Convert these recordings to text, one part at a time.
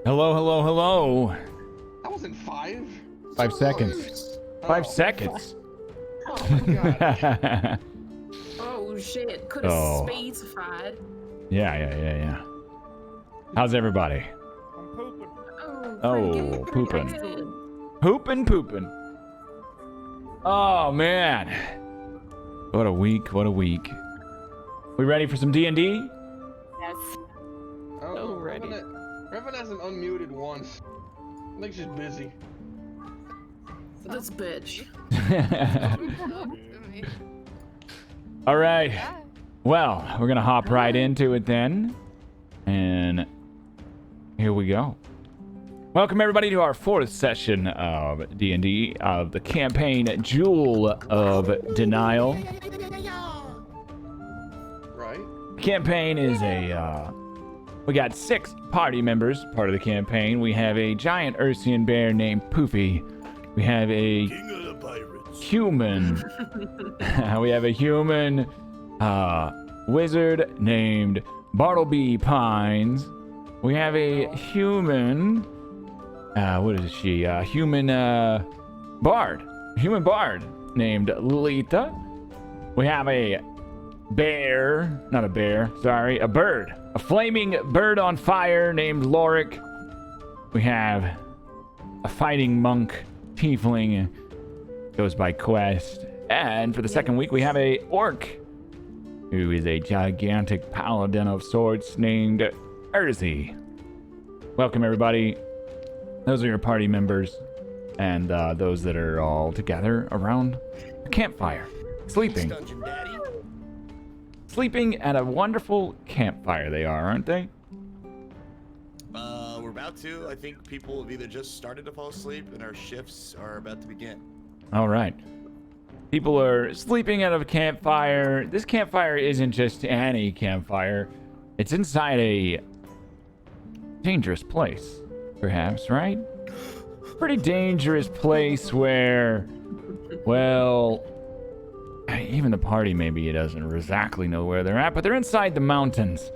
Hello, hello, hello. That wasn't 5. 5 seconds. 5 Oh. seconds. Oh my god. yeah. Oh shit. Could have Oh. specified. How's everybody? I'm pooping. Oh, pretty Oh, good, pretty pooping. good. Pooping. Oh, man. What a week, what a week. We ready for some D&D? Yes. Oh, ready. Revan hasn't unmuted once. I think she's busy. This bitch. All right. Well, we're going to hop right into it then. And here we go. Welcome everybody to our 4th session of D&D of the campaign Jewel of Denial. Right? Campaign is we got 6 party members part of the campaign. We have a giant Ursian bear named Poofy. We have a King of the pirates. human. We have a human wizard named Bartleby Pines. We have a human. What is she? Human bard. Human bard named Lolita. We have a bear. Not a bear. Sorry, a bird. A flaming bird on fire named Lorik. We have a fighting monk tiefling. Goes by Quest. And for the second week, we have a orc who is a gigantic paladin of sorts named Urzi. Welcome, everybody. Those are your party members and those that are all together around a campfire, sleeping. Dungeon Daddy. Sleeping at a wonderful campfire they are, aren't they? We're about to. I think people have either just started to fall asleep and our shifts are about to begin. All right. People are sleeping at a campfire. This campfire isn't just any campfire. It's inside a dangerous place, perhaps, right? Pretty dangerous place where, well, even the party maybe doesn't exactly know where they're at, but they're inside the mountains.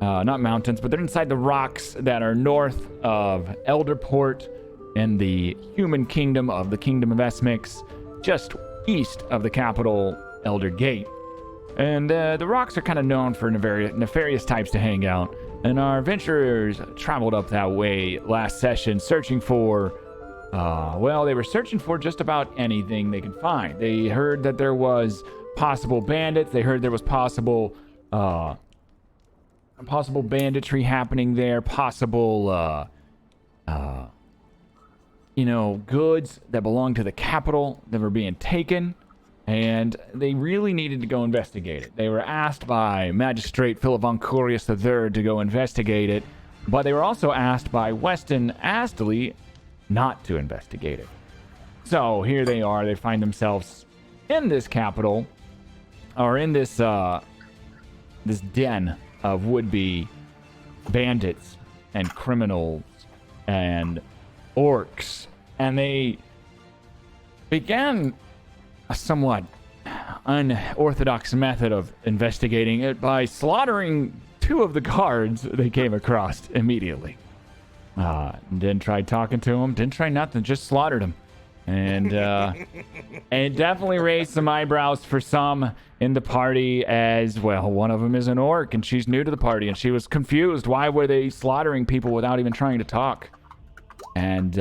Not mountains, but they're inside the rocks that are north of Elderport in the human kingdom of the Kingdom of Esmix, just east of the capital, Elder Gate. And the rocks are kind of known for nefarious types to hang out. And our adventurers traveled up that way last session searching for, they were searching for just about anything they could find. They heard that there was possible bandits. They heard there was possible banditry happening there, possible, goods that belonged to the capital that were being taken. And they really needed to go investigate it. They were asked by Magistrate Philip Von Curious III to go investigate it, but they were also asked by Weston Astley not to investigate it. So here they are. They find themselves in this capital, or in this this den of would-be bandits and criminals and orcs, and they began a somewhat unorthodox method of investigating it by slaughtering 2 of the guards they came across immediately. Didn't try talking to them, didn't try nothing, just slaughtered them. And and it definitely raised some eyebrows for some in the party as well. One of them is an orc, and she's new to the party, and she was confused. Why were they slaughtering people without even trying to talk? And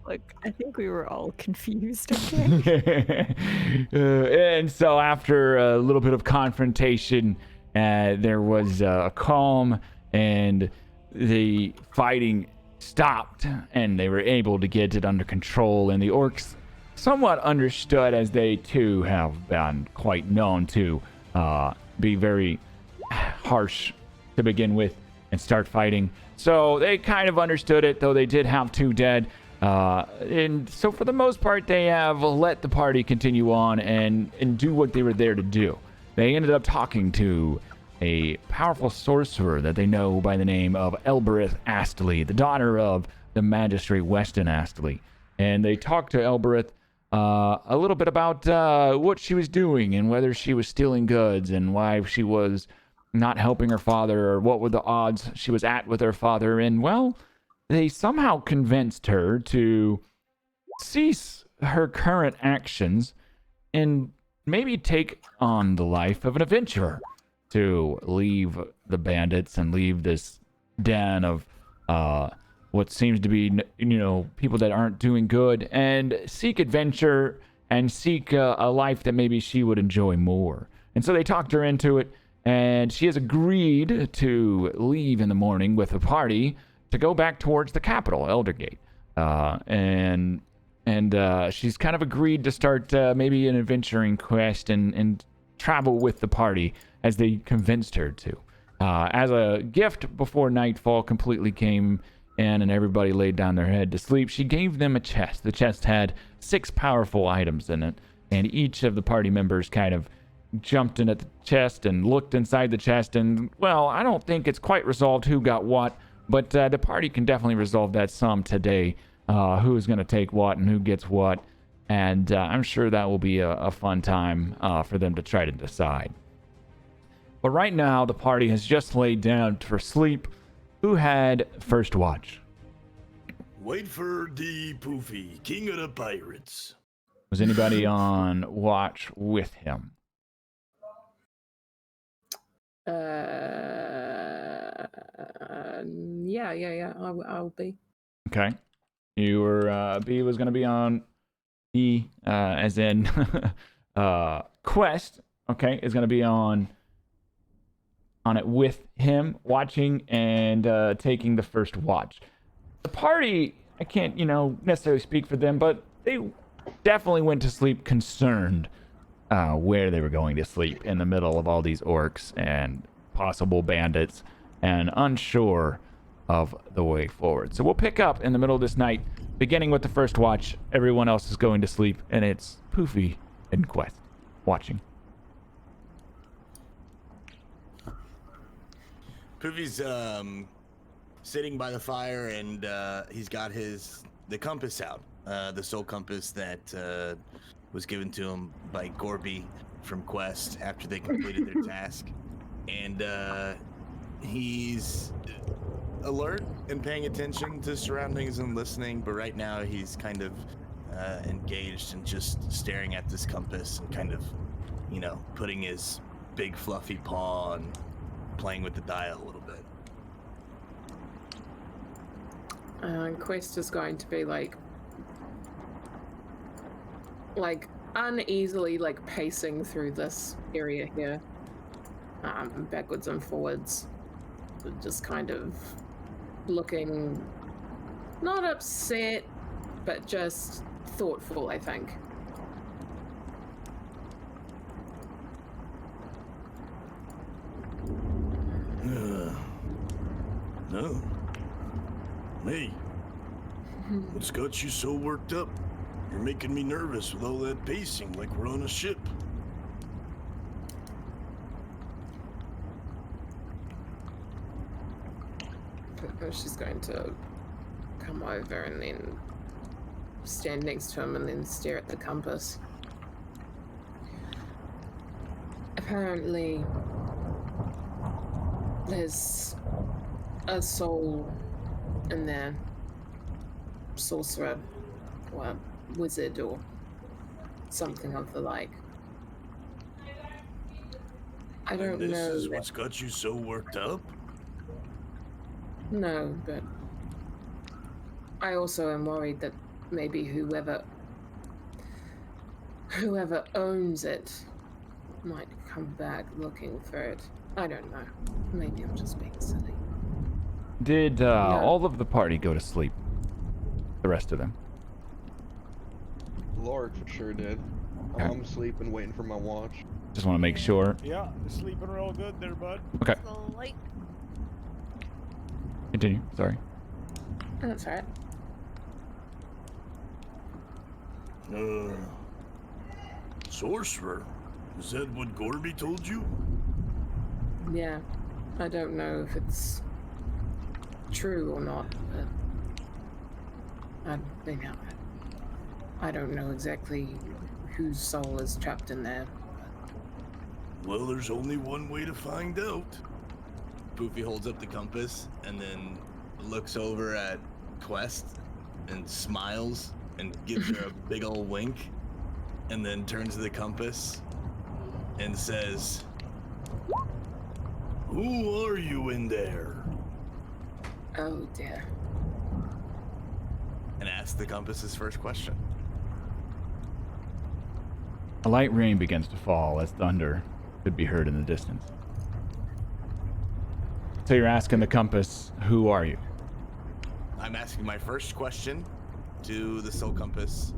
Look, I think we were all confused. Okay? And so after a little bit of confrontation, there was a calm, and the fighting stopped, and they were able to get it under control. And the orcs somewhat understood, as they too have been quite known to be very harsh to begin with and start fighting. So they kind of understood it, though they did have 2 dead. And so for the most part, they have let the party continue on and do what they were there to do. They ended up talking to a powerful sorcerer that they know by the name of Elbereth Astley, the daughter of the Magistrate Weston Astley. And they talked to Elbereth a little bit about what she was doing and whether she was stealing goods and why she was not helping her father, or what were the odds she was at with her father. And, well, they somehow convinced her to cease her current actions and maybe take on the life of an adventurer, to leave the bandits and leave this den of what seems to be, people that aren't doing good, and seek adventure and seek a life that maybe she would enjoy more. And so they talked her into it, and she has agreed to leave in the morning with the party to go back towards the capital, Eldergate. And she's kind of agreed to start maybe an adventuring quest and travel with the party as they convinced her to. As a gift before nightfall completely came in and everybody laid down their head to sleep, she gave them a chest. The chest had 6 powerful items in it, and each of the party members kind of jumped in at the chest and looked inside the chest, and, well, I don't think it's quite resolved who got what, but the party can definitely resolve that some today, who is going to take what and who gets what, and I'm sure that will be a fun time for them to try to decide. But right now, the party has just laid down for sleep. Who had first watch? Wait for the Poofy, king of the pirates. Was anybody on watch with him? Yeah. I'll be. Okay. You were, B was going to be on E, as in, Quest, okay, is going to be on it with him, watching and taking the first watch. The party, I can't, necessarily speak for them, but they definitely went to sleep concerned where they were going to sleep in the middle of all these orcs and possible bandits, and unsure of the way forward. So we'll pick up in the middle of this night, beginning with the first watch. Everyone else is going to sleep, and it's Poofy and Quest watching. Poofy's sitting by the fire, and he's got the compass out, the soul compass that was given to him by Gorby from Quest after they completed their task. And he's alert and paying attention to surroundings and listening, but right now he's kind of engaged and just staring at this compass and kind of, putting his big fluffy paw and playing with the dial a little bit. Quest is going to be like uneasily pacing through this area here, backwards and forwards, just kind of looking not upset, but just thoughtful, I think. No. Hey, what's got you so worked up? You're making me nervous with all that pacing like we're on a ship. She's going to come over and then stand next to him and then stare at the compass. Apparently, there's a soul in there, sorcerer or wizard or something of the like. I don't And know. this is what's got you so worked up? No, but I also am worried that maybe whoever owns it might come back looking for it. I don't know. Maybe I'm just being silly. Did all of the party go to sleep? The rest of them? Lark for sure did. Okay. I'm sleeping, waiting for my watch. Just want to make sure. Yeah, sleeping real good there, bud. Okay. Like, Continue. Sorry. That's right. Sorcerer? Is that what Gorby told you? Yeah. I don't know if it's true or not, but I don't know exactly whose soul is trapped in there. Well, there's only one way to find out. Poofy holds up the compass and then looks over at Quest and smiles and gives her a big old wink, and then turns to the compass and says, Who are you in there? Oh dear. and asks the compass his first question. A light rain begins to fall as thunder could be heard in the distance. So you're asking the compass, who are you? I'm asking my first question to the soul compass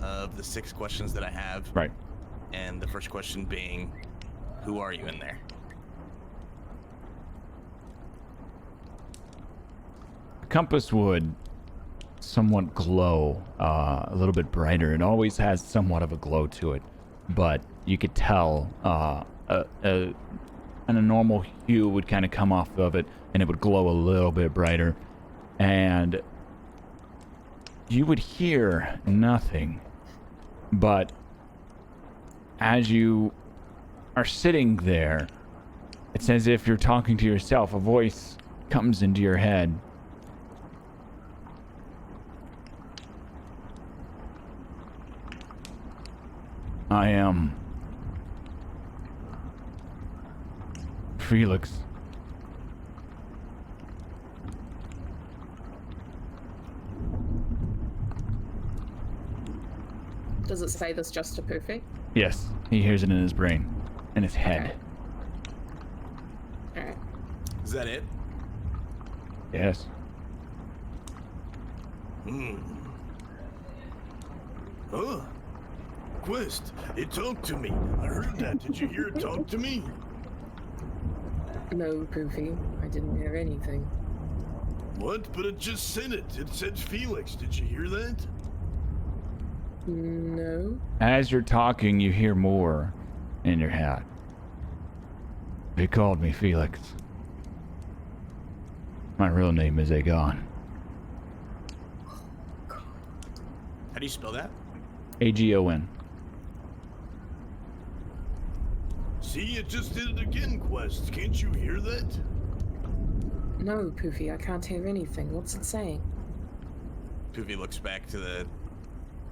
of the 6 questions that I have. Right. And the first question being, who are you in there? The compass would somewhat glow, a little bit brighter. It always has somewhat of a glow to it, but you could tell and a normal hue would kind of come off of it, and it would glow a little bit brighter. And you would hear nothing, but as you are sitting there, it's as if you're talking to yourself. A voice comes into your head. I am Felix. Does it say this just to Poofy? Yes, he hears it in his brain, in his head. Alright. Is that it? Yes. Huh? Quest, it talked to me. I heard that. Did you hear it talk to me? No, Poofy. I didn't hear anything. What? But it just said it. It said Felix. Did you hear that? No. As you're talking, you hear more in your head. They called me Felix. My real name is Aegon. How do you spell that? Agon. See, it just did it again, Quest. Can't you hear that? No, Poofy, I can't hear anything. What's it saying? Poofy looks back to the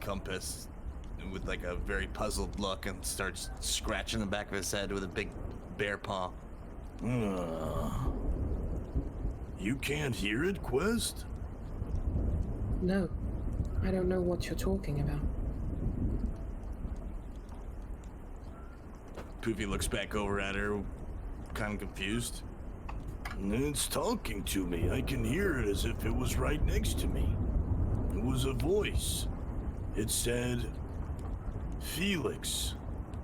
compass with like a very puzzled look and starts scratching the back of his head with a big bear paw. You can't hear it, Quest? No. I don't know what you're talking about. Poofy looks back over at her, kind of confused. It's talking to me. I can hear it as if it was right next to me. It was a voice. It said, Felix,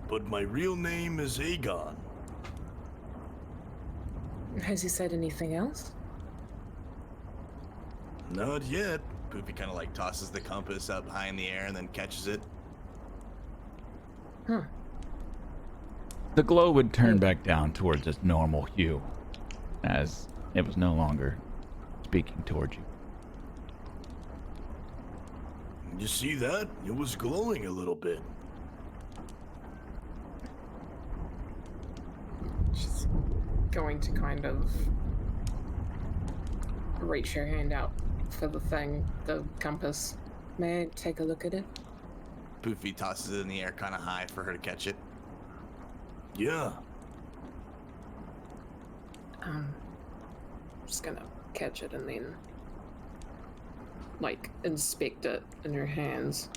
but my real name is Aegon. Has he said anything else? Not yet. Poofy kind of like tosses the compass up high in the air and then catches it. Huh. The glow would turn back down towards its normal hue, as it was no longer speaking towards you. You see that? It was glowing a little bit. She's going to kind of reach her hand out for the thing, the compass. May I take a look at it? Poofy tosses it in the air kind of high for her to catch it. Yeah. Just gonna catch it and then, like, inspect it in her hands.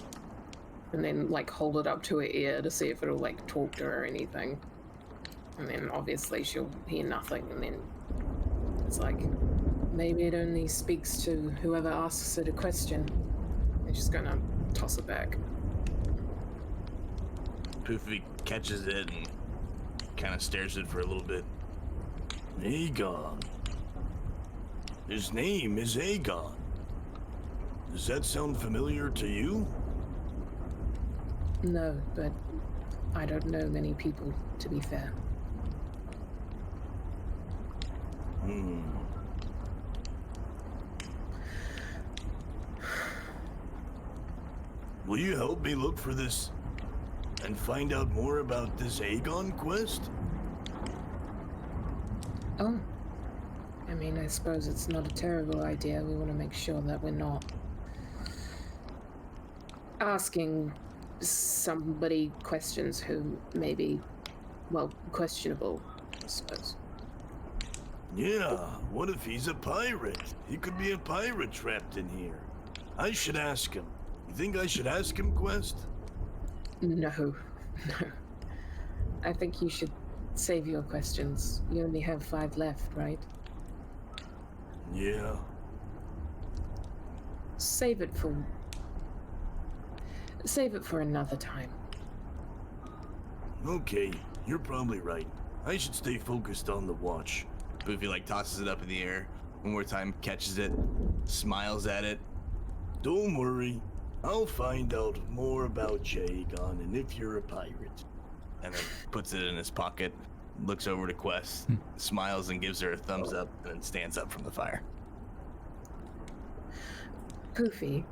And then, like, hold it up to her ear to see if it'll, like, talk to her or anything. And then, obviously, she'll hear nothing. And then it's like, maybe it only speaks to whoever asks it a question. And she's gonna toss it back. Poofy catches it and kind of stares at it for a little bit. Aegon. His name is Aegon. Does that sound familiar to you? No, but I don't know many people, to be fair. Will you help me look for this and find out more about this Aegon quest? Oh. I mean, I suppose it's not a terrible idea. We want to make sure that we're not asking somebody questions who may be, well, questionable, I suppose. Yeah, what if he's a pirate? He could be a pirate trapped in here. I should ask him. You think I should ask him, Quest? No, no. I think you should save your questions. You only have 5 left, right? Yeah. Save it for another time. Okay, you're probably right. I should stay focused on the watch. Poofy like tosses it up in the air one more time, catches it, smiles at it. Don't worry. I'll find out more about Jaegon and if you're a pirate. And then puts it in his pocket, looks over to Quest, smiles and gives her a thumbs up, and then stands up from the fire. Poofy,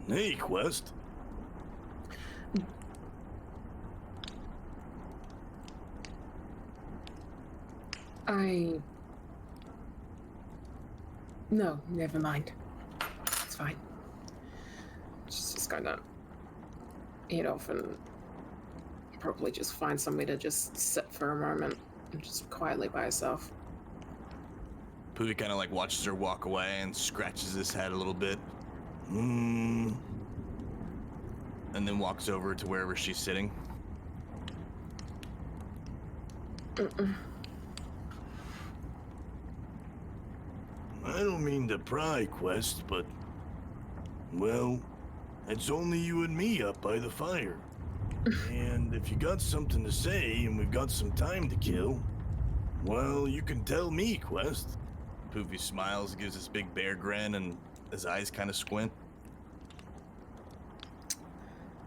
Hey, Quest. No, never mind. It's fine. She's just gonna head off and probably just find somewhere to just sit for a moment and just quietly by herself. Poofy kind of like watches her walk away and scratches his head a little bit, Hmm. and then walks over to wherever she's sitting. I don't mean to pry, Quest, but... Well, it's only you and me up by the fire. And if you got something to say and we've got some time to kill, well, you can tell me, Quest. Poofy smiles, gives this big bear grin, and his eyes kind of squint.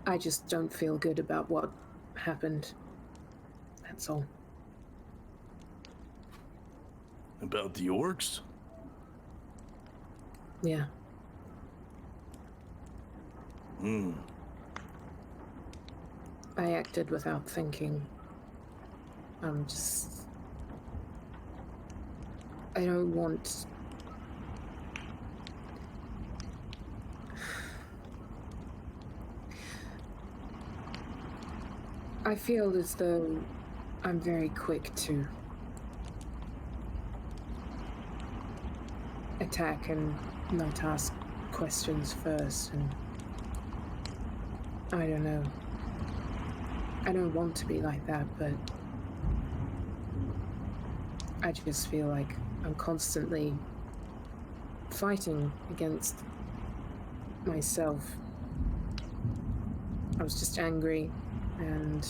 I just don't feel good about what happened. That's all. About the orcs? Yeah. I acted without thinking. I don't want... I feel as though I'm very quick to attack and not ask questions first, and I don't know. I don't want to be like that, but I just feel like I'm constantly fighting against myself. I was just angry, and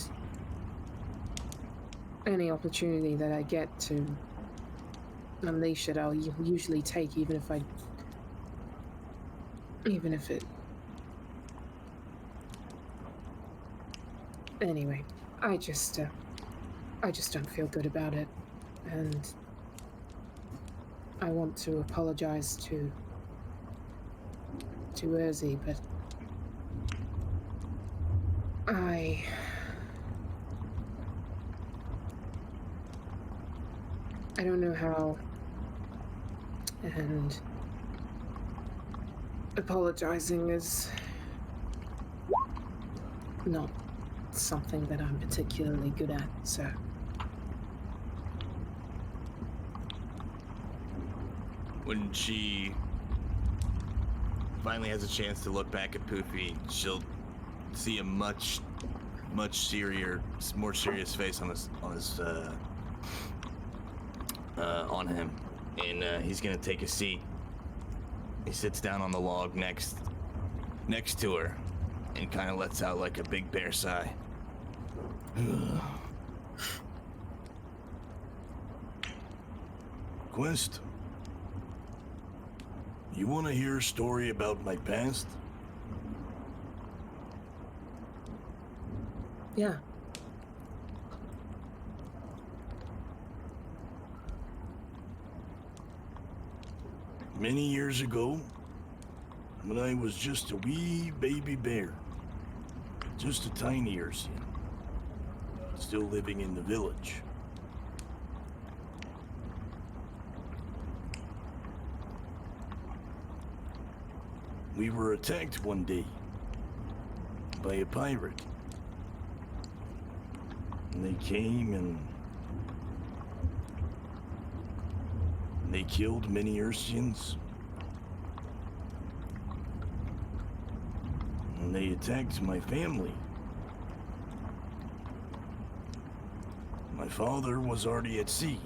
any opportunity that I get to unleash it, I'll usually take, even if it... Anyway, I just don't feel good about it, and I want to apologize to Urzi, but I don't know how, and apologizing is not something that I'm particularly good at, so... When she finally has a chance to look back at Poofy, she'll see a much more serious face on him, and he's gonna take a seat. He sits down on the log next to her, and kind of lets out like a big bear sigh. Quest, you want to hear a story about my past? Yeah. Many years ago, when I was just a wee baby bear, just a tiny Ursian, still living in the village. We were attacked one day by a pirate. And they came and they killed many Ursians. And they attacked my family. My father was already at sea.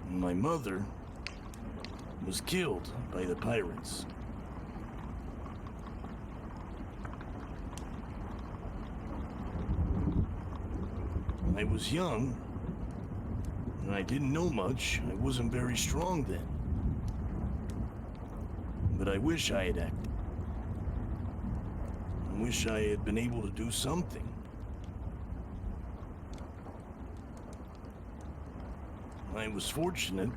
And my mother was killed by the pirates. I was young, and I didn't know much. I wasn't very strong then. But I wish I had acted. I wish I had been able to do something. I was fortunate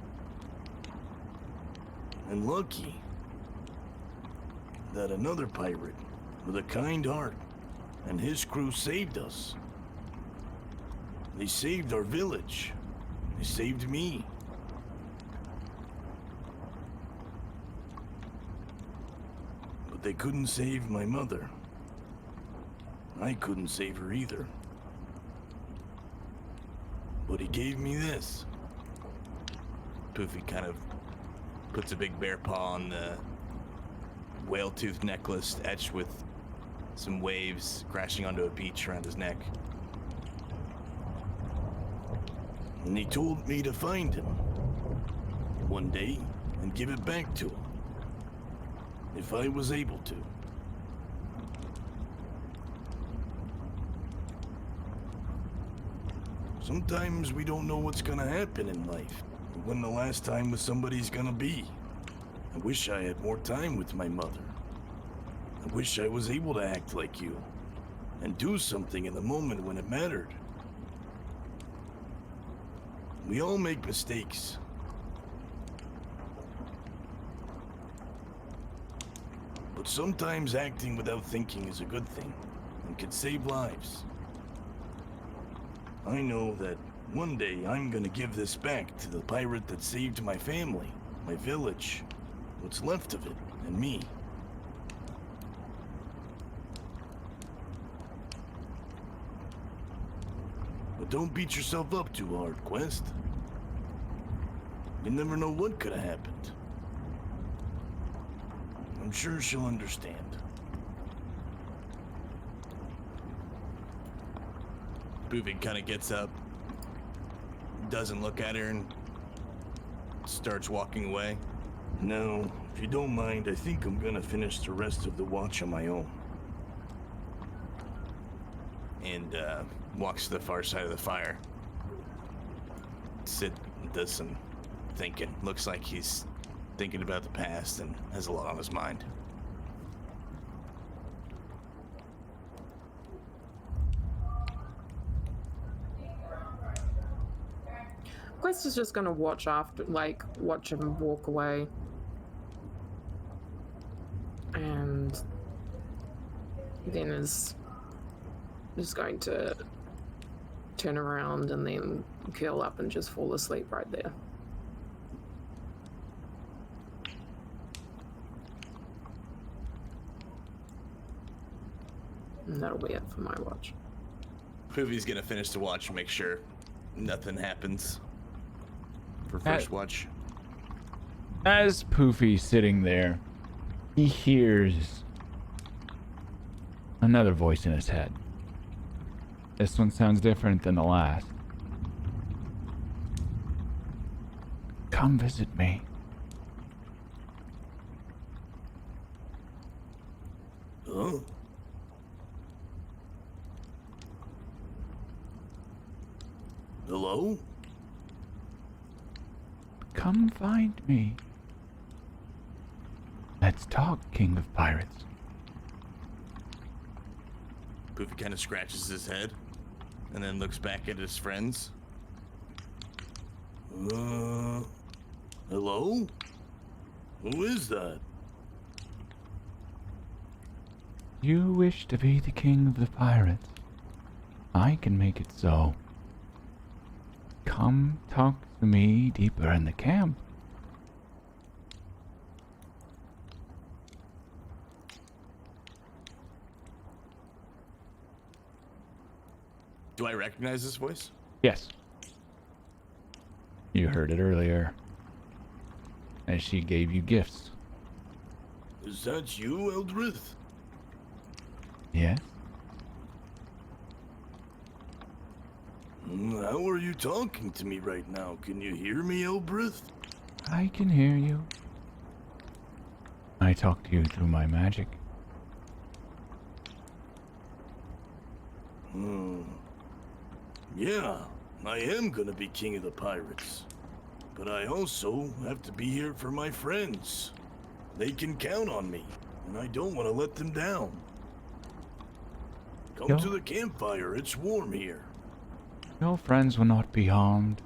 and lucky that another pirate with a kind heart and his crew saved us. They saved our village. They saved me. But they couldn't save my mother. I couldn't save her either. But he gave me this. Poofy kind of puts a big bear paw on the whale tooth necklace etched with some waves crashing onto a beach around his neck. And he told me to find him one day and give it back to him if I was able to. Sometimes we don't know what's gonna happen in life, or when the last time with somebody's gonna be. I wish I had more time with my mother. I wish I was able to act like you and do something in the moment when it mattered. We all make mistakes. But sometimes acting without thinking is a good thing and can save lives. I know that one day I'm gonna give this back to the pirate that saved my family, my village, what's left of it, and me. But don't beat yourself up too hard, Quest. You never know what could have happened. I'm sure she'll understand. Poofy kind of gets up, doesn't look at her, and starts walking away. Now, if you don't mind, I think I'm gonna finish the rest of the watch on my own. And walks to the far side of the fire. Sid does some thinking. Looks like he's thinking about the past and has a lot on his mind. Quest is just gonna watch him walk away. And then is just going to turn around and then curl up and just fall asleep right there. And that'll be it for my watch. Poofy's gonna finish the watch and make sure nothing happens for first watch. As Poofy's sitting there, he hears another voice in his head. This one sounds different than the last. Come visit me. Huh? Hello? Come find me. Let's talk, King of Pirates. Poofy kind of scratches his head and then looks back at his friends. Hello? Who is that? You wish to be the king of the pirates. I can make it so. Come talk to me deeper in the camp. Do I recognize this voice? Yes. You heard it earlier. As she gave you gifts. Is that you, Eldrith? Yes? How are you talking to me right now? Can you hear me, Eldrith? I can hear you. I talk to you through my magic. Yeah, I am gonna be king of the pirates. But I also have to be here for my friends. They can count on me, and I don't want to let them down. Come Yeah. to the campfire, it's warm here. Your friends will not be harmed.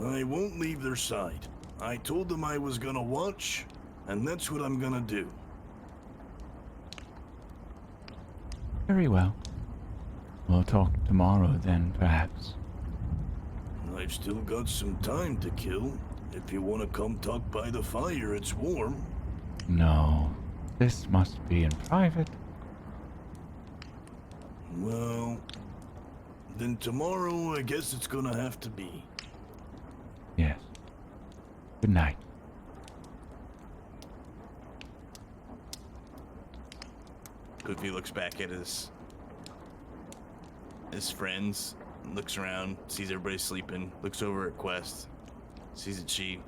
I won't leave their side. I told them I was gonna watch, and that's what I'm gonna do. Very well. We'll talk tomorrow then, perhaps. I've still got some time to kill. If you want to come talk by the fire, it's warm. No. This must be in private. Well, then tomorrow I guess it's gonna have to be. Yes. Good night. Poofy looks back at his friends, looks around, sees everybody sleeping, looks over at Quest, sees that she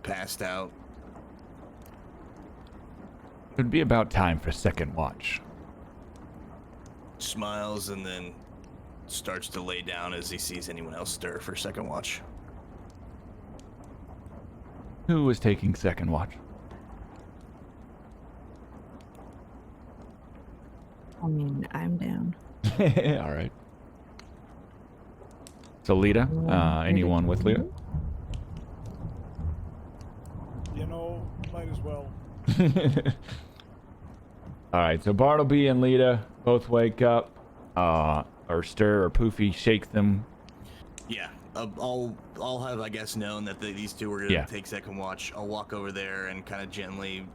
passed out. It'd be about time for second watch. Smiles and then starts to lay down as he sees anyone else stir for second watch. Who was taking second watch? I mean, I'm down. All right. So Lita, anyone with Lita? You know, might as well. All right. So Bartleby and Lita both wake up, or stir, or Poofy shake them. Yeah, I'll have, I guess, known that these two were gonna take second watch. I'll walk over there and kind of gently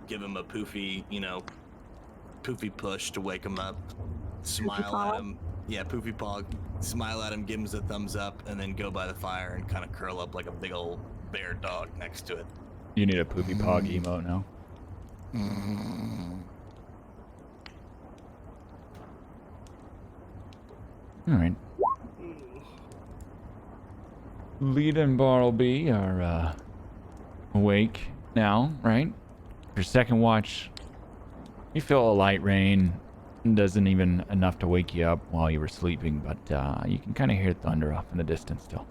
give him a Poofy, Poofy push to wake him up. Smile at him. Yeah, Poofy Pog. Smile at him, give him a thumbs up, and then go by the fire and kind of curl up like a big old bear dog next to it. You need a Poofy Pog emote now. All right. Lita and Bartleby are awake now, right? Your second watch, you feel a light rain. Doesn't even enough to wake you up while you were sleeping, but you can kind of hear thunder off in the distance still.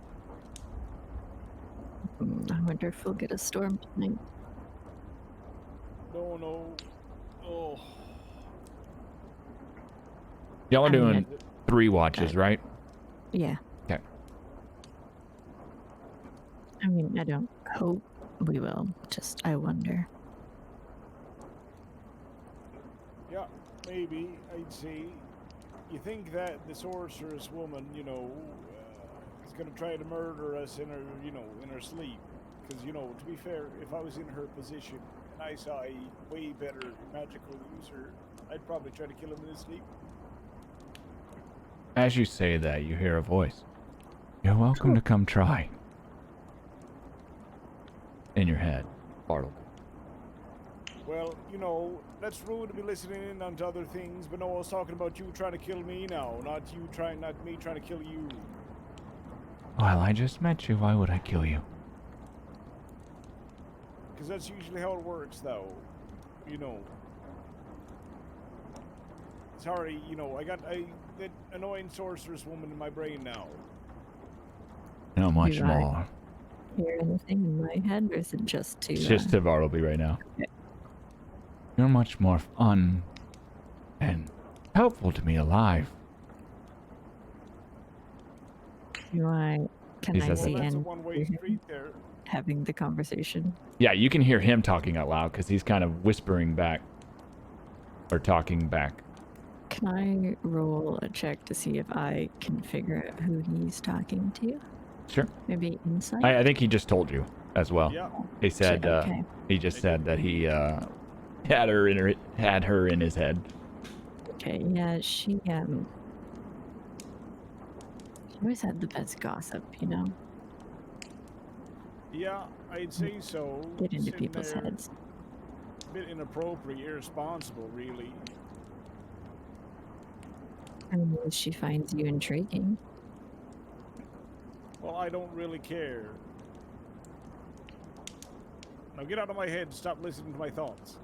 I wonder if we'll get a storm tonight. No. Oh. Y'all are I mean, doing 3 watches, right? Yeah. Okay. I mean, I don't hope we will. Just, I wonder. Yeah, maybe, I'd say. You think that the sorceress woman, is gonna try to murder us in her, in her sleep? Because, to be fair, if I was in her position and I saw a way better magical user, I'd probably try to kill him in his sleep. As you say that, you hear a voice. You're welcome to come try. In your head, Bartleby. Well, that's rude to be listening in onto other things, but no, I was talking about you trying to kill me now, not me trying to kill you. Well, I just met you. Why would I kill you? Because that's usually how it works, though. Sorry, I got that annoying sorceress woman in my brain now. No, much Do I more. Hear anything in my head, or is it just to? It's just to Bartleby right now. Okay. You're much more fun and helpful to me alive. Can I He says see it. That's a and one-way street there. having the conversation? Yeah, you can hear him talking out loud because he's kind of whispering back or talking back. Can I roll a check to see if I can figure out who he's talking to? Sure. Maybe insight? I think he just told you as well. Yeah. He said Okay. he just said that he had her in his head. Okay, yeah, she always had the best gossip, you know? Yeah, I'd say so. Get into Sitting people's there, heads. a bit inappropriate, irresponsible, really. Unless she finds you intriguing. Well, I don't really care. Now get out of my head and stop listening to my thoughts.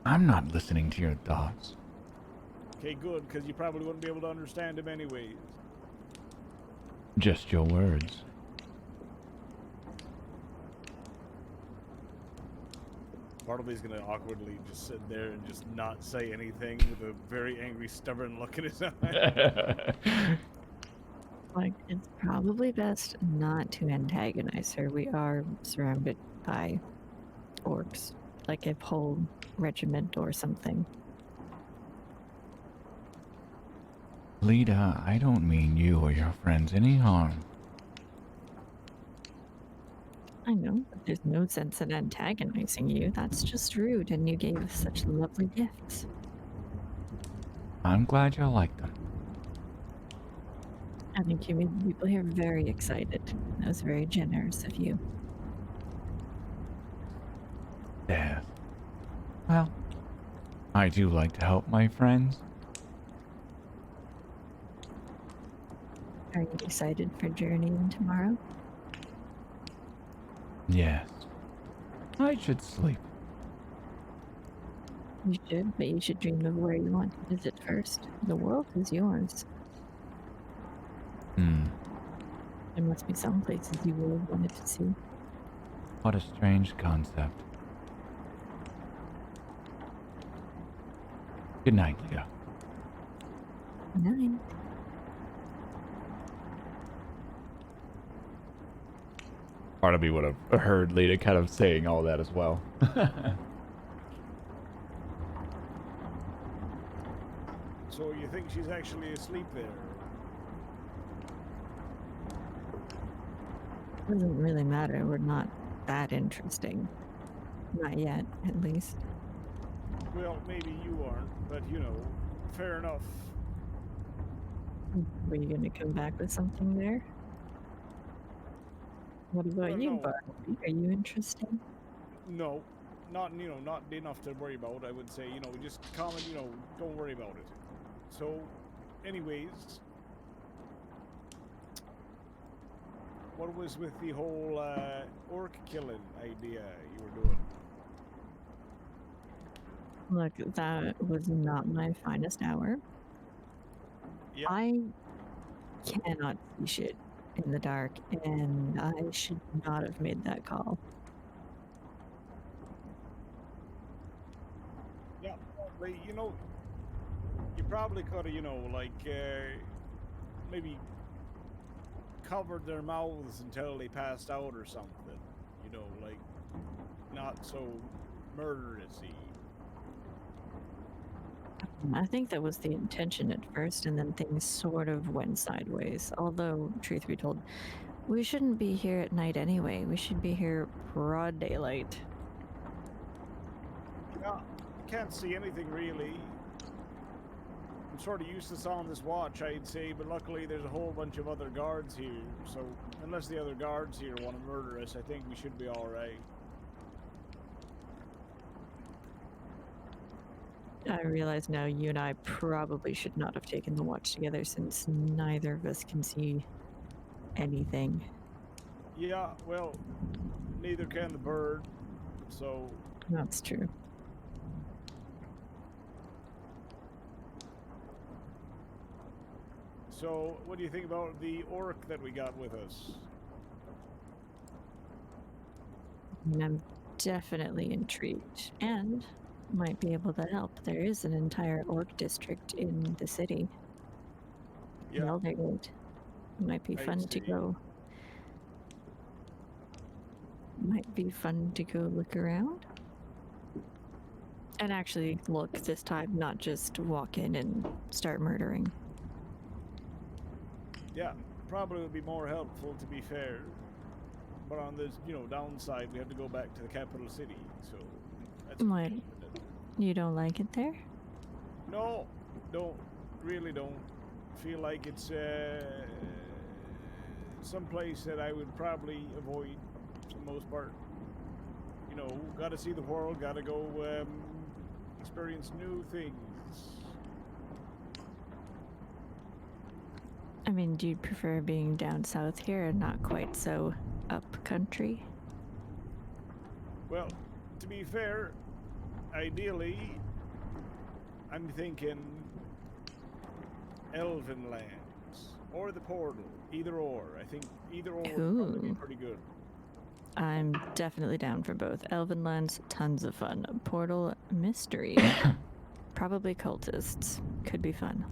I'm not listening to your thoughts. Okay, good, because you probably wouldn't be able to understand him anyways. Just your words. Part of me's gonna awkwardly just sit there and just not say anything with a very angry, stubborn look in his eye. Like, it's probably best not to antagonize her. We are surrounded by orcs, like a whole regiment or something. Lita, I don't mean you or your friends any harm. I know, but there's no sense in antagonizing you. That's just rude, and you gave us such lovely gifts. I'm glad you like them. I think you made the people here very excited. That was very generous of you. Yes. Well, I do like to help my friends. Are you excited for journeying tomorrow? Yes. I should sleep. You should, but you should dream of where you want to visit first. The world is yours. There must be some places you really wanted to see. What a strange concept. Good night, Lita. Nine. Part of me would have heard Lita kind of saying all that as well. So you think she's actually asleep there? Doesn't really matter. We're not that interesting. Not yet, at least. Well, maybe you aren't, but you know, fair enough. Were you gonna come back with something there? What about Well, you, no. Bartleby? Are you interesting? No, not not enough to worry about. I would say, just comment. Don't worry about it. So, anyways, what was with the whole orc killing idea you were doing? Look, that was not my finest hour. Yeah. I cannot see shit in the dark, and I should not have made that call. Yeah, probably, you probably could have, maybe covered their mouths until they passed out or something. Not so murderousy. I think that was the intention at first, and then things sort of went sideways. Although, truth be told, we shouldn't be here at night anyway. We should be here broad daylight. Yeah, I can't see anything really. I'm sort of useless on this watch, I'd say, but luckily there's a whole bunch of other guards here. So, unless the other guards here want to murder us, I think we should be alright. I realize now you and I probably should not have taken the watch together since neither of us can see anything. Yeah, well, neither can the bird, so... That's true. So, what do you think about the orc that we got with us? And I'm definitely intrigued and might be able to help. There is an entire orc district in the city. Yeah, Eldergate. It might be I fun to see. go. Might be fun to go look around. And actually look this time, not just walk in and start murdering. yeah, probably would be more helpful to be fair. But on the, downside, we have to go back to the capital city, so... That's What? it. You don't like it there? No, really don't feel like it's some place that I would probably avoid for the most part. You know, gotta see the world, gotta go experience new things. I mean, do you prefer being down south here and not quite so up country? Well, to be fair, ideally, I'm thinking Elven lands or the portal, either or. I think either or would probably be Ooh. pretty good. I'm definitely down for both. Elvenlands, tons of fun. Portal, mystery. Probably cultists. Could be fun.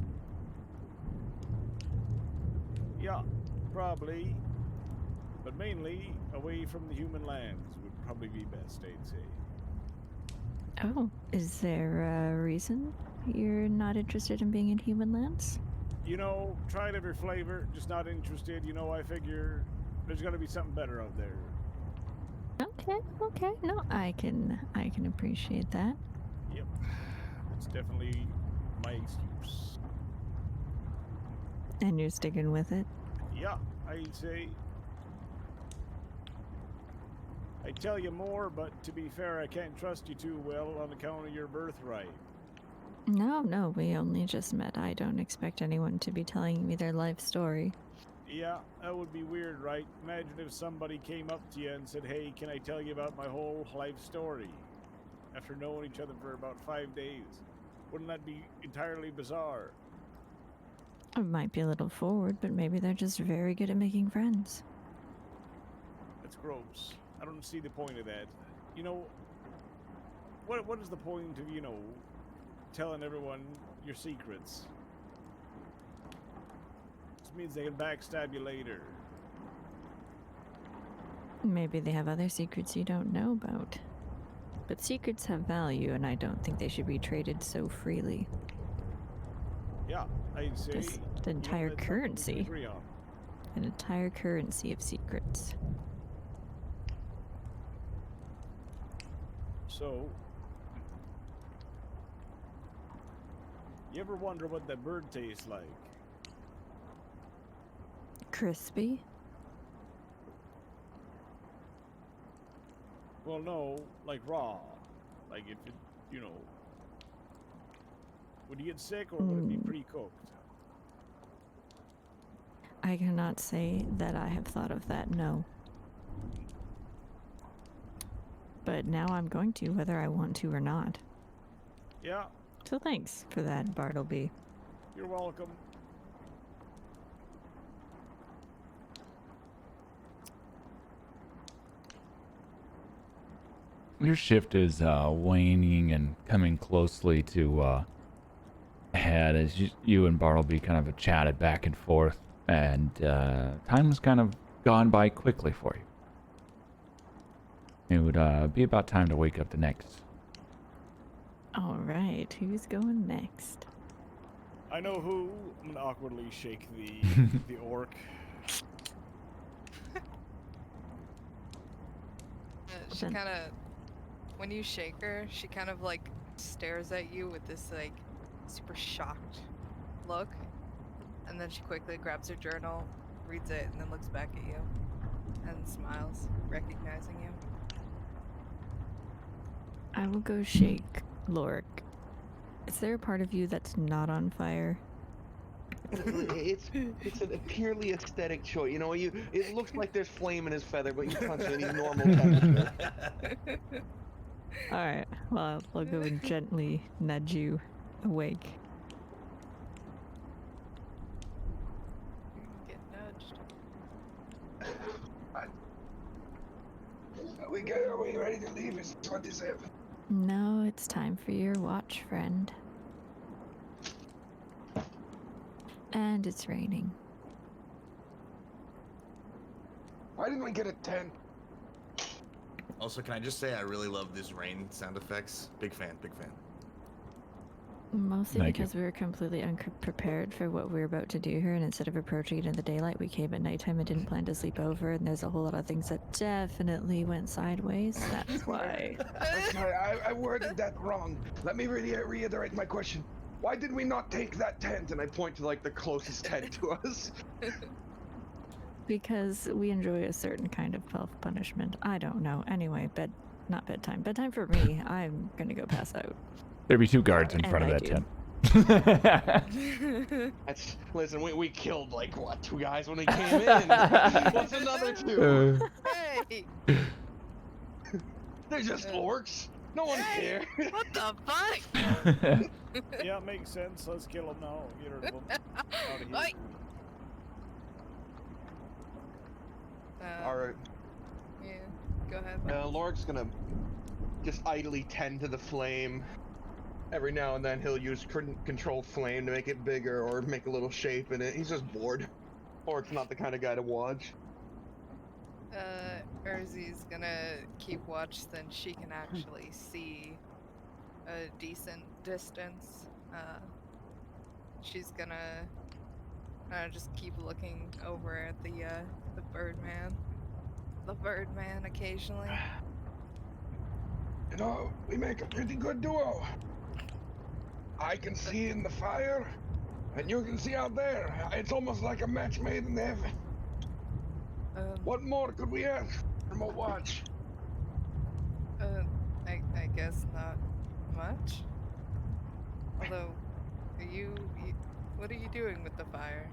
Yeah, probably, but mainly away from the human lands would probably be best, I'd say. Oh, is there a reason you're not interested in being in human lands? You know, tried every flavor, just not interested. You know, I figure there's gonna be something better out there. Okay. No, I can appreciate that. Yep, that's definitely my excuse. And you're sticking with it? Yeah, I'd say. I tell you more, but to be fair, I can't trust you too well on account of your birthright. No, we only just met. I don't expect anyone to be telling me their life story. Yeah, that would be weird, right? Imagine if somebody came up to you and said, "Hey, can I tell you about my whole life story?" After knowing each other for about 5 days. Wouldn't that be entirely bizarre? It might be a little forward, but maybe they're just very good at making friends. That's gross. I don't see the point of that. You know, what is the point of, you know, telling everyone your secrets? This means they can backstab you later. Maybe they have other secrets you don't know about. But secrets have value, and I don't think they should be traded so freely. Yeah, I'd say This you know, the entire that's something we can currency. agree on. An entire currency of secrets. So, you ever wonder what that bird tastes like? Crispy? Well, no, like raw. Like if it, you know, would you get sick or would it be pre-cooked? I cannot say that I have thought of that, no. But now I'm going to, whether I want to or not. Yeah, So thanks for that, Bartleby. you're welcome. Your shift is waning and coming closely to ahead as you and Bartleby kind of chatted back and forth, and time has kind of gone by quickly for you. It would be about time to wake up the next. All right, who's going next? I know who. I'm gonna awkwardly shake the the orc. She Then- kind of, when you shake her, she kind of like stares at you with this like super shocked look, and then she quickly grabs her journal, reads it, and then looks back at you and smiles, recognizing you. I will go shake Lorik. Is there a part of you that's not on fire? It's a purely aesthetic choice. You know, it looks like there's flame in his feather, but you punch it, he's normal temperature. All right, well, I'll go and gently nudge you awake. Get nudged. Are we ready to leave? Is what this happened? No, it's time for your watch, friend. And it's raining. Why didn't we get a tent? Also, can I just say I really love these rain sound effects? Big fan, big fan. Mostly Thank you. because we were completely unprepared for what we were about to do here, and instead of approaching it in the daylight, we came at nighttime and didn't plan to sleep over, and there's a whole lot of things that definitely went sideways. That's why. I'm sorry, I worded that wrong. Let me reiterate my question. Why did we not take that tent? And I point to like the closest tent to us. Because we enjoy a certain kind of self-punishment. I don't know. Anyway, not bedtime. Bedtime for me. I'm gonna go pass out. There'd be 2 guards in And front of I that do. tent. Listen, we killed like what, 2 guys when they came in. What's another 2? Hey! They're just orcs. No one cares. What the fuck? Yeah, makes sense. Let's kill them now. Get rid of them. Out of here. Oi. All right. Yeah, go ahead. Lork's gonna just idly tend to the flame. Every now and then he'll use controlled flame to make it bigger or make a little shape in it. He's just bored. Orc's not the kind of guy to watch. Urzi's gonna keep watch, then she can actually see a decent distance. She's gonna just keep looking over at the Birdman. The Birdman occasionally. You know, we make a pretty good duo. I can see in the fire, and you can see out there. It's almost like a match made in heaven. What more could we ask from a watch? I guess not much. Although, what are you doing with the fire?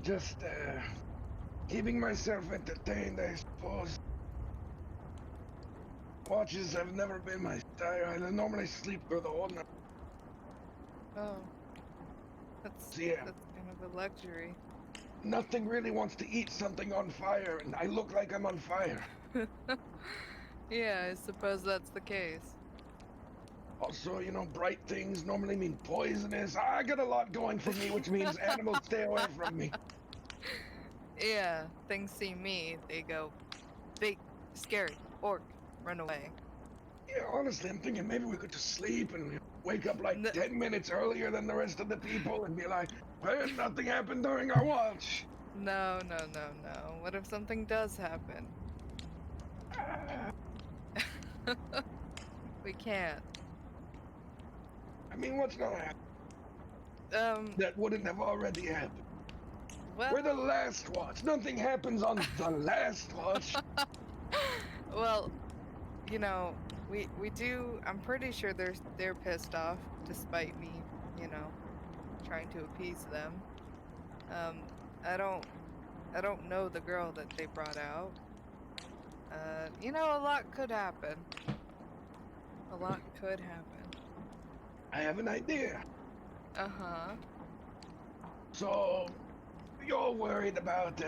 Just keeping myself entertained, I suppose. Watches have never been my style. I normally sleep through the whole night. Oh, that's Yeah. that's kind of a luxury. Nothing really wants to eat something on fire, and I look like I'm on fire. Yeah, I suppose that's the case. Also, you know, bright things normally mean poisonous. I got a lot going for me, which means animals stay away from me. Yeah, things see me, they go, big, scary, orc, run away. Yeah, honestly, I'm thinking maybe we could just sleep and wake up like No. 10 minutes earlier than the rest of the people and be like, well, nothing happened during our watch. No. What if something does happen? We can't. I mean, what's gonna happen? That wouldn't have already happened. Well, We're the last watch. Nothing happens on the last watch. well, you know, we do. I'm pretty sure they're pissed off, despite me, you know, trying to appease them. I don't know the girl that they brought out. You know, a lot could happen. A lot could happen. I have an idea. Uh-huh. So, you're worried about,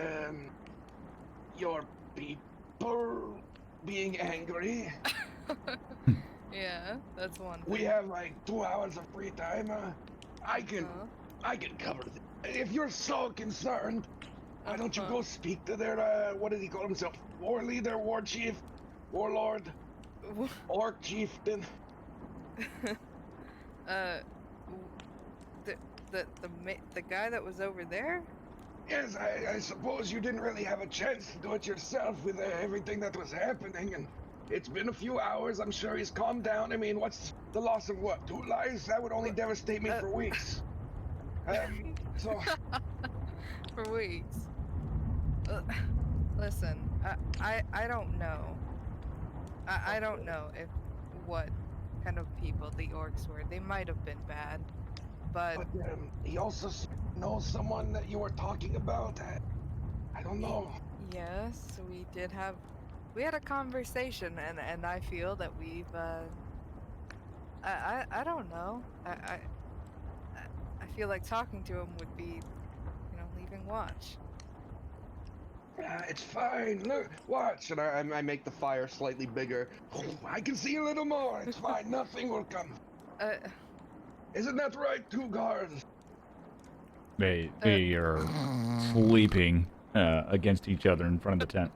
your people being angry. Yeah, that's one thing. We have like 2 hours of free time. I can cover this. If you're so concerned, why don't you go speak to their, what did he call himself? War leader, war chief, warlord, orc chieftain. The guy that was over there? Yes, I suppose you didn't really have a chance to do it yourself with everything that was happening, and it's been a few hours. I'm sure he's calmed down. I mean, what's the loss of what? 2 lives? That would only devastate me for weeks. So For weeks. Listen, I don't know. I don't know if what kind of people the orcs were. They might have been bad, but he also knows someone that you were talking about. I don't know. yes, we had a conversation, and I feel that we've I don't know. I feel like talking to him would be, you know, leaving watch. It's fine. Look, watch. And I make the fire slightly bigger. I can see a little more. It's fine. Nothing will come. Isn't that right, 2 guards? They are sleeping against each other in front of the tent.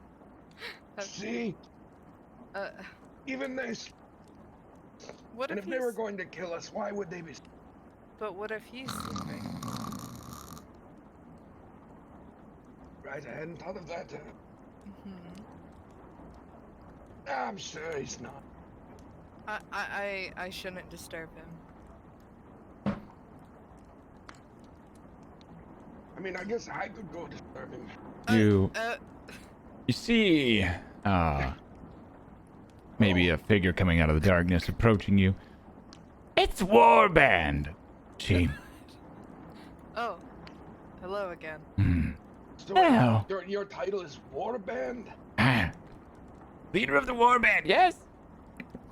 See? Even this. What And if if they were he's... going to kill us, why would they be? But what if he's sleeping? Right, I hadn't thought of that. Hmm. I'm sure he's not. I shouldn't disturb him. I mean, I guess I could go disturb him. You see, maybe a figure coming out of the darkness approaching you. It's Warband. She. Oh, hello again. So Hello. your title is Warband? Leader of the Warband, yes?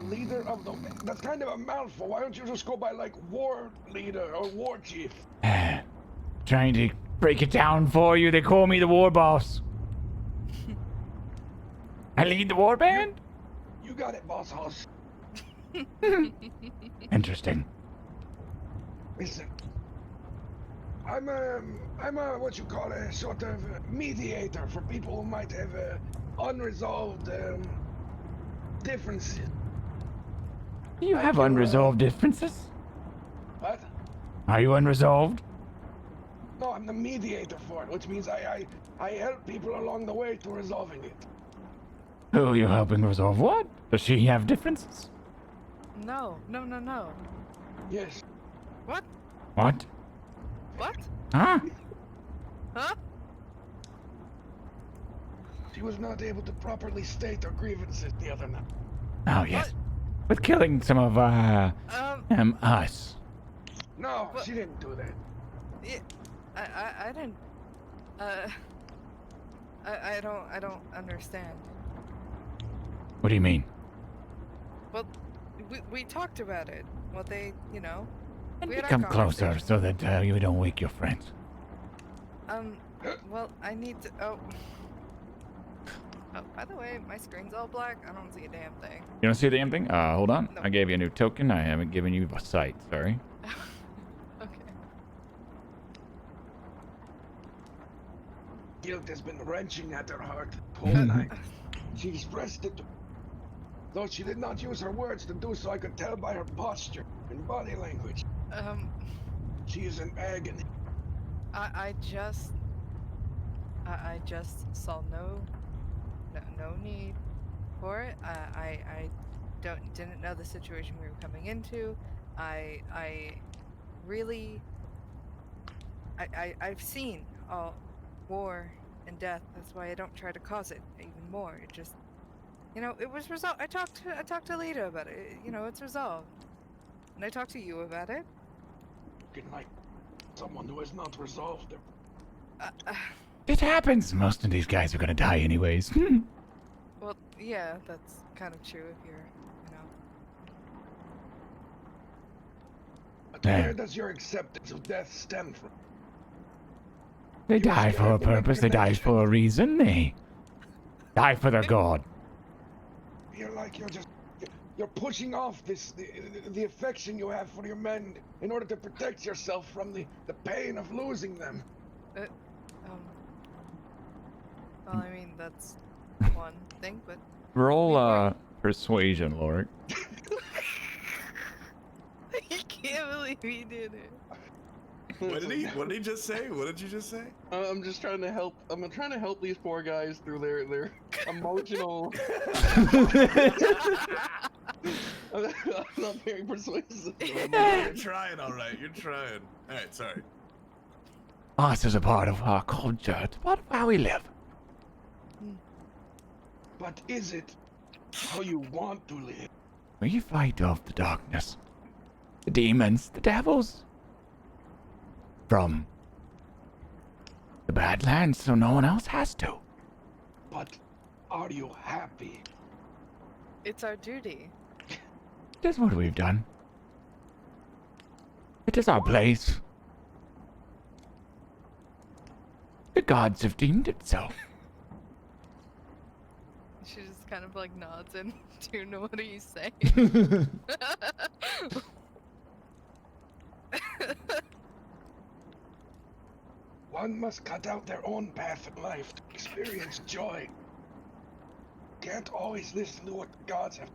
Leader of the... That's kind of a mouthful. Why don't you just go by, like, War Leader or War Chief? Trying to break it down for you. They call me the War Boss. I lead the Warband? You got it, Boss Hoss. Interesting. Listen. I'm a what you call a sort of mediator for people who might have unresolved differences. You Like have you, unresolved differences? What? Are you unresolved? No, I'm the mediator for it, which means I help people along the way to resolving it. Who are you helping resolve what? Does she have differences? No. Yes. What? What? What? Huh? Huh? She was not able to properly state her grievances the other night. Oh, yes. With killing some of, us. No, What? she didn't do that. Yeah, I didn't. I don't understand. What do you mean? Well, we talked about it. Well, they, you know. And we had our come closer conversation. so that you don't wake your friends. Well, I need to. Oh, by the way, my screen's all black. I don't see a damn thing. You don't see the damn thing? Hold on. No. I gave you a new token. I haven't given you a sight. Sorry. Okay. Guilt has been wrenching at her heart the whole night. She expressed it, though she did not use her words to do so. I could tell by her posture and body language. She is in agony. I just saw no need for it. I didn't know the situation we were coming into. I've seen all war and death. That's why I don't try to cause it even more. It just, you know, it was resolved. I talked to Lita about it. You know, it's resolved. And I talked to you about it. Like someone who has not resolved their... It happens. Most of these guys are gonna die anyways. Well, yeah, that's kind of true if you're, you know. But where does your acceptance of death stem from? They die for a purpose. They die for a reason. They die for their god. You're like you're pushing off the affection you have for your men in order to protect yourself from the pain of losing them. Well, I mean, that's one thing, but Roll persuasion, Lorik. I can't believe he did it. What did he just say? What did you just say? I'm just trying to help. I'm trying to help these poor guys through their emotional. I'm not very persuasive. You're trying, all right. You're trying. All right, sorry. Us is a part of our culture. It's part of how we live. But is it how you want to live? We fight off the darkness, the demons, the devils, from the Badlands, so no one else has to. But are you happy? It's our duty. It is what we've done. It is our place. The gods have deemed it so. She just kind of like nods and do you know what he's saying? One must cut out their own path in life to experience joy. can't always listen to what the gods have.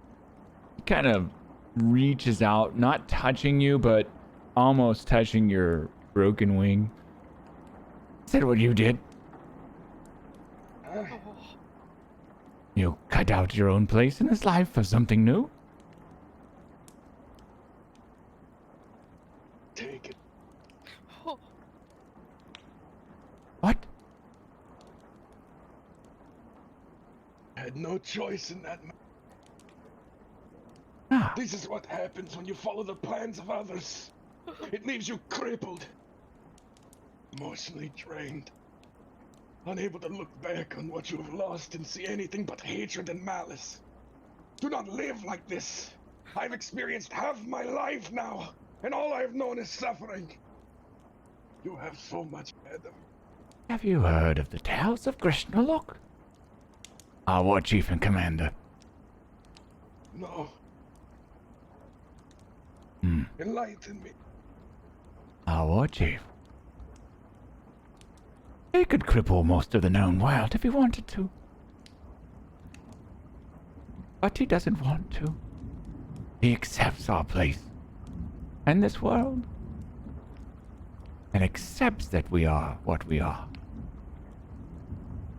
He kind of reaches out, not touching you, but almost touching your broken wing. Is that what you did? Huh? You cut out your own place in this life for something new? Take it. Oh, What? I had no choice in that. Ah, This is what happens when you follow the plans of others. It leaves you crippled, emotionally drained, unable to look back on what you have lost and see anything but hatred and malice. Do not live like this. I've experienced half my life now, and all I've known is suffering. You have so much ahead of you. have you heard of the tales of Krishnalok? Our war chief and commander. No. Hmm. Enlighten me. Our war chief. He could cripple most of the known world if he wanted to. But he doesn't want to. He accepts our place and this world. And accepts that we are what we are.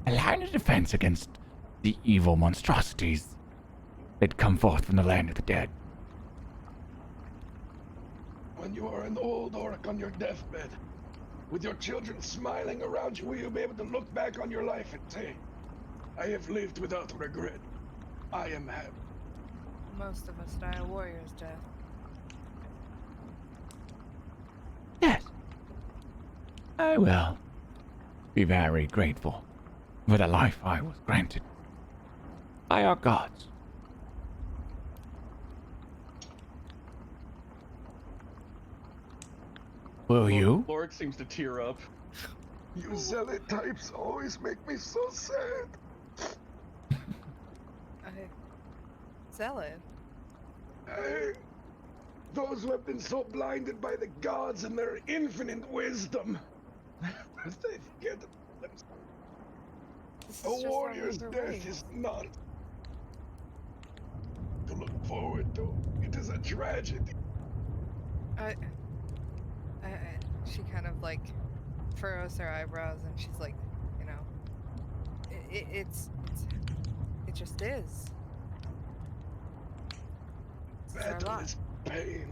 A line of defense against the evil monstrosities that come forth from the land of the dead. When you are an old orc on your deathbed, with your children smiling around you, will you be able to look back on your life and say, I have lived without regret. I am happy. most of us die a warrior's death. Yes. I will be very grateful for the life I was granted by our gods. Will you? Lorik seems to tear up. You zealot types always make me so sad. Zealot? Those who have been so blinded by the gods and their infinite wisdom. They forget themselves. This is A just how warrior's we were death raised. is not to look forward to. It is a tragedy. She kind of like furrows her eyebrows and she's like, you know, it just is. This is our Battle lot. is pain.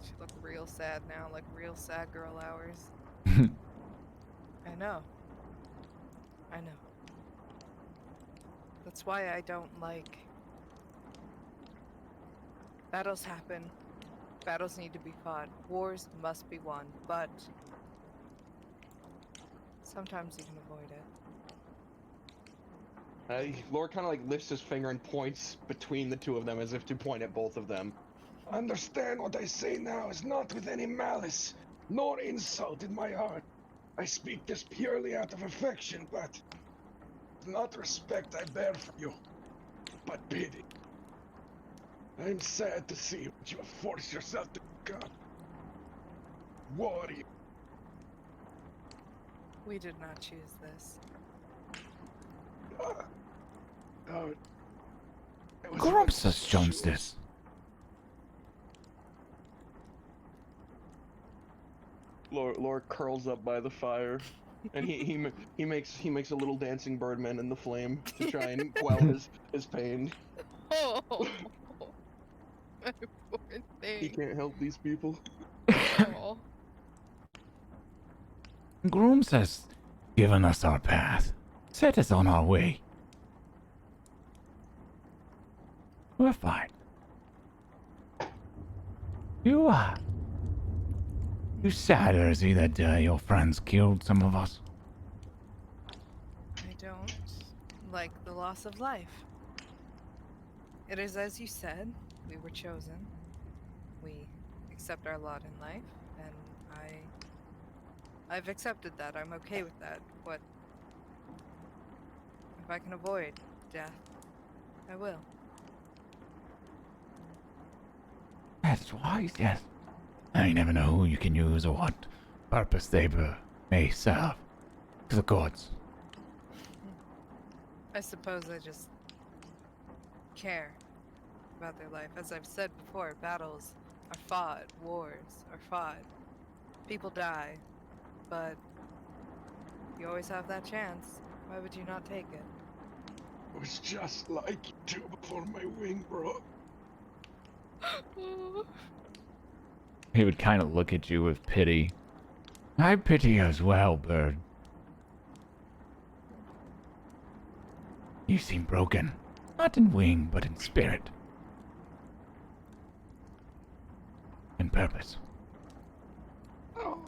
She looked real sad now, like real sad girl hours. I know. That's why I don't like. Battles happen. Battles need to be fought. Wars must be won, but sometimes you can avoid it. Lord kind of like lifts his finger and points between the two of them as if to point at both of them. Understand what I say now is not with any malice, nor insult in my heart. I speak this purely out of affection, but not respect I bear for you, but pity. I'm sad to see what you have forced yourself to become. Warrior. We did not choose this. No, it was Grumps what has chose this. Lord curls up by the fire, and he makes a little dancing birdman in the flame to try and quell his pain. Oh, my poor He thing. can't help these people. Aw. Grooms has given us our path, set us on our way. We're fine. You sad, Erzy, that your friends killed some of us? I don't like the loss of life. It is as you said, we were chosen. We accept our lot in life, and I've accepted that. I'm okay with that. But if I can avoid death, I will. That's wise, yes. I never know who you can use or what purpose they may serve to the gods. I suppose I just care about their life. As I've said before, battles are fought, wars are fought, people die, but you always have that chance. Why would you not take it? It was just like you two before my wing broke. He would kind of look at you with pity. I pity you as well, Bird. You seem broken. Not in wing, but in spirit. In purpose. Oh,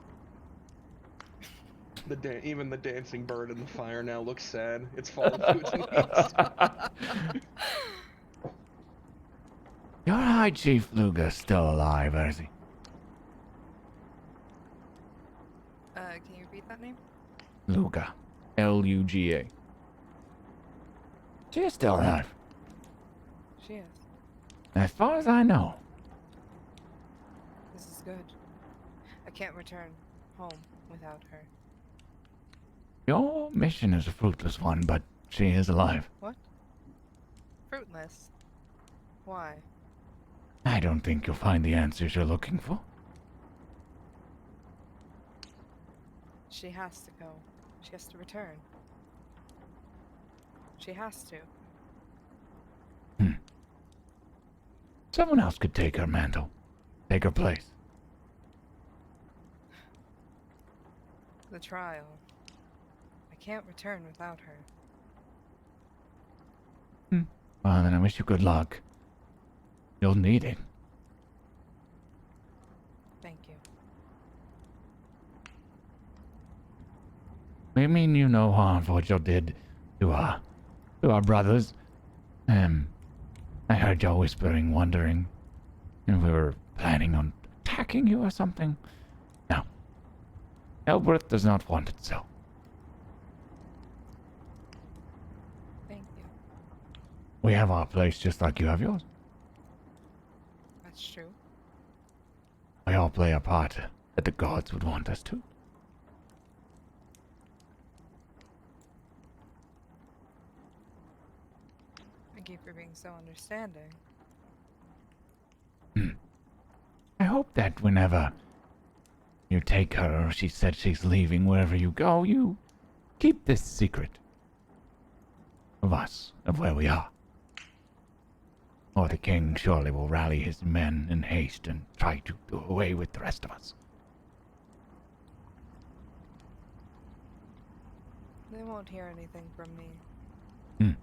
Even the dancing bird in the fire now looks sad. It's fallen to its knees. Your High Chief Luga's still alive, is he? Can you repeat that name? Luga. Luga. She is still alive. She is. As far as I know. This is good. I can't return home without her. Your mission is a fruitless one, but she is alive. What? Fruitless? Why? I don't think you'll find the answers you're looking for. She has to go. She has to return. She has to. Someone else could take her mantle. Take her place. The trial. I can't return without her. Well, then I wish you good luck. You'll need it. Thank you. We mean you no harm for what you did to our brothers. I heard y'all whispering, wondering if we were planning on attacking you or something. No. Elbereth does not want it so. Thank you. We have our place just like you have yours. That's true. We all play a part that the gods would want us to. Thank you for being so understanding. I hope that whenever you take her or she said she's leaving, wherever you go, you keep this secret of us, of where we are. Or the king surely will rally his men in haste and try to do away with the rest of us. They won't hear anything from me.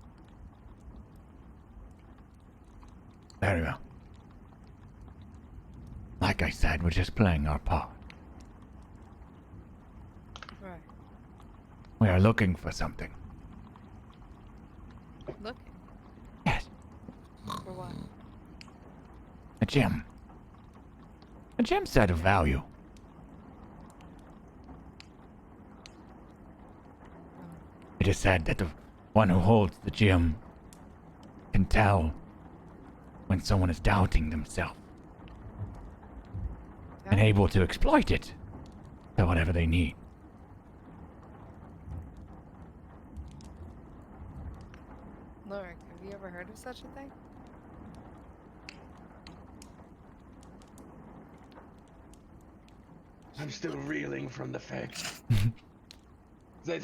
Very well. Like I said, we're just playing our part. Right. We are looking for something. Looking. Yes, For what? a gem. A gem set of value. It is said that the one who holds the gem can tell when someone is doubting themselves and able to exploit it for whatever they need. Lorik, have you ever heard of such a thing? I'm still reeling from the fact that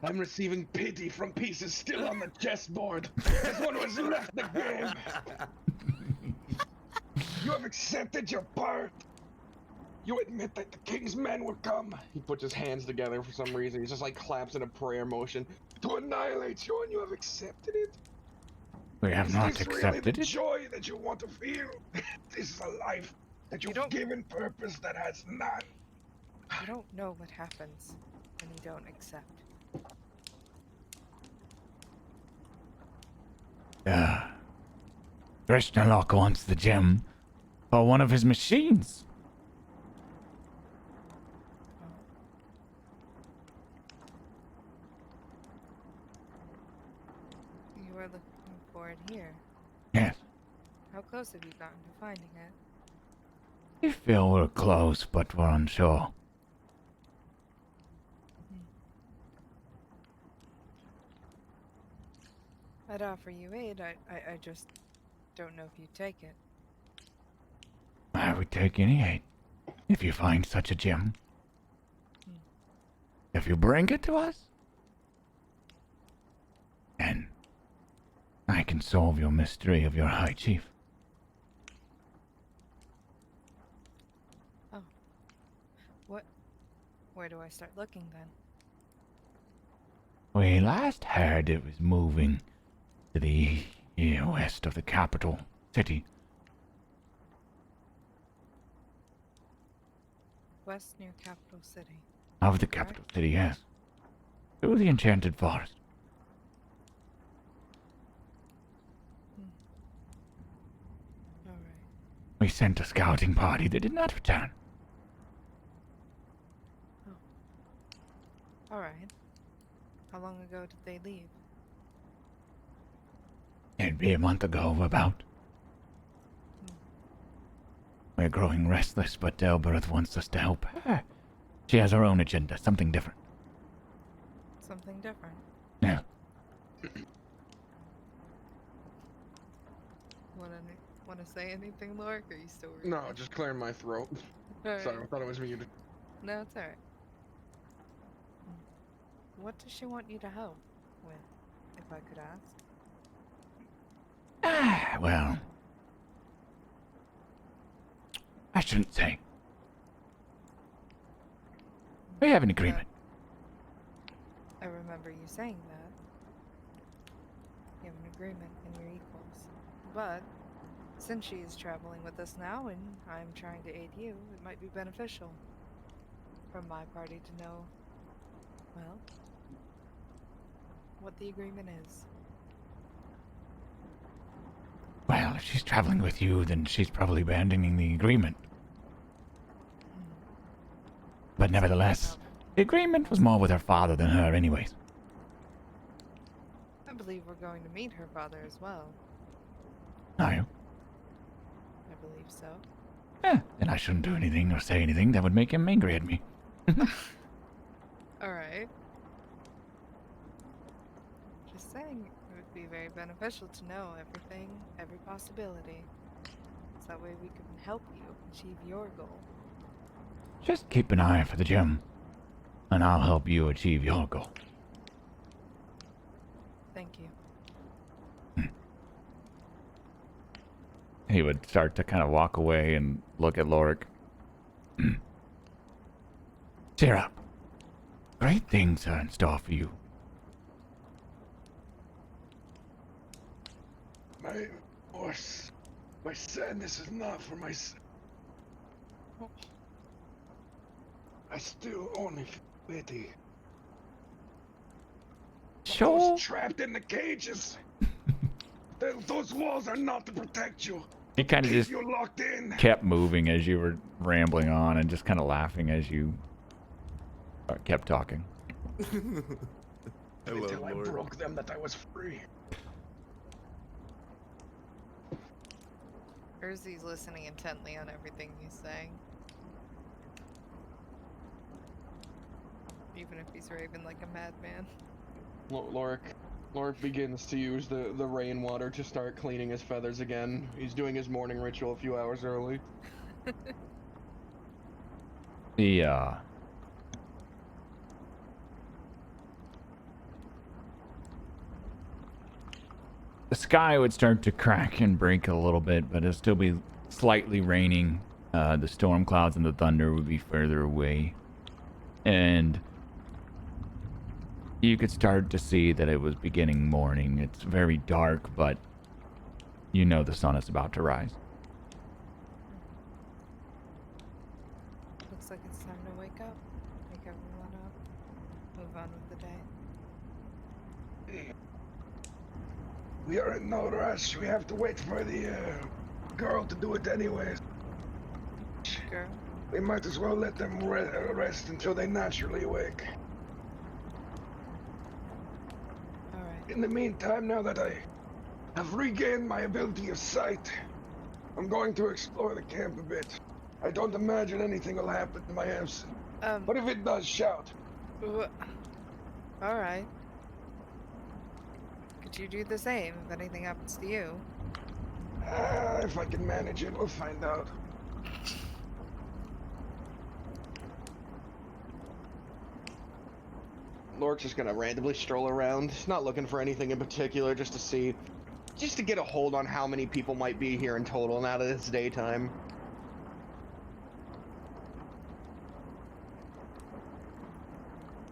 I'm receiving pity from pieces still on the chessboard. This one was left the game. You have accepted your part. You admit that the king's men will come. He puts his hands together for some reason. He just like claps in a prayer motion. To annihilate you, and you have accepted it. We have Is not this really accepted the it. joy that you want to feel? This is a life that you've don't- given purpose that has none. You don't know what happens when you don't accept. Krishnalok wants the gem for one of his machines. You are looking for it here. Yes. How close have you gotten to finding it? We feel we're close, but we're unsure. I'd offer you aid. I just don't know if you'd take it. I would take any aid if you find such a gem. If you bring it to us, then I can solve your mystery of your High Chief. Oh. What? Where do I start looking then? We last heard it was moving to the west of the capital city. West near capital city. Of the capital city, yes. Through the Enchanted Forest. Alright. We sent a scouting party that did not return. Alright. How long ago did they leave? It'd be a month ago, about. We're growing restless, but Elbereth wants us to help her. She has her own agenda, something different. Something different. Yeah. Wanna say anything, Lork? Or are you still worried? No, just clearing my throat. Alright. Sorry, I thought it was muted. No, it's alright. What does she want you to help with, if I could ask? Well, I shouldn't say. We have an agreement. I remember you saying that. You have an agreement in your equals. But, since she is traveling with us now and I'm trying to aid you, it might be beneficial from my party to know, well, what the agreement is. Well, if she's traveling with you, then she's probably abandoning the agreement. But nevertheless, the agreement was more with her father than her anyways. I believe we're going to meet her father as well. Are you? I believe so. Then I shouldn't do anything or say anything that would make him angry at me. Alright. Just saying, it would be very beneficial to know everything, every possibility. So that way we can help you achieve your goal. Just keep an eye for the gem, and I'll help you achieve your goal. Thank you. He would start to kind of walk away and look at Lorik. Cheer up. Great things are in store for you. My horse. My sadness is not for my. I still only feel pity. Sure. Those trapped in the cages. Those walls are not to protect you. He kind of just You're locked in. kept moving as you were rambling on and just kind of laughing as you kept talking. Until I broke them that I was free. Urzi's listening intently on everything he's saying. Even if he's raving like a madman. Lorik begins to use the rainwater to start cleaning his feathers again. He's doing his morning ritual a few hours early. The sky would start to crack and break a little bit, but it'll still be slightly raining. The storm clouds and the thunder would be further away. And you could start to see that it was beginning morning. It's very dark, but you know the sun is about to rise. Looks like it's time to wake up. Wake everyone up. Move on with the day. We are in no rush. We have to wait for the girl to do it anyways. Girl. We might as well let them rest until they naturally awake. Alright. In the meantime, now that I have regained my ability of sight, I'm going to explore the camp a bit. I don't imagine anything will happen in my absence. But if it does, shout. Alright. Could you do the same if anything happens to you? If I can manage it, we'll find out. Lork's just gonna randomly stroll around, not looking for anything in particular, just to get a hold on how many people might be here in total now that it's daytime.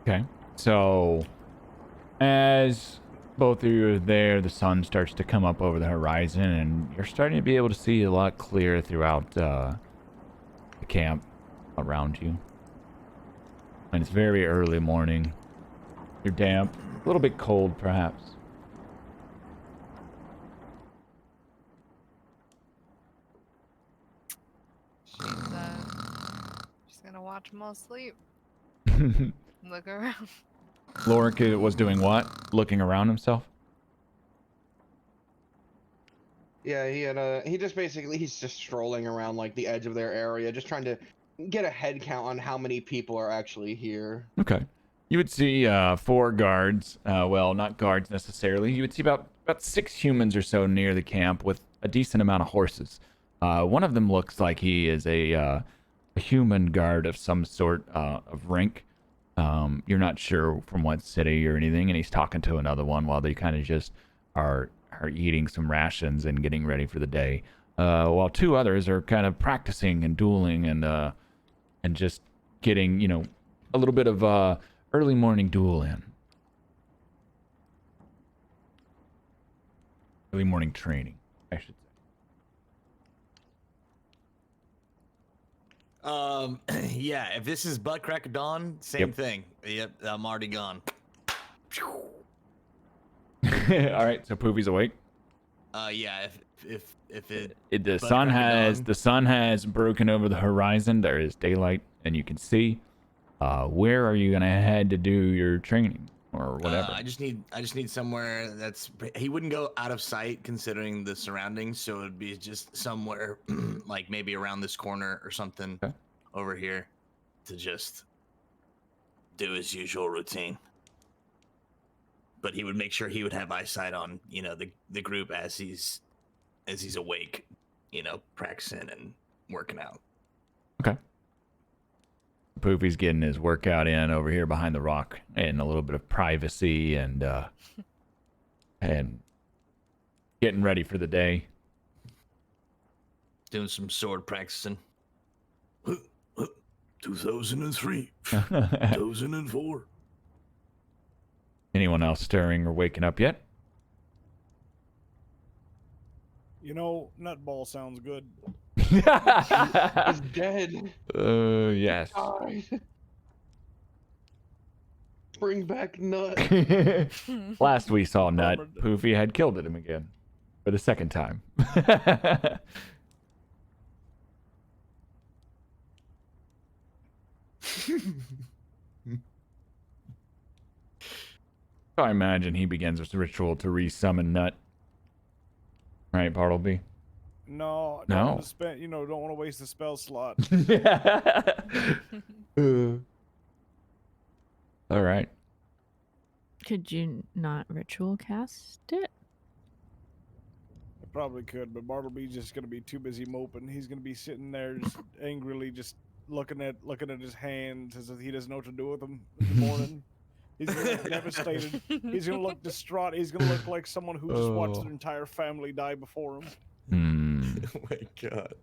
Okay. So, as both of you are there, the sun starts to come up over the horizon, and you're starting to be able to see a lot clearer throughout the camp around you. And it's very early morning. You're damp, a little bit cold, perhaps. She's gonna watch them all sleep. Look around. Lorik was doing what? Looking around himself? Yeah, he's just strolling around like the edge of their area, just trying to get a head count on how many people are actually here. Okay. You would see 4 guards. Well, not guards necessarily. You would see about 6 humans or so near the camp with a decent amount of horses. One of them looks like he is a human guard of some sort of rank. You're not sure from what city or anything, and he's talking to another one while they kind of just are eating some rations and getting ready for the day. While 2 others are kind of practicing and dueling and just getting, a little bit of early morning duel in. Early morning training, I should say. Yeah, if this is butt crack of dawn, same thing. Yep, I'm already gone. All right, so Poofy's awake. Yeah, if The butt sun crack of dawn. the sun has broken over the horizon. There is daylight, and you can see. Where are you gonna head to do your training or whatever? I just need somewhere that's. He wouldn't go out of sight considering the surroundings, so it'd be just somewhere like maybe around this corner or something over here to just do his usual routine. But he would make sure he would have eyesight on the group as he's awake, practicing and working out. Okay. Poofy's getting his workout in over here behind the rock in a little bit of privacy and getting ready for the day. Doing some sword practicing. 2003, 2004. Anyone else stirring or waking up yet? Nutball sounds good. He's dead. Yes. God. Bring back Nut. Last we saw Nut, Poofy had killed him again for the second time. So I imagine he begins this ritual to resummon Nut. Right, Bartleby? No. No. Don't want to waste the spell slot. All right. Could you not ritual cast it? I probably could, but Bartleby's just gonna be too busy moping. He's gonna be sitting there just angrily, just looking at his hands as if he doesn't know what to do with them in the morning. He's gonna look devastated. He's gonna look distraught. He's gonna look like someone who just watched their entire family die before him. Oh my god.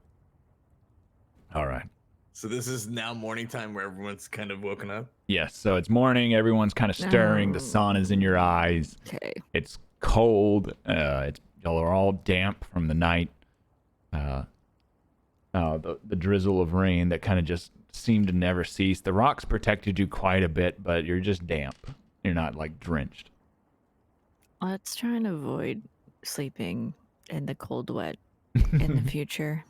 All right. So this is now morning time where everyone's kind of woken up? Yes, so it's morning. Everyone's kind of stirring. The sun is in your eyes. Okay. It's cold. Y'all are all damp from the night. The drizzle of rain that kind of just seemed to never cease. The rocks protected you quite a bit, but you're just damp. You're not like drenched. Let's try and avoid sleeping in the cold wet in the future.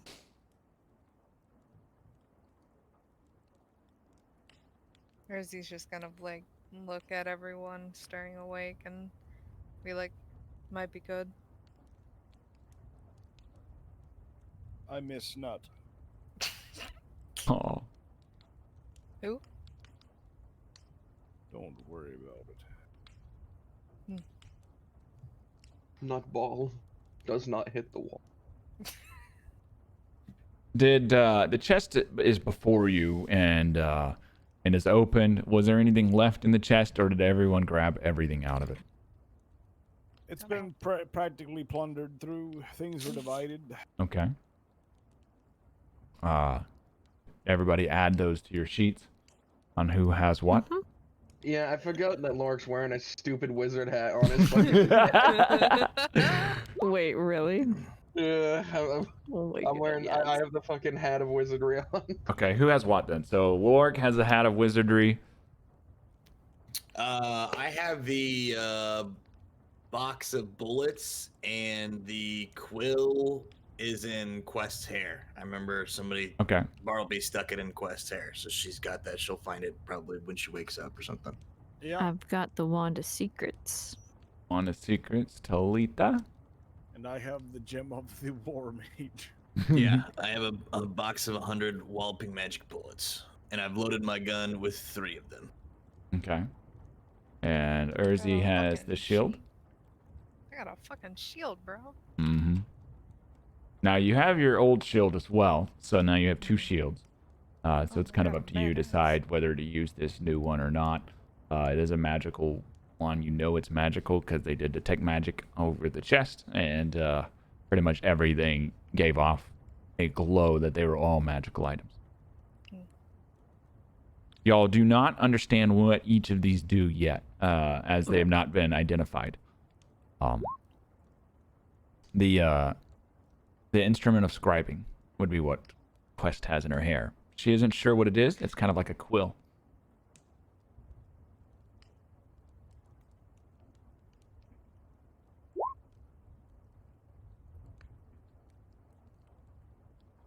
Rosie's just gonna look at everyone staring awake and be like, might be good. I miss Nut. Oh. Who? Don't worry about it. not ball. Does not hit the wall. Did the chest is before you and is open? Was there anything left in the chest, or did everyone grab everything out of it? It's been practically plundered through. Things were divided. Okay. Everybody add those to your sheets on who has what. Yeah, I forgot that Lork's wearing a stupid wizard hat on his fucking... Wait, really? Yeah, Oh my I'm wearing. God, I have the fucking hat of wizardry on. Okay, who has what then? So Lork has the hat of wizardry. I have the box of bullets, and the quill is in Quest's hair. I remember somebody, Okay. Bartleby, stuck it in Quest's hair, so she's got that. She'll find it probably when she wakes up or something. Yeah. I've got the Wand of Secrets. On the secrets, Talita. And I have the gem of the War Mage. Yeah, I have a box of 100 walloping magic bullets, and I've loaded my gun with 3 of them. Okay. And Urzi has fucking the shield. I got a fucking shield, bro. Mm-hmm. Now you have your old shield as well, so now you have 2 shields. So it's kind of up to you to decide whether to use this new one or not. It is a magical one. You know it's magical because they did detect magic over the chest, and pretty much everything gave off a glow that they were all magical items. Y'all do not understand what each of these do yet, as they have not been identified. The instrument of scribing would be what Quest has in her hair. She isn't sure what it is. It's kind of like a quill.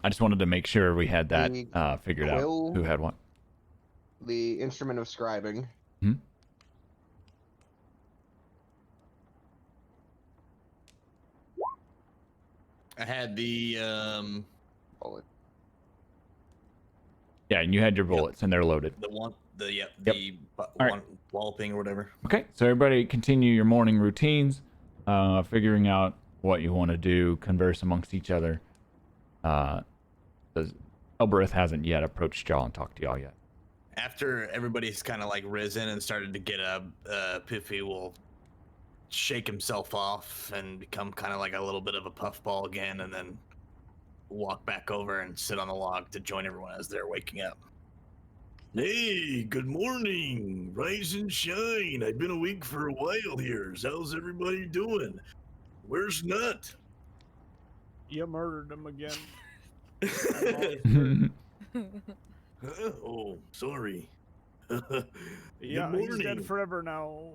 I just wanted to make sure we had that figured out. quill? Who had what? The instrument of scribing. I had the Bullet. Yeah, and you had your bullets, and they're loaded. one walloping or whatever. Okay, so everybody continue your morning routines, figuring out what you want to do, converse amongst each other. Elbereth hasn't yet approached y'all and talked to y'all yet. After everybody's kind of like risen and started to get up, Piffy will shake himself off and become kind of like a little bit of a puffball again, and then walk back over and sit on the log to join everyone as they're waking up. Hey, good morning. Rise and shine. I've been awake for a while here. How's everybody doing? Where's Nut? You murdered him again. Oh, sorry. Yeah, Good he's dead morning. forever now.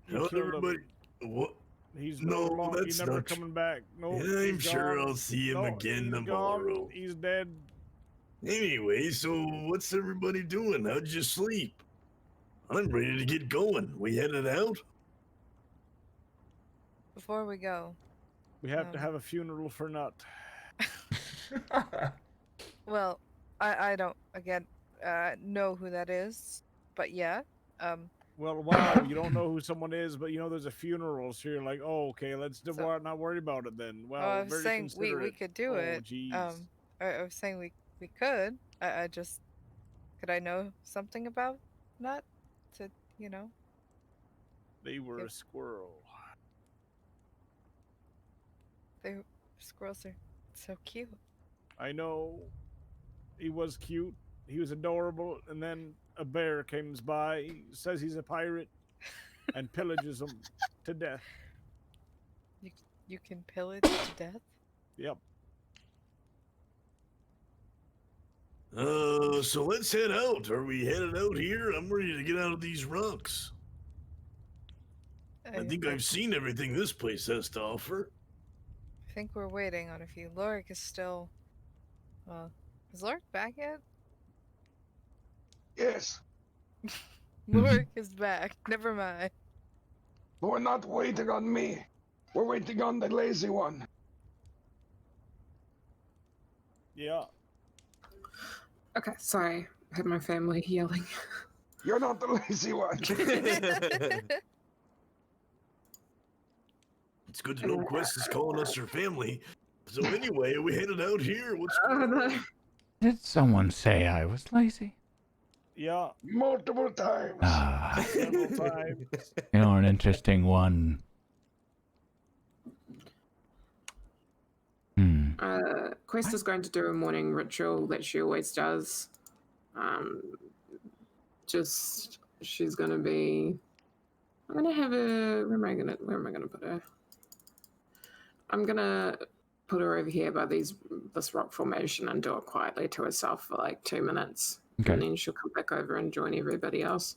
You How's killed him. everybody? What? He's No, no longer. He's that's never not tr- coming back. No, I'm sure I'll see him again tomorrow. He's dead. Anyway, so what's everybody doing? How'd you sleep? I'm ready to get going. We headed out? Before we go, We have to have a funeral for Nut. well, I don't again know who that is, but yeah, Well, wow, you don't know who someone is, but you know there's a funeral, so you're like, oh, okay, let's not worry about it then. Well, I was very saying we considerate. could do Oh, it. jeez. I was saying we could. I just could I know something about Nut to They were a squirrel. Squirrels are so cute. I know. He was cute. He was adorable, and then a bear comes by, says he's a pirate, and pillages him to death. You can pillage to death. Yep. So let's head out. Are we headed out here? I'm ready to get out of these rocks. I think I've seen everything this place has to offer. I think we're waiting on a few. Lorik is still. Is Lorik back yet? Yes, Lorik is back. Never mind. but we're not waiting on me. We're waiting on the lazy one. Yeah. Okay, sorry. I had my family yelling. You're not the lazy one. It's good to know Quest is calling us her family. So anyway, are we headed out here? What's going on? Did someone say I was lazy? Yeah, Multiple times. Ah, several times. you're an interesting one. Quest is going to do a morning ritual that she always does. She's gonna be. I'm gonna have a. Where am I gonna put her? I'm gonna put her over here by this rock formation and do it quietly to herself for like 2 minutes, Okay. and then she'll come back over and join everybody else.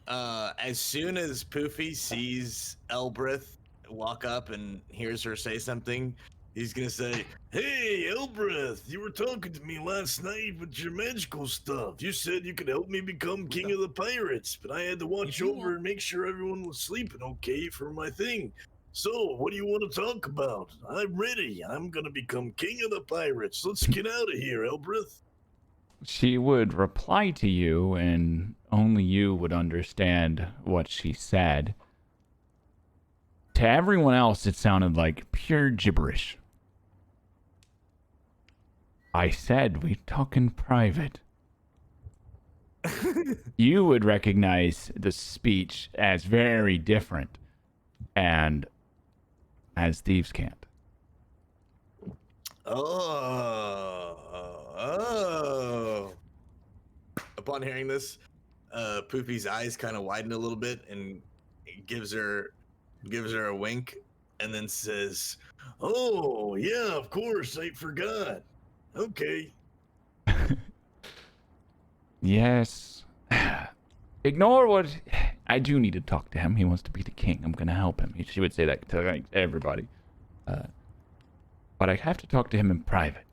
As soon as Poofy sees Elbreth walk up and hears her say something, he's gonna say, Hey, Elbreth, you were talking to me last night with your magical stuff. You said you could help me become king of the pirates, but I had to watch over and make sure everyone was sleeping okay for my thing. So, what do you want to talk about? I'm ready. I'm gonna become king of the pirates. Let's get out of here, Elbreth. She would reply to you, and only you would understand what she said. To everyone else, it sounded like pure gibberish. I said we talk in private. You would recognize the speech as very different, and as thieves can't. oh. Upon hearing this, Poofy's eyes kind of widen a little bit and gives her a wink, and then says, Oh, yeah, of course. I forgot. Okay. Yes. Ignore what... I do need to talk to him. He wants to be the king. I'm going to help him. She would say that to like, everybody. But I have to talk to him in private.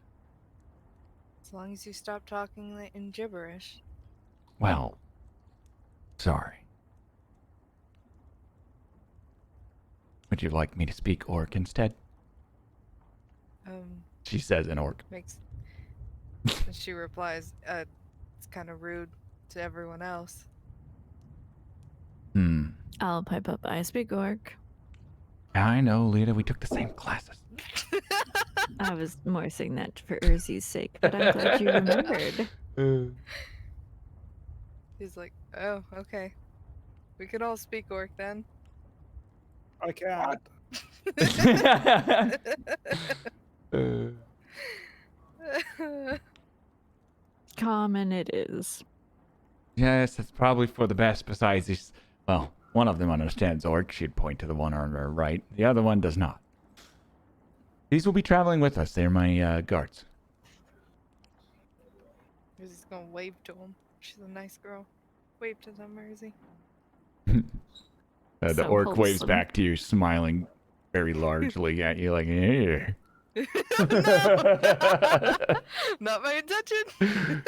As long as you stop talking in gibberish. Well, sorry. Would you like me to speak orc instead? She says in orc. And she replies, it's kind of rude to everyone else. I'll pipe up. I speak orc. I know, Lita. We took the same classes. I was more saying that for Urzi's sake, but I'm glad you remembered. He's like, oh, okay. We could all speak orc then. I can't. Common it is. Yes, that's probably for the best. Besides these, well, one of them understands orc. She'd point to the one on her right. The other one does not. These will be traveling with us. They're my guards. He's just gonna wave to him. She's a nice girl. Wave to them, Mersey. The So orc waves wholesome. back to you, smiling very largely at you, like, "Hey." Not my intention.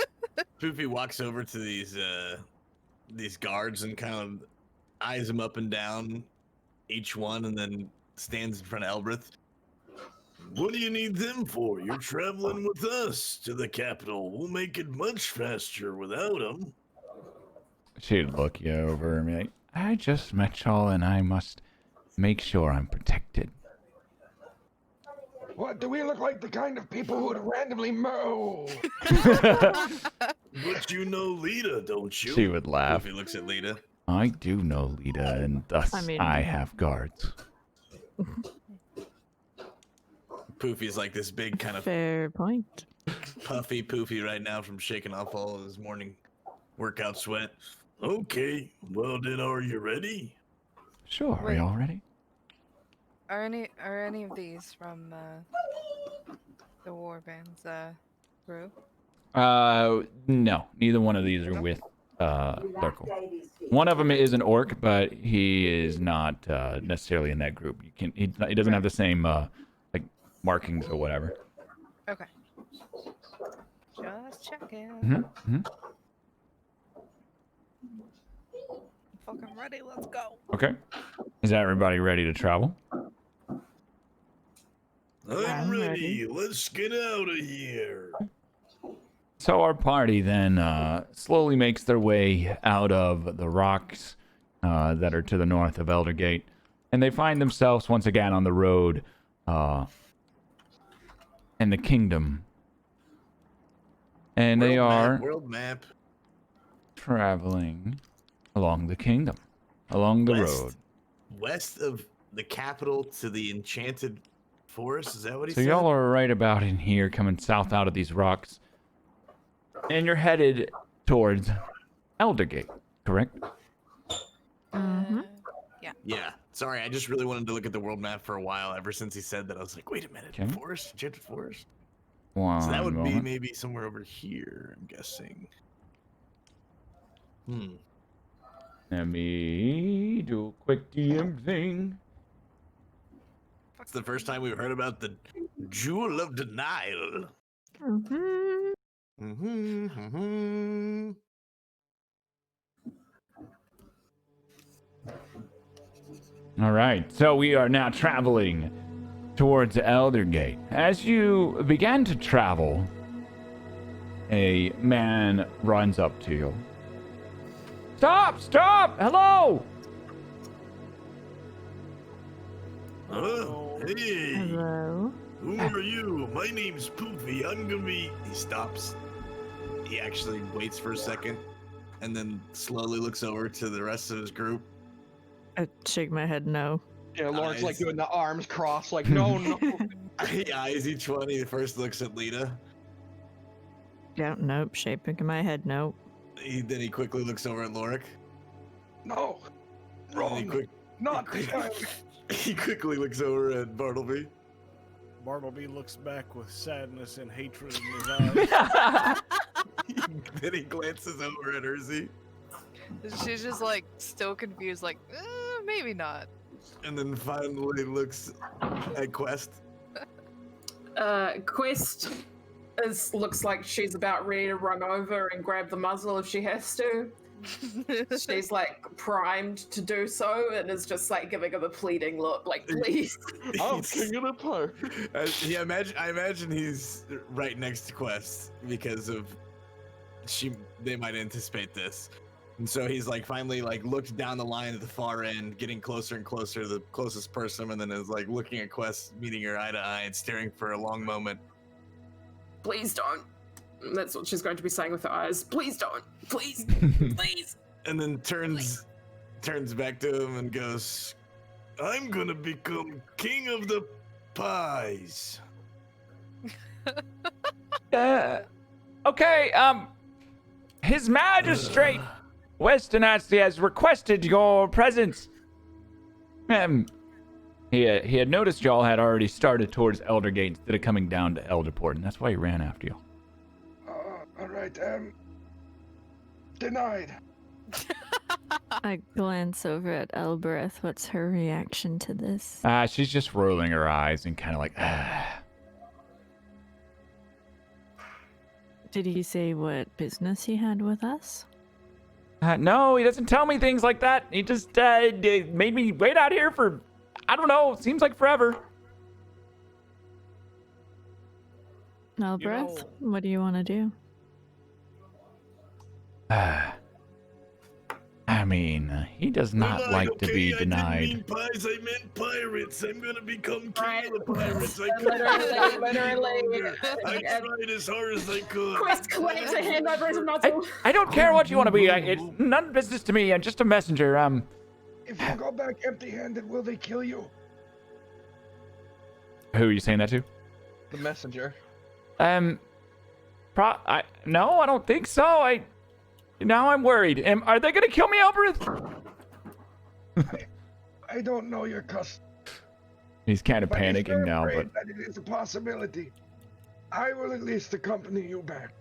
Poofy walks over to these guards and kind of eyes them up and down, each one, and then stands in front of Elbreth. What do you need them for? You're traveling with us to the capital. We'll make it much faster without them. She'd look you over and be like, I just met y'all and I must make sure I'm protected. What, do we look like the kind of people who would randomly mow? But you know Lita, don't you? She would laugh. Poofy looks at Lita. I do know Lita, and thus I mean- I have guards. Poofy's like this big kind of Fair point. puffy Poofy right now from shaking off all of his morning workout sweat. Okay, well then, are you ready? Sure, are Wait. y'all ready? Are any of these from the warband's crew? No, neither one of these are with Lurkle. One of them is an orc, but he is not necessarily in that group. He doesn't have the same like markings or whatever. Okay. Just checking. Mm-hmm. Fucking ready. Let's go. Okay. Is everybody ready to travel? I'm ready. ready. Let's get out of here. So our party then slowly makes their way out of the rocks that are to the north of Eldergate. and they find themselves once again on the road in the kingdom. And they are World map. traveling along the kingdom, along the road. West of the capital to the enchanted forest. Is that what he So said? y'all are right about in here, coming south out of these rocks. And you're headed towards Eldergate, correct? Mm-hmm. Yeah. Sorry, I just really wanted to look at the world map for a while. Ever since he said that, I was like, wait a minute, Okay. forest, enchanted forest. One So that would be moment. maybe somewhere over here. I'm guessing. Let me do a quick DM thing. It's the first time we've heard about the Jewel of Denial. Mm-hmm. All right, so we are now traveling towards Eldergate. As you began to travel, a man runs up to you. Stop! Stop! Hello! Hey, Hello. who are you? My name's Poofy. I'm gonna be. He stops. He actually waits for a second and then slowly looks over to the rest of his group. I shake my head no. Yeah, Lork's like Eyes. doing the arms crossed, like no, no. He eyes each one. He first looks at Lita. Nope. Shaking my head nope. Then he quickly looks over at Lorik. No, And he wrong. Not this time. he quickly looks over at Bartleby. Bartleby looks back with sadness and hatred in his eyes. Then he glances over at Urzi. She's just like still confused, like maybe not. And then finally looks at Quest. Quest looks like she's about ready to run over and grab the muzzle if she has to. She's like primed to do so and is just like giving him a pleading look, like please. I'm king of the park. I imagine he's right next to Quest because of they might anticipate this. And so he's like finally like looked down the line at the far end, getting closer and closer to the closest person, and then is like looking at Quest, meeting her eye to eye and staring for a long moment. Please don't. That's what she's going to be saying with her eyes. Please don't. Please. Please. And then turns back to him and goes, I'm gonna become king of the pies. Okay, His Magistrate Westonasty has requested your presence. He had noticed y'all had already started towards Eldergate instead of coming down to Elderport, and that's why he ran after you. All right. Denied. I glance over at Elbereth. What's her reaction to this? She's just rolling her eyes and kind of like, Did he say what business he had with us? No, he doesn't tell me things like that. He just made me wait out here for, I don't know, seems like forever. Elbereth, what do you want to do? I mean, he does not Alright, like to be okay, denied. I didn't mean pies, I meant pirates. I'm gonna become king of the pirates. I Literally. I tried as hard as I could. Quest collects a hand over his muzzle. I don't care what you want to be. It's none business to me. I'm just a messenger. If you go back empty-handed, will they kill you? Who are you saying that to? The messenger. No, I don't think so. Now I'm worried. Are they gonna kill me, Elbereth? I don't know your custom. He's kind of But if you're panicking now, but afraid that it is a possibility, I will at least accompany you back.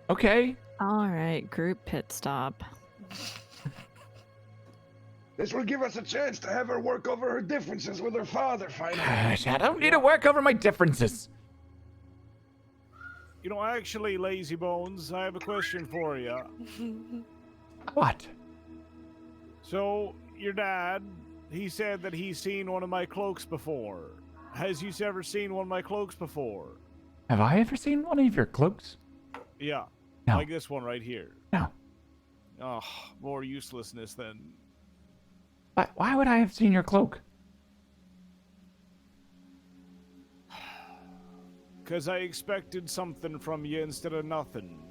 okay. All right, group pit stop. This will give us a chance to have her work over her differences with her father finally. Gosh, I don't need to work over my differences. You know, actually, Lazy Bones, I have a question for you. What? So, your dad, he said that he's seen one of my cloaks before. Has you ever seen one of my cloaks before? Have I ever seen one of your cloaks? Yeah. No. Like this one right here. No. Oh, more uselessness than... Why would I have seen your cloak? Because I expected something from you instead of nothing.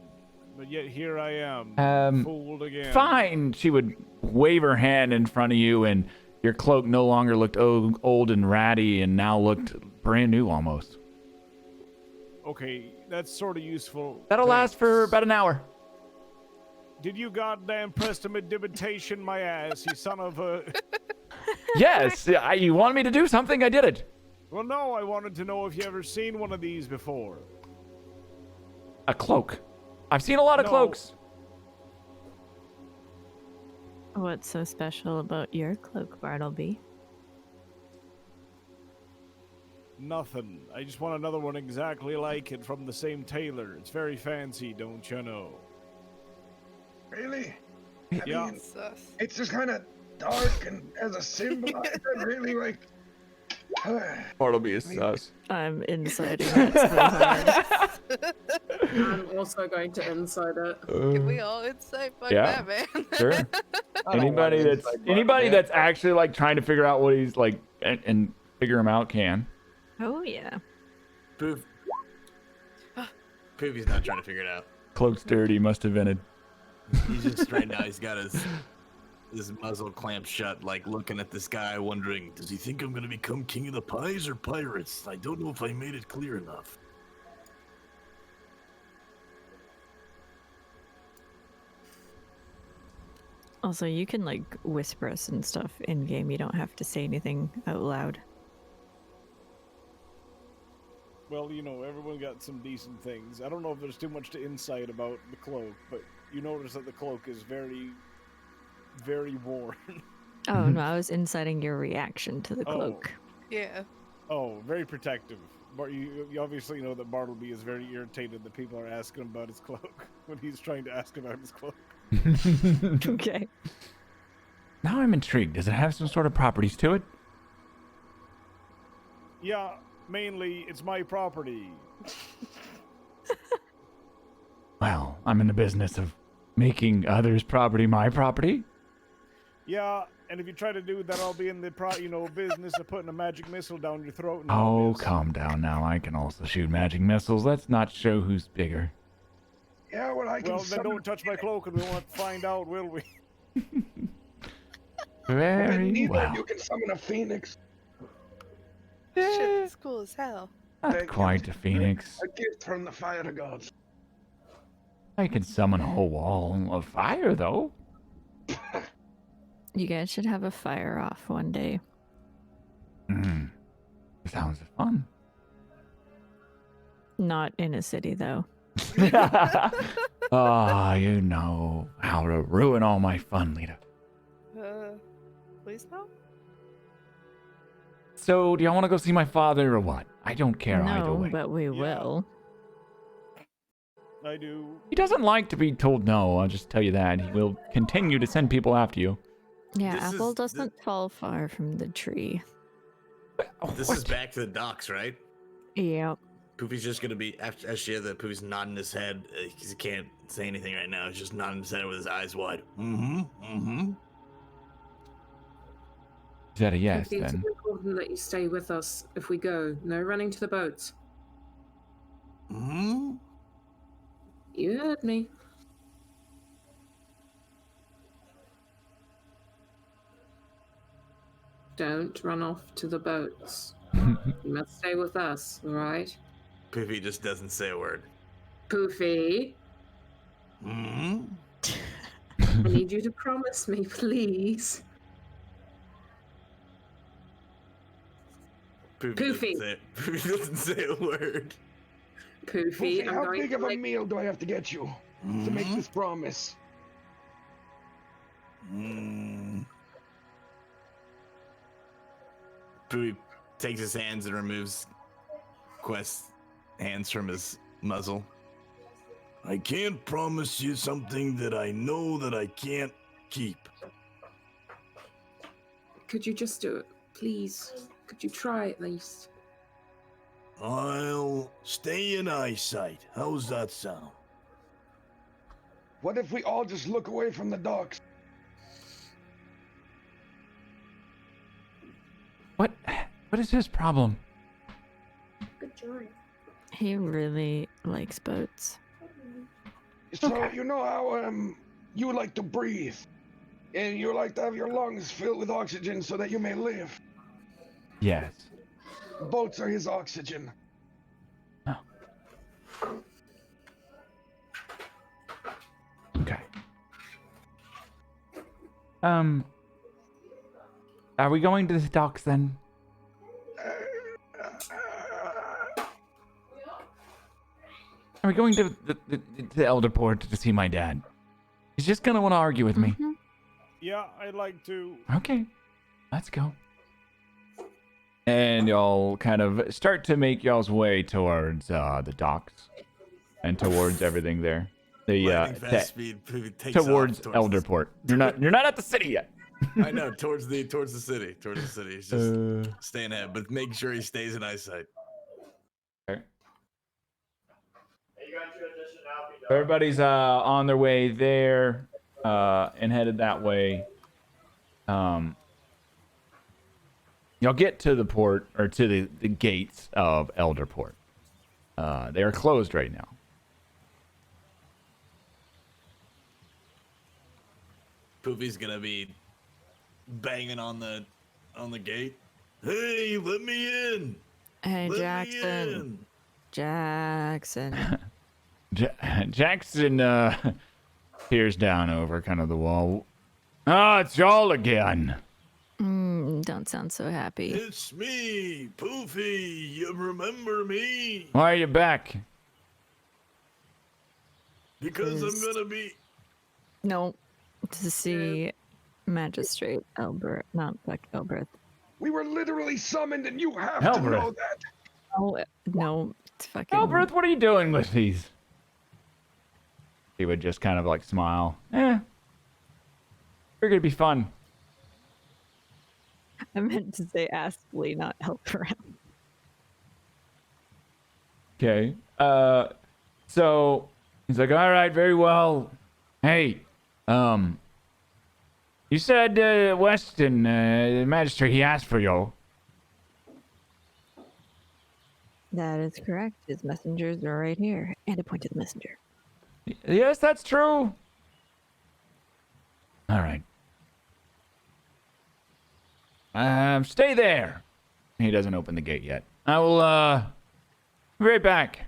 But yet here I am, fooled again. Fine. She would wave her hand in front of you, and your cloak no longer looked old and ratty, and now looked brand new almost. Okay, that's sort of useful. That'll last for Thanks. about an hour. Did you goddamn prestidigitation my ass, you son of a... Yes, you wanted me to do something, I did it. Well, no, I wanted to know if you ever seen one of these before. A cloak. I've seen a lot of No. cloaks. What's so special about your cloak, Bartleby? Nothing. I just want another one exactly like it from the same tailor. It's very fancy, don't you know? Really? I Yeah. mean, Sus. it's just kind of dark and as a symbol, I don't really like. Bartleby is sus. I'm inciting it so hard. I'm also going to inside it. Can we all insight? Fuck Yeah. that, man. Sure. I don't want Anybody insight, that's actually like trying to figure out what he's like and figure him out can. Oh, yeah. Poof. Poofy's not trying to figure it out. Cloak's dirty, must have vented. He's just right now. He's got his muzzle clamped shut, like looking at this guy, wondering, Does he think I'm gonna become king of the pies or pirates? I don't know if I made it clear enough. Also, you can, like, whisper us and stuff in-game. You don't have to say anything out loud. Well, you know, everyone got some decent things. I don't know if there's too much to insight about the cloak, but you notice that the cloak is very, very worn. Oh, no, I was inciting your reaction to the Oh. cloak. Yeah. Oh, very protective. But you obviously know that Bartleby is very irritated that people are asking him about his cloak when he's trying to ask about his cloak. Okay. Now I'm intrigued. Does it have some sort of properties to it? Yeah, mainly it's my property. Well, I'm in the business of making others' property my property. Yeah, and if you try to do that, I'll be in the business of putting a magic missile down your throat. And Oh, all this. calm down now. I can also shoot magic missiles. Let's not show who's bigger. Yeah, well, I can. Well, then summon don't touch my cloak, and we won't find out, will we? Very neither well. You can summon a phoenix. Shit, this is cool as hell. Not Thank you. quite a phoenix. A gift from the fire gods. I can summon a whole wall of fire, though. You guys should have a fire off one day. Sounds fun. Not in a city, though. Ah, you know how to ruin all my fun, Lita. Please no? So, do y'all want to go see my father or what? I don't care either No, way. but we Yeah. will. I do. He doesn't like to be told no, I'll just tell you that. He will continue to send people after you. Yeah, This apple is- doesn't fall far from the tree. This is back to the docks, right? Yep. Poofy's just gonna be after as she has that. Poofy's nodding his head because he can't say anything right now. He's just nodding his head with his eyes wide. Is that a yes, I think then? it's important that you stay with us if we go. No running to the boats. You heard me. Don't run off to the boats. You must stay with us, alright? Poofy just doesn't say a word. Poofy, I need you to promise me, please. Poofy. Poofy doesn't say a word. Poofy, Poofy, I'm how going big to of a make... meal do I have to get you to make this promise? Poofy takes his hands and removes Quest's hands from his muzzle. I can't promise you something that I know that I can't keep. Could you just do it, please? Could you try at least? I'll stay in eyesight. How's that sound? What if we all just look away from the docks? What is his problem? Good job. He really likes boats. So you know how you like to breathe, and you like to have your lungs filled with oxygen so that you may live. Yes. Boats are his oxygen. Oh. Okay. Are we going to the docks then? Are we going to the Elder Port to see my dad? He's just gonna want to argue with me. Mhm. Yeah, I'd like to. Okay, let's go. And y'all kind of start to make y'all's way towards the docks and towards everything there. The Lightning fast speed takes off towards the- Elderport. You're not at the city yet. I know, towards the city. He's just staying ahead, but make sure he stays in eyesight. Okay. Everybody's on their way there and headed that way. Y'all get to the port or to the gates of Elderport. They are closed right now. Poofy's gonna be banging on the gate. Hey, let me in! Hey, Let me Jackson. in! Jackson. Jackson peers down over kind of the wall. Ah, it's y'all again. Don't sound so happy. It's me, Poofy. You remember me? Why are you back? Because I'm Is- gonna be. No, to see Magistrate Elbert, not like Elbert. We were literally summoned, and you have to Elbreth. know that. Oh, no, it's fucking. Elbert, what are you doing with these? He would just kind of like smile. Figured it'd be fun. I meant to say Astley, not Elbert. Okay. So he's like, all right, very well. Hey, you said Weston, the magistrate, he asked for you. That is correct. His messengers are right here. And I pointed the messenger. Yes, that's true. All right. Stay there. He doesn't open the gate yet. I will, be right back.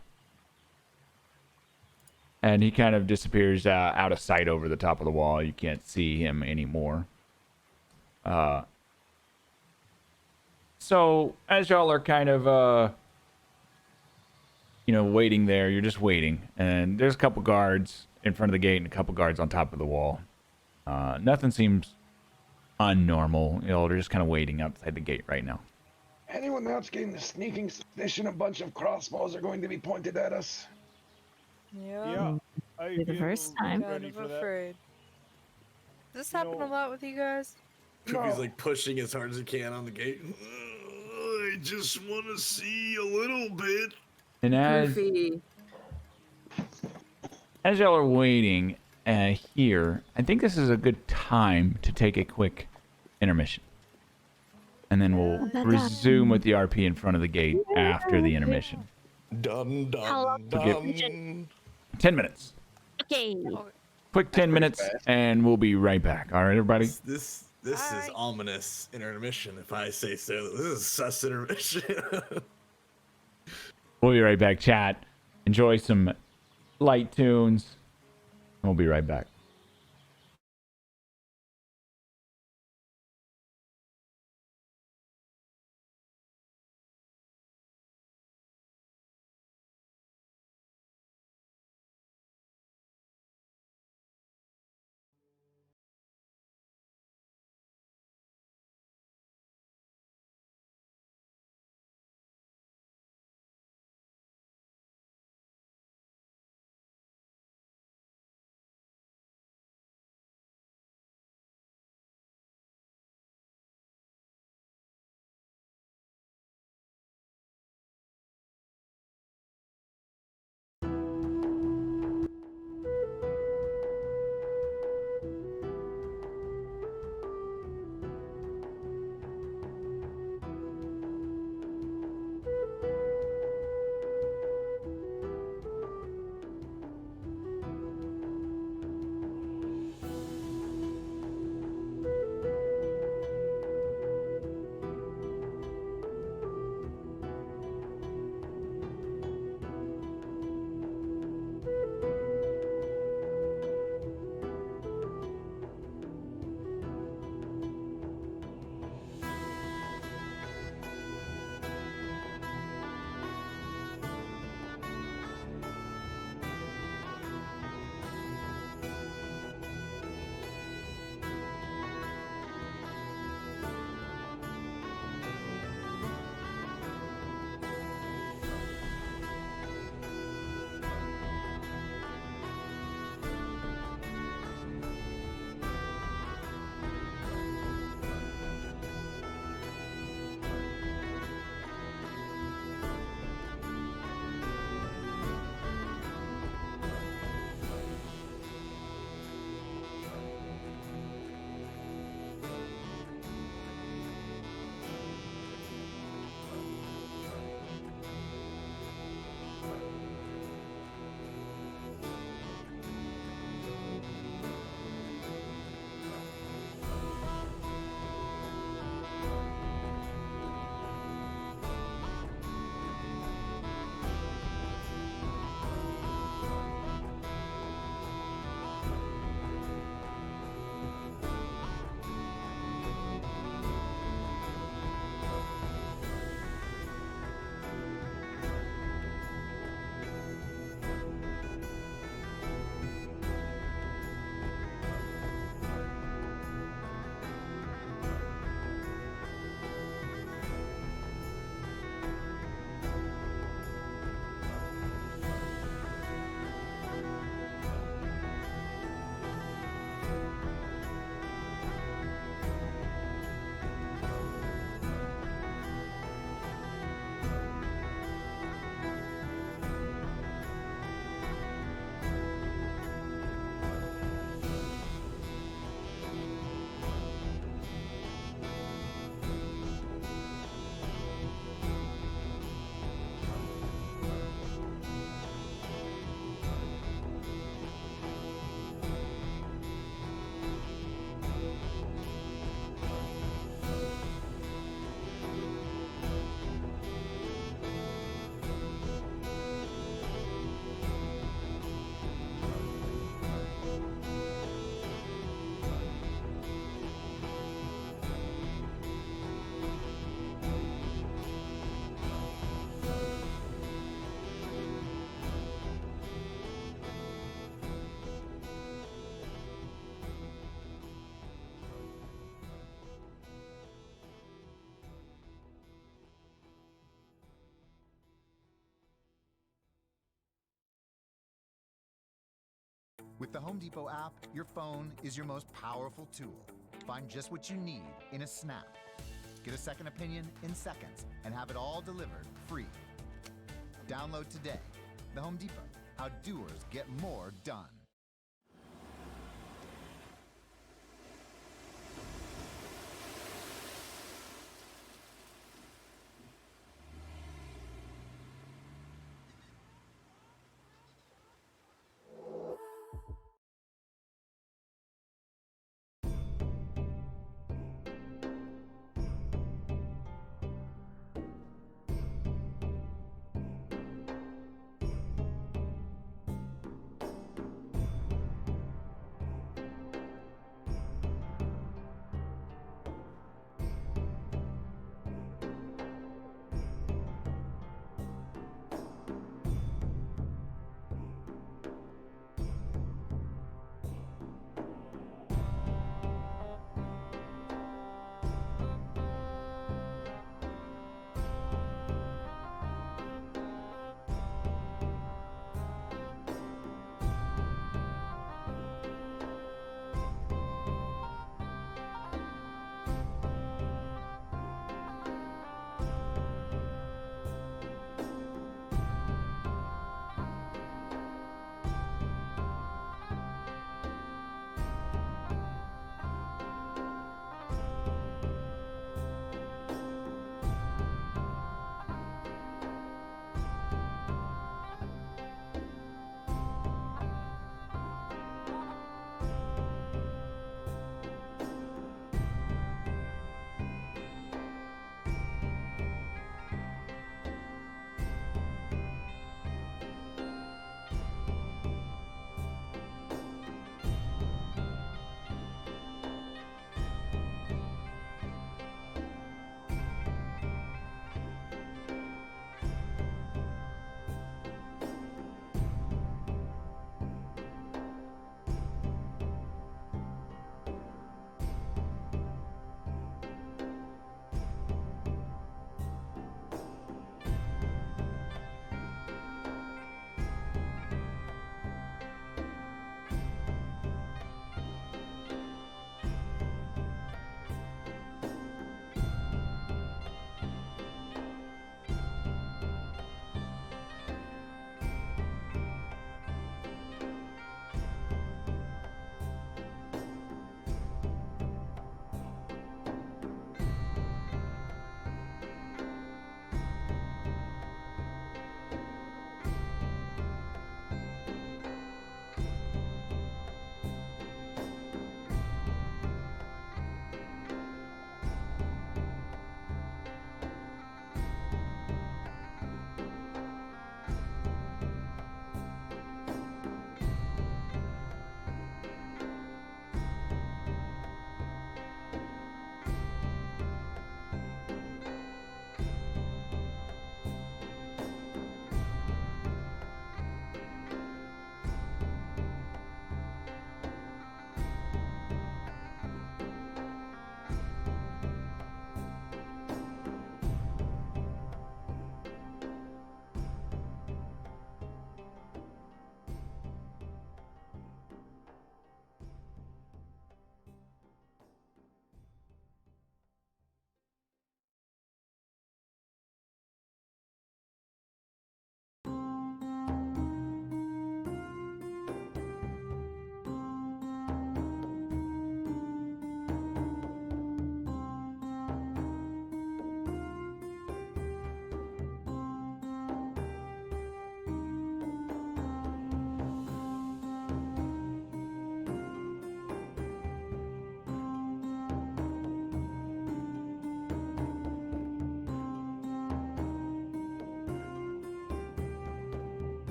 And he kind of disappears out of sight over the top of the wall. You can't see him anymore. So, as y'all are kind of, waiting there, you're just waiting. And there's a couple guards in front of the gate and a couple guards on top of the wall. Nothing seems unnormal. They're just kind of waiting outside the gate right now. Anyone else getting the sneaking suspicion a bunch of crossbows are going to be pointed at us? Yeah. I Be the feel first time. Kind ready of for that. afraid. Does this You happen a know- lot with you guys? Poofy's No. like pushing as hard as he can on the gate. I just want to see a little bit. And Goofy. as y'all are waiting here, I think this is a good time to take a quick intermission. And then we'll resume with the RP in front of the gate after the intermission. Dun How long dun is dun. 10 minutes. Okay. Quick 10 minutes, and we'll be right back. All right, everybody? This is Alright. ominous intermission, if I say so. This is sus intermission. We'll be right back, chat. Enjoy some light tunes. And we'll be right back. With the Home Depot app, your phone is your most powerful tool. Find just what you need in a snap. Get a second opinion in seconds and have it all delivered free. Download today. The Home Depot. How doers get more done.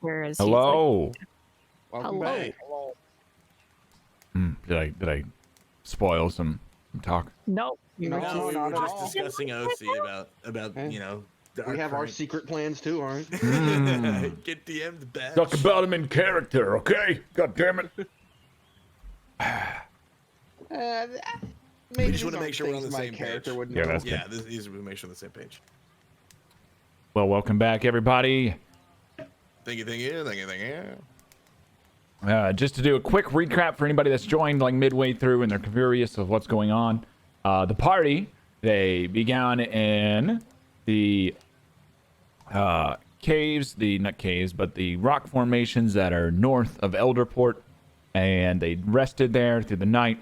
her as he's, like, Hello. Welcome Hello. back. Did I spoil some talk? Nope. You No, know, no, we not were at just all. discussing OC about Hey, you know. We have our current- secret plans too, all right? Get DM'd back. Talk about him in character, okay? God damn it. Maybe just wanna make sure we're on the same character page. would Yeah, know. that's Yeah, these we make sure we're on the same page. Well, welcome back, everybody. Thank you. Just to do a quick recap for anybody that's joined like midway through and they're curious of what's going on. The party, they began in the caves, not caves, but the rock formations that are north of Elderport. And they rested there through the night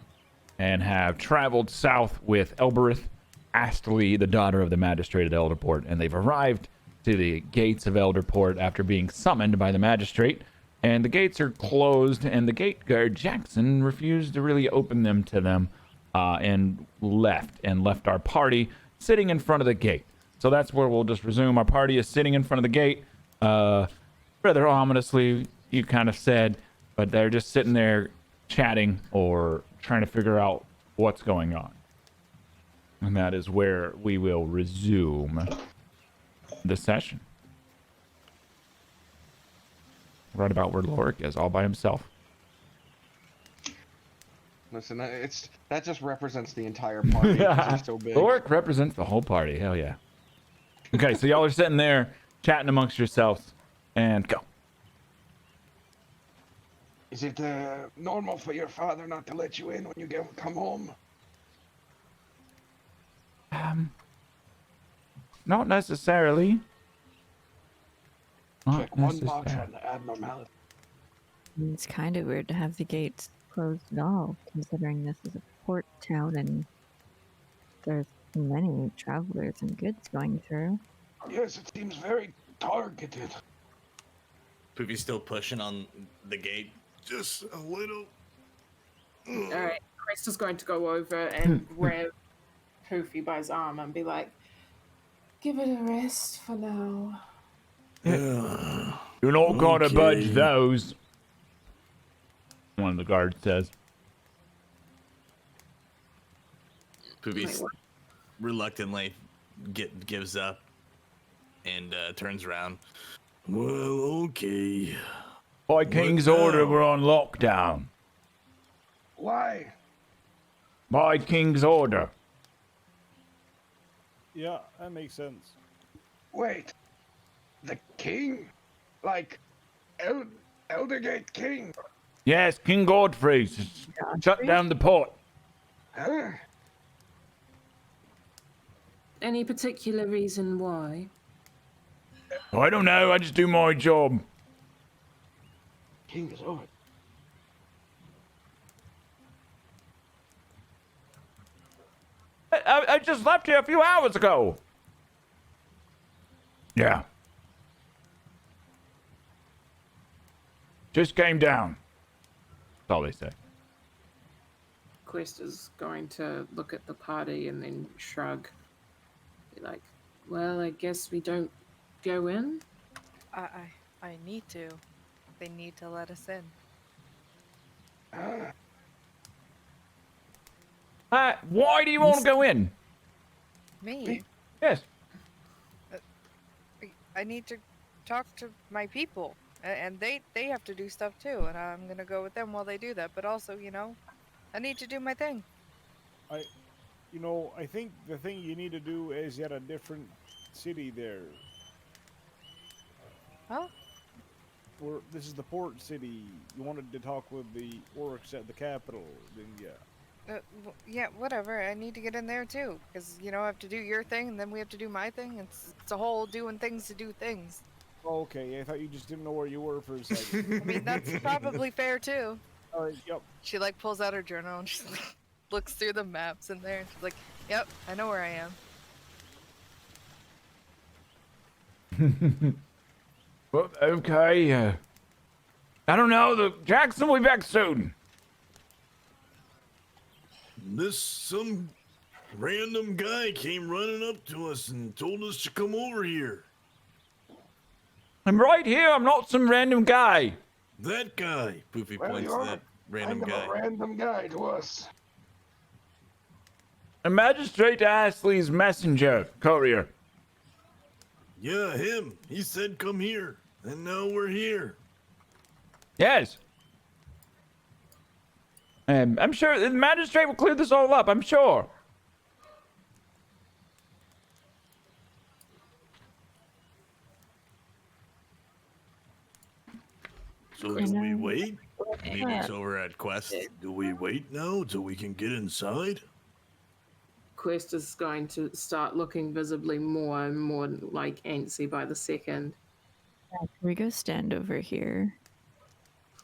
and have traveled south with Elbereth, Astley, the daughter of the magistrate at Elderport. And they've arrived to the gates of Elderport after being summoned by the magistrate. And the gates are closed, and the gate guard, Jackson, refused to really open them to them and left our party sitting in front of the gate. So that's where we'll just resume. Our party is sitting in front of the gate. Rather ominously, you kind of said, but they're just sitting there chatting or trying to figure out what's going on. And that is where we will resume the session. Right about where Lorik is, all by himself. Listen, that just represents the entire party. 'Cause he's so big. Lorik represents the whole party. Hell yeah. Okay, so y'all are sitting there chatting amongst yourselves, and go. Is it normal for your father not to let you in when you come home? Not necessarily. Check one box on the abnormality. It's kind of weird to have the gates closed at all, considering this is a port town and there's many travelers and goods going through. Yes, it seems very targeted. Poopy's still pushing on the gate. Just a little. Alright, Chris is going to go over and grab Poofy by his arm and be like, give it a rest for now. You're not gonna budge those. One of the guards says. Poopy Wait, what? reluctantly gives up and turns around. Well, okay. By King's now? order, we're on lockdown. Why? By King's order. Yeah, that makes sense. Wait. The king? Like, Eldergate King? Yes, King Godfrey. Shut down the port. Huh? Any particular reason why? I don't know. I just do my job. King is over. I just left here a few hours ago. Yeah. Just came down. That's all they say. Quest is going to look at the party and then shrug. Be like, well, I guess we don't go in? I need to. They need to let us in. Why do you want to go in? Me? Yes. I need to talk to my people. And they have to do stuff too. And I'm gonna go with them while they do that. But also, you know, I need to do my thing. You know, I think the thing you need to do is get a different city there. Huh? This is the port city. You wanted to talk with the orcs at the capital, then yeah. Yeah, whatever. I need to get in there too, because you know I have to do your thing, and then we have to do my thing. It's a whole doing things to do things. Okay, I thought you just didn't know where you were for a second. I mean, that's probably fair too. Alright, yep. She like pulls out her journal and she like, looks through the maps in there, and she's like, "Yep, I know where I am." Well, okay. I don't know. The Jackson will be back soon. Some random guy came running up to us and told us to come over here. I'm right here. I'm not some random guy. That guy. Poofy Well, points to you're that random kind of guy. a random guy to us. A Magistrate Ashley's messenger, courier. Yeah, him. He said come here. And now we're here. Yes. I'm sure the magistrate will clear this all up. I'm sure. So You do we know, wait? Meeting's over at Quest. Do we wait now till we can get inside? Quest is going to start looking visibly more and more like antsy by the second. Can we go stand over here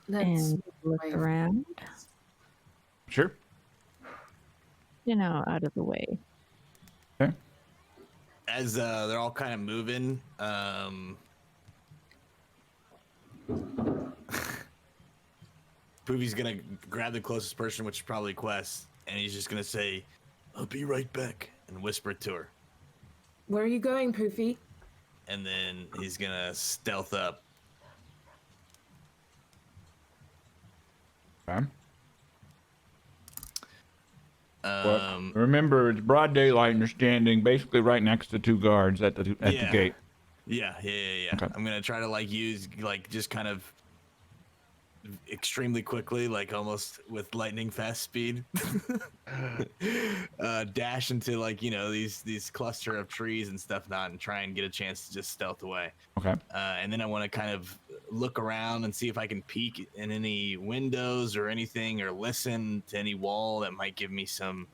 That's and look way- around? Sure. You know, out of the way. Okay. As they're all kind of moving, Poofy's gonna grab the closest person, which is probably Quest, and he's just gonna say, I'll be right back. and whisper it to her. Where are you going, Poofy? And then he's gonna stealth up. Okay. Remember, it's broad daylight and you're standing basically right next to two guards at the Yeah. gate. yeah. Okay. I'm gonna try to use just kind of extremely quickly, like almost with lightning fast speed, dash into these cluster of trees and stuff, and try and get a chance to just stealth away. Okay. And then I want to kind of look around and see if I can peek in any windows or anything, or listen to any wall that might give me some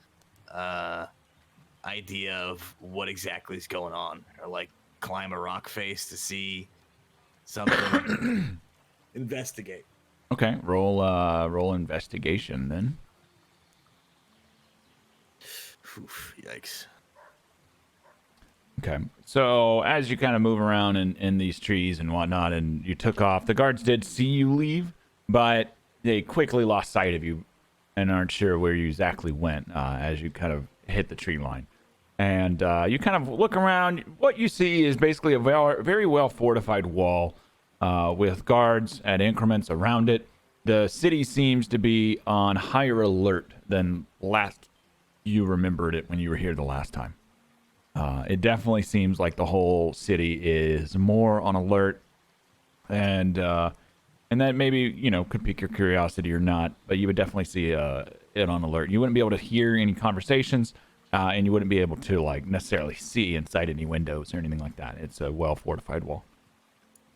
idea of what exactly is going on, or like climb a rock face to see something. Investigate. Okay. Roll investigation then. Oof, yikes. Okay. So as you kind of move around in these trees and whatnot, and you took off, the guards did see you leave, but they quickly lost sight of you and aren't sure where you exactly went as you kind of hit the tree line. And you kind of look around. What you see is basically a very well fortified wall with guards at increments around it. The city seems to be on higher alert than last you remembered it when you were here the last time. It definitely seems like the whole city is more on alert, and that maybe could pique your curiosity or not. But you would definitely see it on alert. You wouldn't be able to hear any conversations, and you wouldn't be able to necessarily see inside any windows or anything like that. It's a well fortified wall.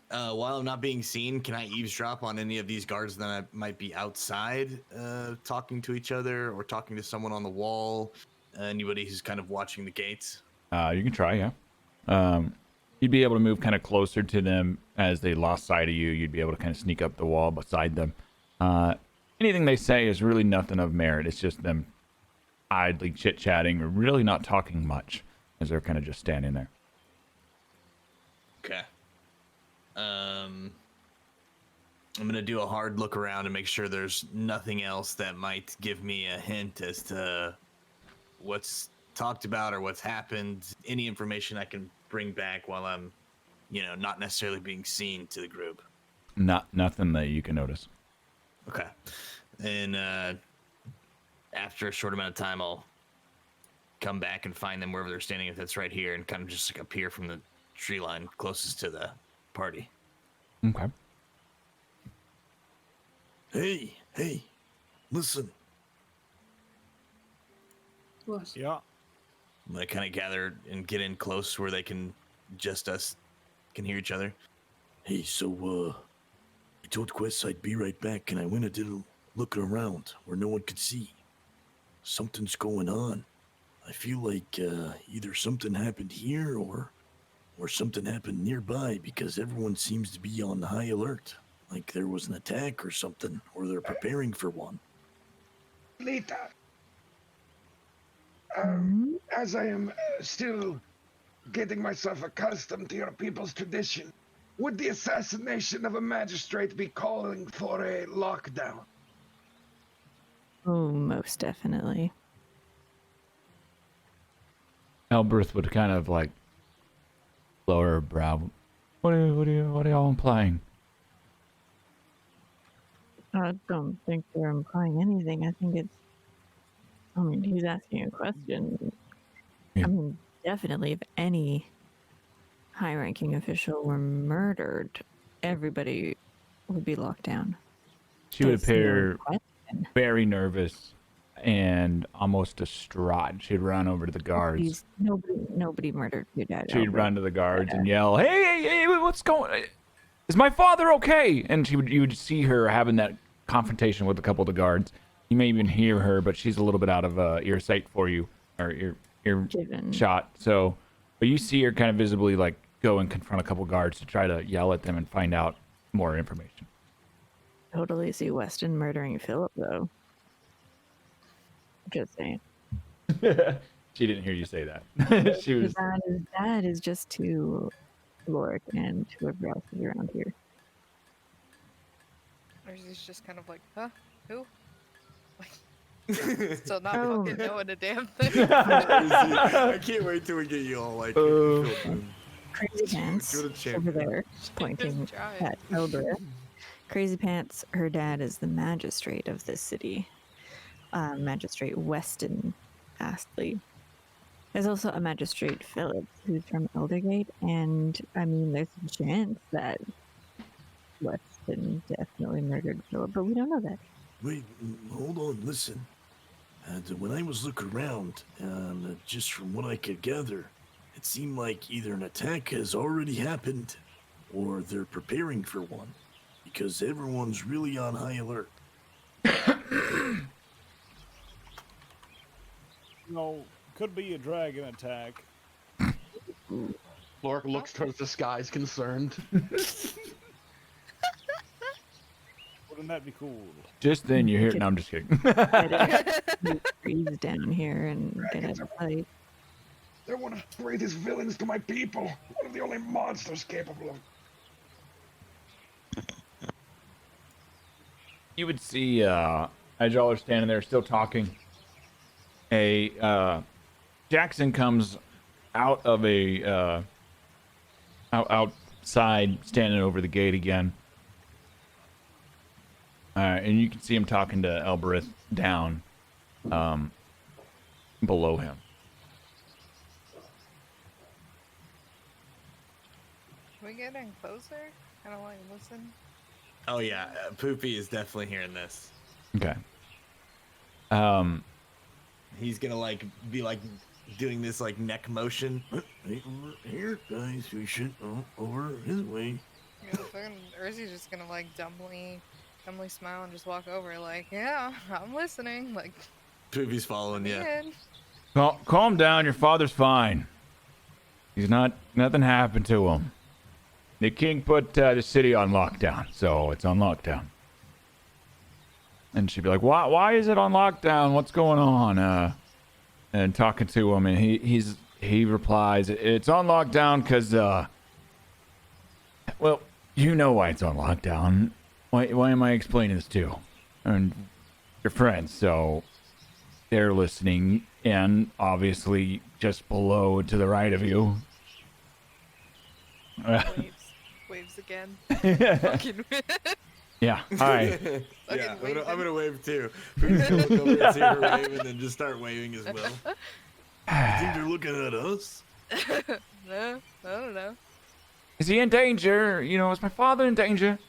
While I'm not being seen, can I eavesdrop on any of these guards that might be outside, talking to each other or talking to someone on the wall? Anybody who's kind of watching the gates? You can try, yeah. You'd be able to move kind of closer to them as they lost sight of you. You'd be able to kind of sneak up the wall beside them. Anything they say is really nothing of merit. It's just them idly chit-chatting or really not talking much as they're kind of just standing there. Okay. I'm gonna do a hard look around and make sure there's nothing else that might give me a hint as to what's talked about or what's happened. Any information I can bring back while I'm, not necessarily being seen to the group. Nothing that you can notice. Okay. And after a short amount of time, I'll come back and find them wherever they're standing, if that's right here, and kind of just appear from the tree line closest to the party. Okay. Hey, listen. What? Yeah. I'm gonna kind of gather and get in close where they can us can hear each other. Hey, so, I told Quest I'd be right back, and I went and did a look around where no one could see. Something's going on. I feel like, either something happened here or something happened nearby, because everyone seems to be on high alert. Like there was an attack or something, or they're preparing for one. Lita, Mhm. as I am still getting myself accustomed to your people's tradition, would the assassination of a magistrate be calling for a lockdown? Oh, most definitely. Elberth would kind of lower her brow. What are y'all implying? I don't think they're implying anything. I think it's. I mean, he's asking a question. Yeah. I mean, definitely, if any high-ranking official were murdered, everybody would be locked down. She would There's no appear question. very nervous and almost distraught. She'd run over to the guards. Nobody murdered your dad. She'd Albert. run to the guards and yell, "Hey, what's going? Is my father okay?" And you would see her having that confrontation with a couple of the guards. You may even hear her, but she's a little bit out of ear sight for you, or ear shot. So, but you see her kind of visibly like go and confront a couple guards to try to yell at them and find out more information. Totally see Weston murdering Philip, though. Just saying. She didn't hear you say that. She was. That is just to Lorik and whoever else is around here. Or he's just kind of like, huh? Who? Like, still not fucking knowing a damn thing. I can't wait till we get you all like. Crazy Pants over there, pointing at Elbra. Crazy Pants, her dad is the magistrate of this city. Magistrate Weston Astley. There's also a magistrate Philip who's from Eldergate, and I mean, there's a chance that Weston definitely murdered Philip, but we don't know that. Wait, hold on, listen. When I was looking around, just from what I could gather, it seemed like either an attack has already happened, or they're preparing for one, because everyone's really on high alert. No, could be a dragon attack. Lorik looks towards the skies, concerned. Wouldn't that be cool? Just then you hear. No, I'm just kidding. Freeze down here and get out of fight. They're one of the greatest villains to my people. One of the only monsters capable of. You would see, as y'all are standing there still talking, Jackson comes out of outside, standing over the gate again. And you can see him talking to Elbereth down, below him. Can we get in closer? Kind of like listen. Oh yeah, Poopy is definitely hearing this. Okay. He's gonna like be like doing this like neck motion. Hey, over here, guys. We should over his way. Yeah, fucking Urzi's just gonna like dumbly smile and just walk over. Like, yeah, I'm listening. Like, Poopy's following you. Calm down. Your father's fine. He's not. Nothing happened to him. The king put the city on lockdown, so it's on lockdown. And she'd be like, "Why is it on lockdown? What's going on?" And talking to him, and he replies, "It's on lockdown because, well, you know why it's on lockdown. Why am I explaining this to you? And your friends, so they're listening, and obviously just below to the right of you." Waves again. Fucking yeah. All right. Yeah, I'm gonna wave too. Poopy's gonna look over and see her wave, and then just start waving as well. You think they're looking at us? No, I don't know. Is he in danger? Is my father in danger?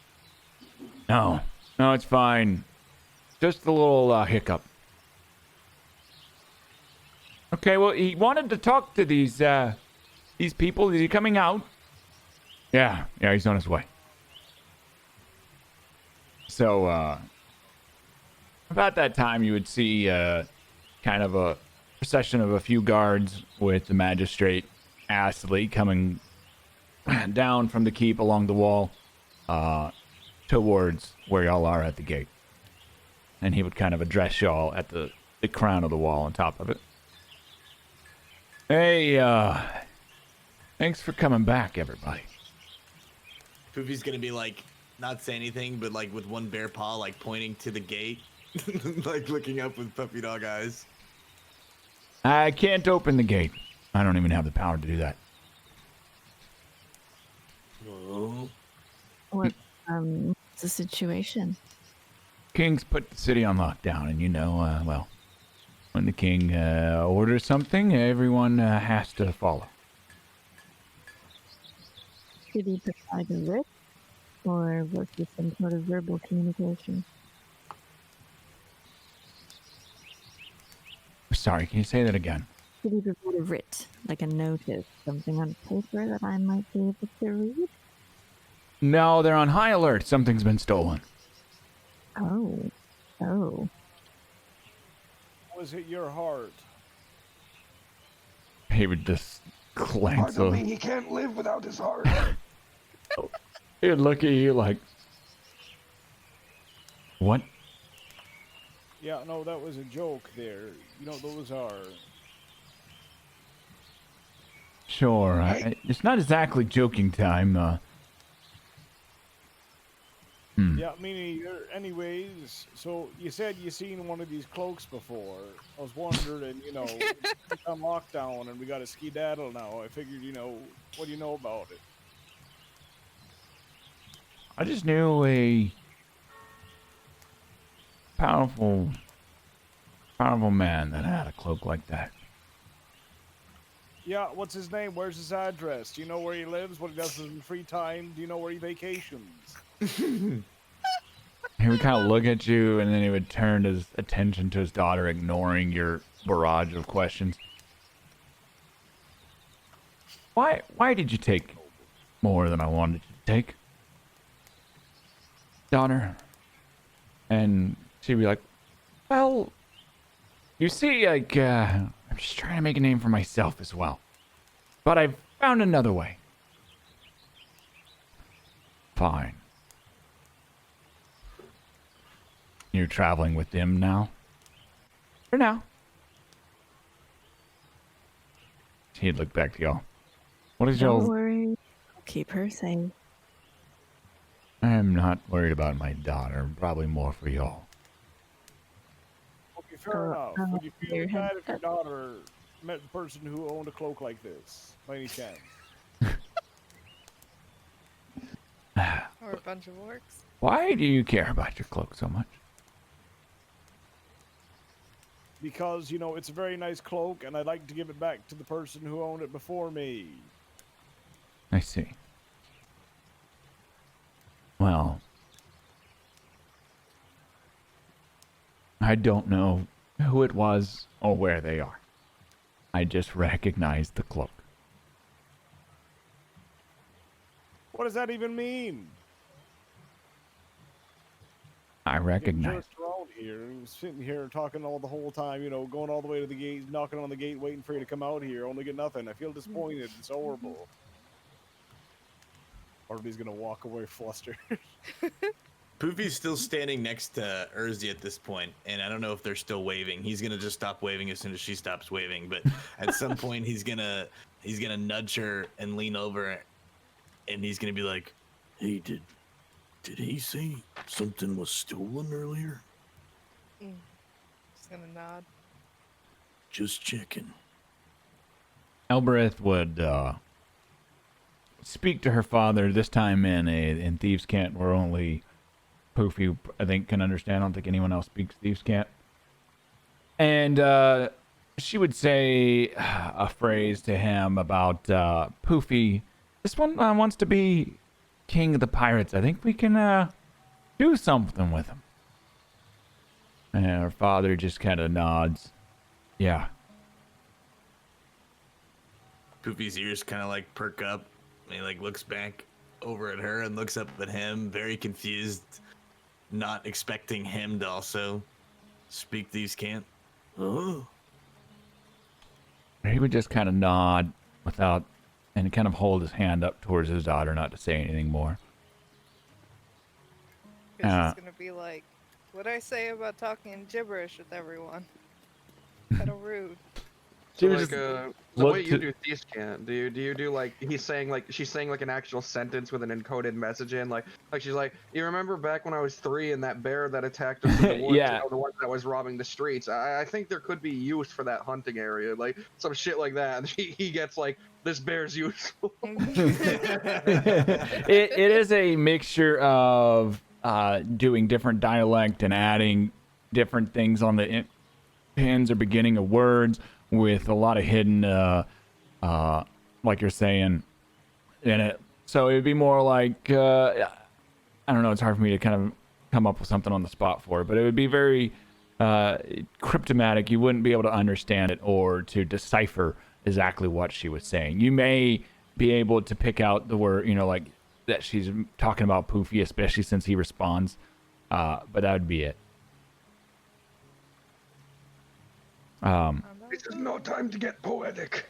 No, it's fine. Just a little hiccup. Okay, well, he wanted to talk to these people. Is he coming out? Yeah, he's on his way. So, about that time, you would see kind of a procession of a few guards with the magistrate Astley coming down from the keep along the wall towards where y'all are at the gate. And he would kind of address y'all at the crown of the wall on top of it. Hey, thanks for coming back, everybody. Poopy's gonna be like, not say anything, but like with one bare paw, like pointing to the gate, like looking up with puppy dog eyes. I can't open the gate. I don't even have the power to do that. Oh, What's the situation? King's put the city on lockdown, and well, when the king orders something, everyone has to follow. Did he provide a writ, or was this some sort of verbal communication? Sorry, can you say that again? Did he provide a writ, like a notice, something on paper that I might be able to read? No, they're on high alert. Something's been stolen. Oh. Was it your heart? He would just clank. Pardon me, he can't live without his heart. He'd look at you like, what? Yeah, no, that was a joke there. You know, those are... Sure, it's not exactly joking time. Yeah, me neither. Anyways, so you said you seen one of these cloaks before. I was wondering, it's on lockdown and we got a skedaddle now. I figured, what do you know about it? I just knew a powerful man that had a cloak like that. Yeah, what's his name? Where's his address? Do you know where he lives? What he does in free time? Do you know where he vacations? He would kind of look at you, and then he would turn his attention to his daughter, ignoring your barrage of questions. Why did you take more than I wanted you to take, daughter? And she'd be like, well, you see, like, I'm just trying to make a name for myself as well. But I've found another way. Fine. You're traveling with them now? For now. He'd look back to y'all. What is Don't y'all... worry. I'll keep her safe. I'm not worried about my daughter. Probably more for y'all. Okay, fair enough. Would you feel bad if your daughter met the person who owned a cloak like this, by any chance? Or a bunch of orcs? Why do you care about your cloak so much? Because, it's a very nice cloak, and I'd like to give it back to the person who owned it before me. I see. Well, I don't know who it was or where they are. I just recognized the cloak. What does that even mean? I recognize. Around here, he was sitting here talking all the whole time, going all the way to the gate, knocking on the gate, waiting for you to come out here, only get nothing. I feel disappointed. It's horrible. Everybody's gonna walk away flustered. Poofy's still standing next to Urzi at this point, and I don't know if they're still waving. He's gonna just stop waving as soon as she stops waving, but at some point he's gonna nudge her and lean over, and he's gonna be like, hey, did he say something was stolen earlier? Just gonna nod. Just checking. Elbereth would speak to her father, this time in Thieves' Cant, where only Poofy, I think, can understand. I don't think anyone else speaks Thieves' Cant. And she would say a phrase to him about, Poofy, this one wants to be king of the pirates. I think we can do something with him. And her father just kind of nods. Yeah. Poofy's ears kind of like perk up, and he like looks back over at her and looks up at him, very confused, not expecting him to also speak Thieves' Cant. Oh. He would just kind of nod without, and kind of hold his hand up towards his daughter, not to say anything more. Because she's gonna be like, what'd I say about talking gibberish with everyone? Kinda rude. She So was like, just the way looked you to- do these can't. Do you do like she's saying like an actual sentence with an encoded message in like she's like, you remember back when I was 3 and that bear that attacked us in the woods, Yeah. the one that was robbing the streets. I think there could be use for that hunting area, like some shit like that. And he gets like, this bear's useful. it is a mixture of doing different dialect and adding different things on the ends or beginning of words with a lot of hidden, like you're saying, in it. So it would be more like, I don't know, it's hard for me to kind of come up with something on the spot for it, but it would be very cryptomatic. You wouldn't be able to understand it or to decipher exactly what she was saying. You may be able to pick out the word, like that she's talking about Poofy, especially since he responds, but that would be it. This is no time to get poetic.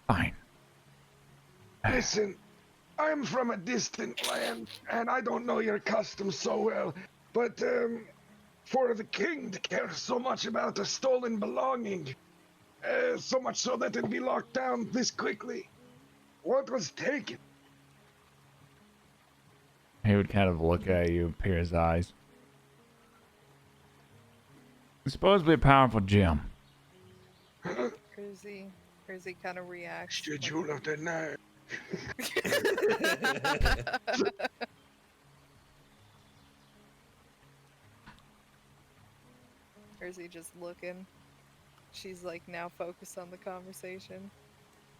Fine. Listen, I'm from a distant land, and I don't know your customs so well, but for the king to care so much about a stolen belonging, so much so that it'd be locked down this quickly, what was taken? He would kind of look at you, peer his eyes. Supposedly a powerful gem. Crazy kind of reacts. Should you have done that? Or is he just looking? She's like now focused on the conversation.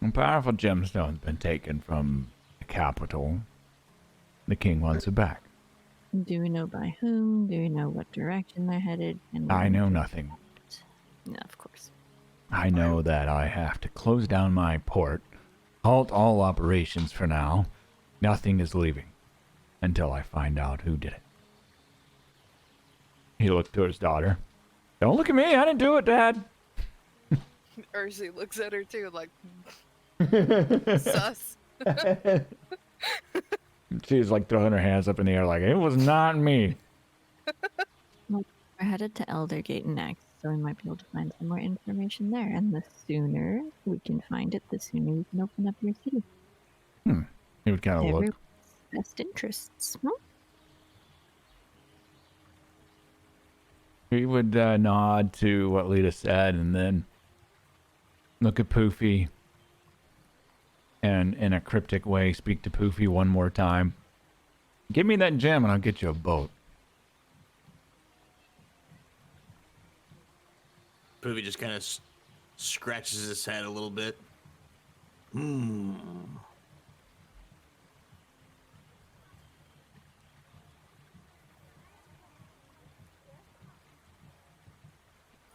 A powerful gemstone's been taken from the capital. The king wants it back. Do we know by whom? Do we know what direction they're headed? And I know nothing. No, of course. I know that I have to close down my port, halt all operations for now. Nothing is leaving until I find out who did it. He looked to his daughter. Don't look at me. I didn't do it, Dad. Urzi looks at her too, like sus. She's like throwing her hands up in the air, like it was not me. Well, we're headed to Eldergate next, so we might be able to find some more information there. And the sooner we can find it, the sooner we can open up your city. He would kind of look. Everyone's best interests. Hmm? He would nod to what Lita said and then look at Poofy and in a cryptic way speak to Poofy one more time. Give me that gem and I'll get you a boat. Poofy just kind of scratches his head a little bit.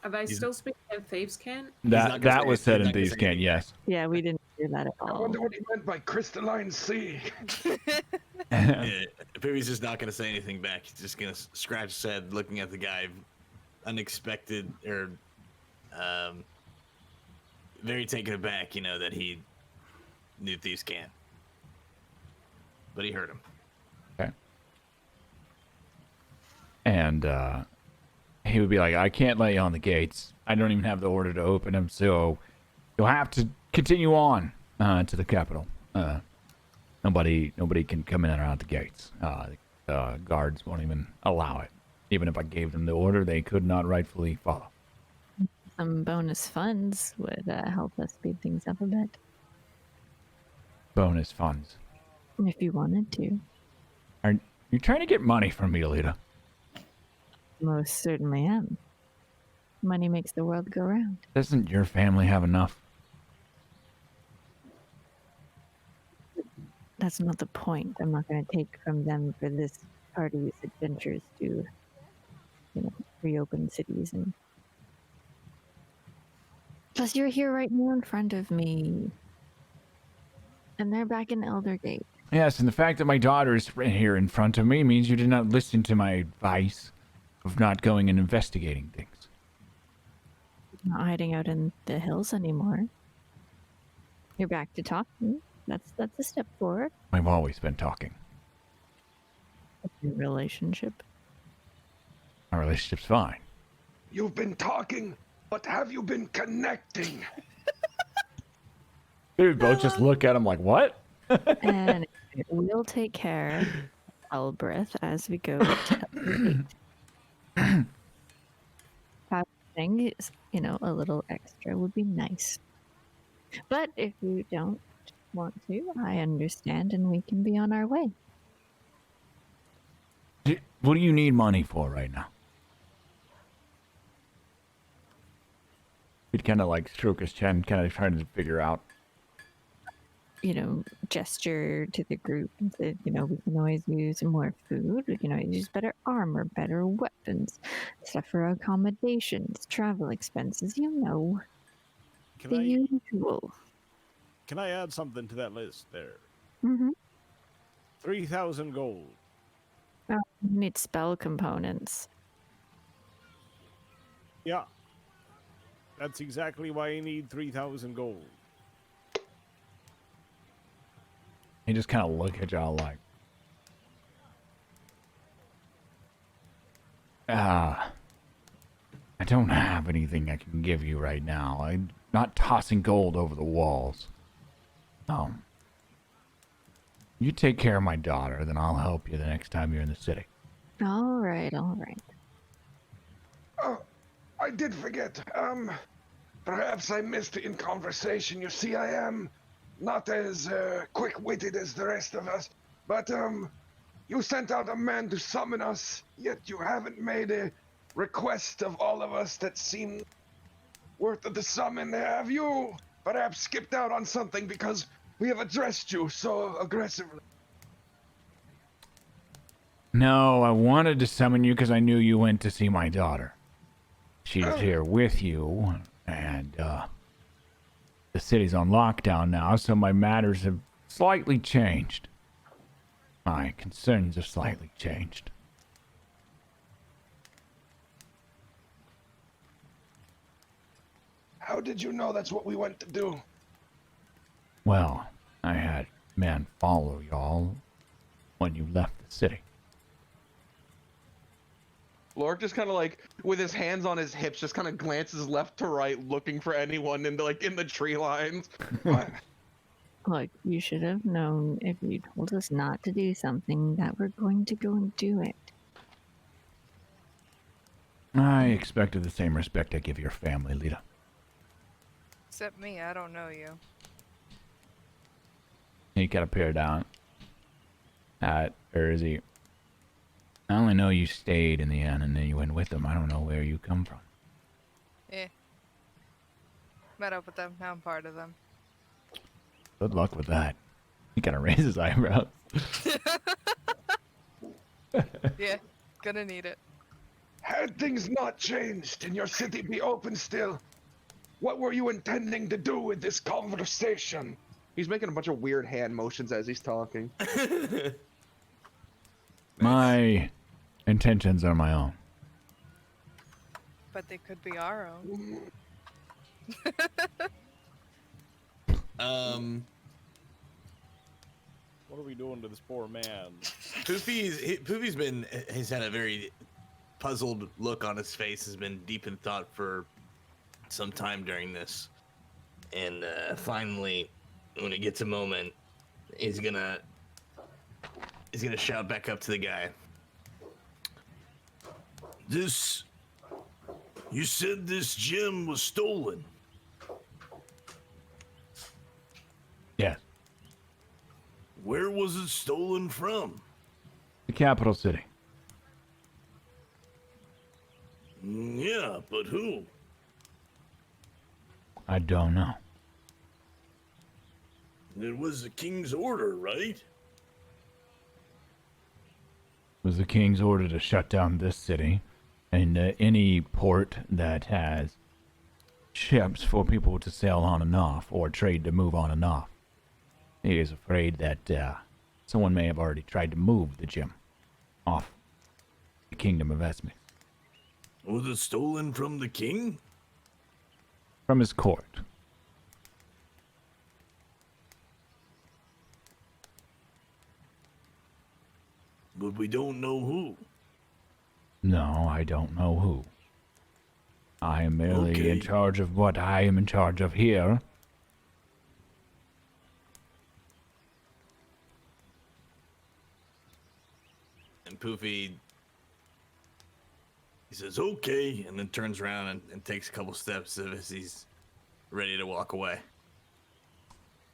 Are they still speaking in Thieves' Cant? That was said in Thieves' Cant, yes. Yeah, we didn't hear that at I all. wonder what he meant by crystalline sea. Yeah, Poofy's just not gonna say anything back. He's just gonna scratch his head, looking at the guy, unexpected or very taken aback. That he knew Thieves' Cant, but he heard him. Okay. And he would be like, I can't let you on the gates. I don't even have the order to open them, so you'll have to continue on to the capital. Nobody can come in or out the gates. The guards won't even allow it. Even if I gave them the order, they could not rightfully follow. Some bonus funds would help us speed things up a bit, Bonus funds. if you wanted to. Are you trying to get money from me, Lita? Most certainly am. Money makes the world go round. Doesn't your family have enough? That's not the point. I'm not going to take from them for this party's adventures to, reopen cities. And plus, you're here right now in front of me, and they're back in Eldergate. Yes, and the fact that my daughter is here in front of me means you did not listen to my advice of not going and investigating things. Not hiding out in the hills anymore. You're back to talking. That's a step forward. We've always been talking. Your relationship. Our relationship's fine. You've been talking, but have you been connecting? They would both just look at him like, what? And we'll take care of Elbreth as we go to the gate. Having, a little extra would be nice. But if you don't want to, I understand, and we can be on our way. What do you need money for right now? He'd kind of like stroke his chin, kind of trying to figure out. Gesture to the group and say, we can always use more food. We can always use better armor, better weapons, stuff for accommodations, travel expenses, the usual. Can I add something to that list there? Mm-hmm. 3,000 gold. Oh, you need spell components. Yeah. That's exactly why you need 3,000 gold. He just kind of look at y'all like, I don't have anything I can give you right now. I'm not tossing gold over the walls. You take care of my daughter, then I'll help you the next time you're in the city. All right. Oh, I did forget. Perhaps I missed it in conversation. You see, I am not as quick-witted as the rest of us, but you sent out a man to summon us, yet you haven't made a request of all of us that seemed worth of the summon. Have you perhaps skipped out on something because we have addressed you so aggressively? No, I wanted to summon you because I knew you went to see my daughter. She's here with you, and the city's on lockdown now, so my matters have slightly changed. My concerns have slightly changed. How did you know that's what we went to do? Well, I had men follow y'all when you left the city. Lork just kind of like, with his hands on his hips, just kind of glances left to right, looking for anyone in the tree lines. Look, you should have known if you told us not to do something that we're going to go and do it. I expected the same respect I give your family, Lita. Except me, I don't know you. He kind of peered down at Urzi. I only know you stayed in the inn and then you went with them. I don't know where you come from. Yeah. Met up with them, now I'm part of them. Good luck with that. He kind of raised his eyebrows. Yeah, gonna need it. Had things not changed and your city be open still, what were you intending to do with this conversation? He's making a bunch of weird hand motions as he's talking. My intentions are my own. But they could be our own. What are we doing to this poor man? Poofy's had a very puzzled look on his face, has been deep in thought for some time during this. And finally, when he gets a moment, he's gonna shout back up to the guy. You said this gem was stolen. Yes. Where was it stolen from? The capital city. Yeah, but who? I don't know. It was the king's order, right? It was the king's order to shut down this city and any port that has ships for people to sail on and off or trade to move on and off. He is afraid that someone may have already tried to move the gem off the Kingdom of Esme. Was it stolen from the king? From his court. But we don't know who. No, I don't know who. I am merely in Okay. charge of what I am in charge of here. And Poofy, he says, okay, and then turns around and takes a couple steps as he's ready to walk away.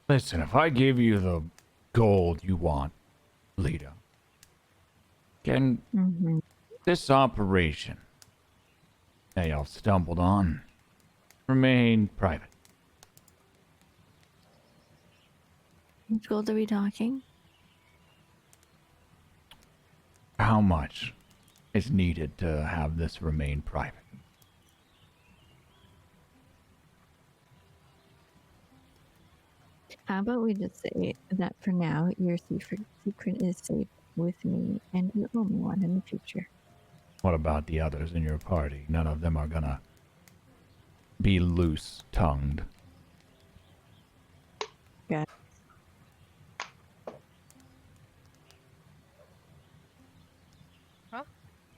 Listen, if I give you the gold you want, Lita, can this operation that y'all stumbled on remain private? Which gold are we talking? How much is needed to have this remain private? How about we just say that for now, your secret is safe with me, and you owe me one in the future. What about the others in your party? None of them are gonna be loose-tongued. Yeah. Huh?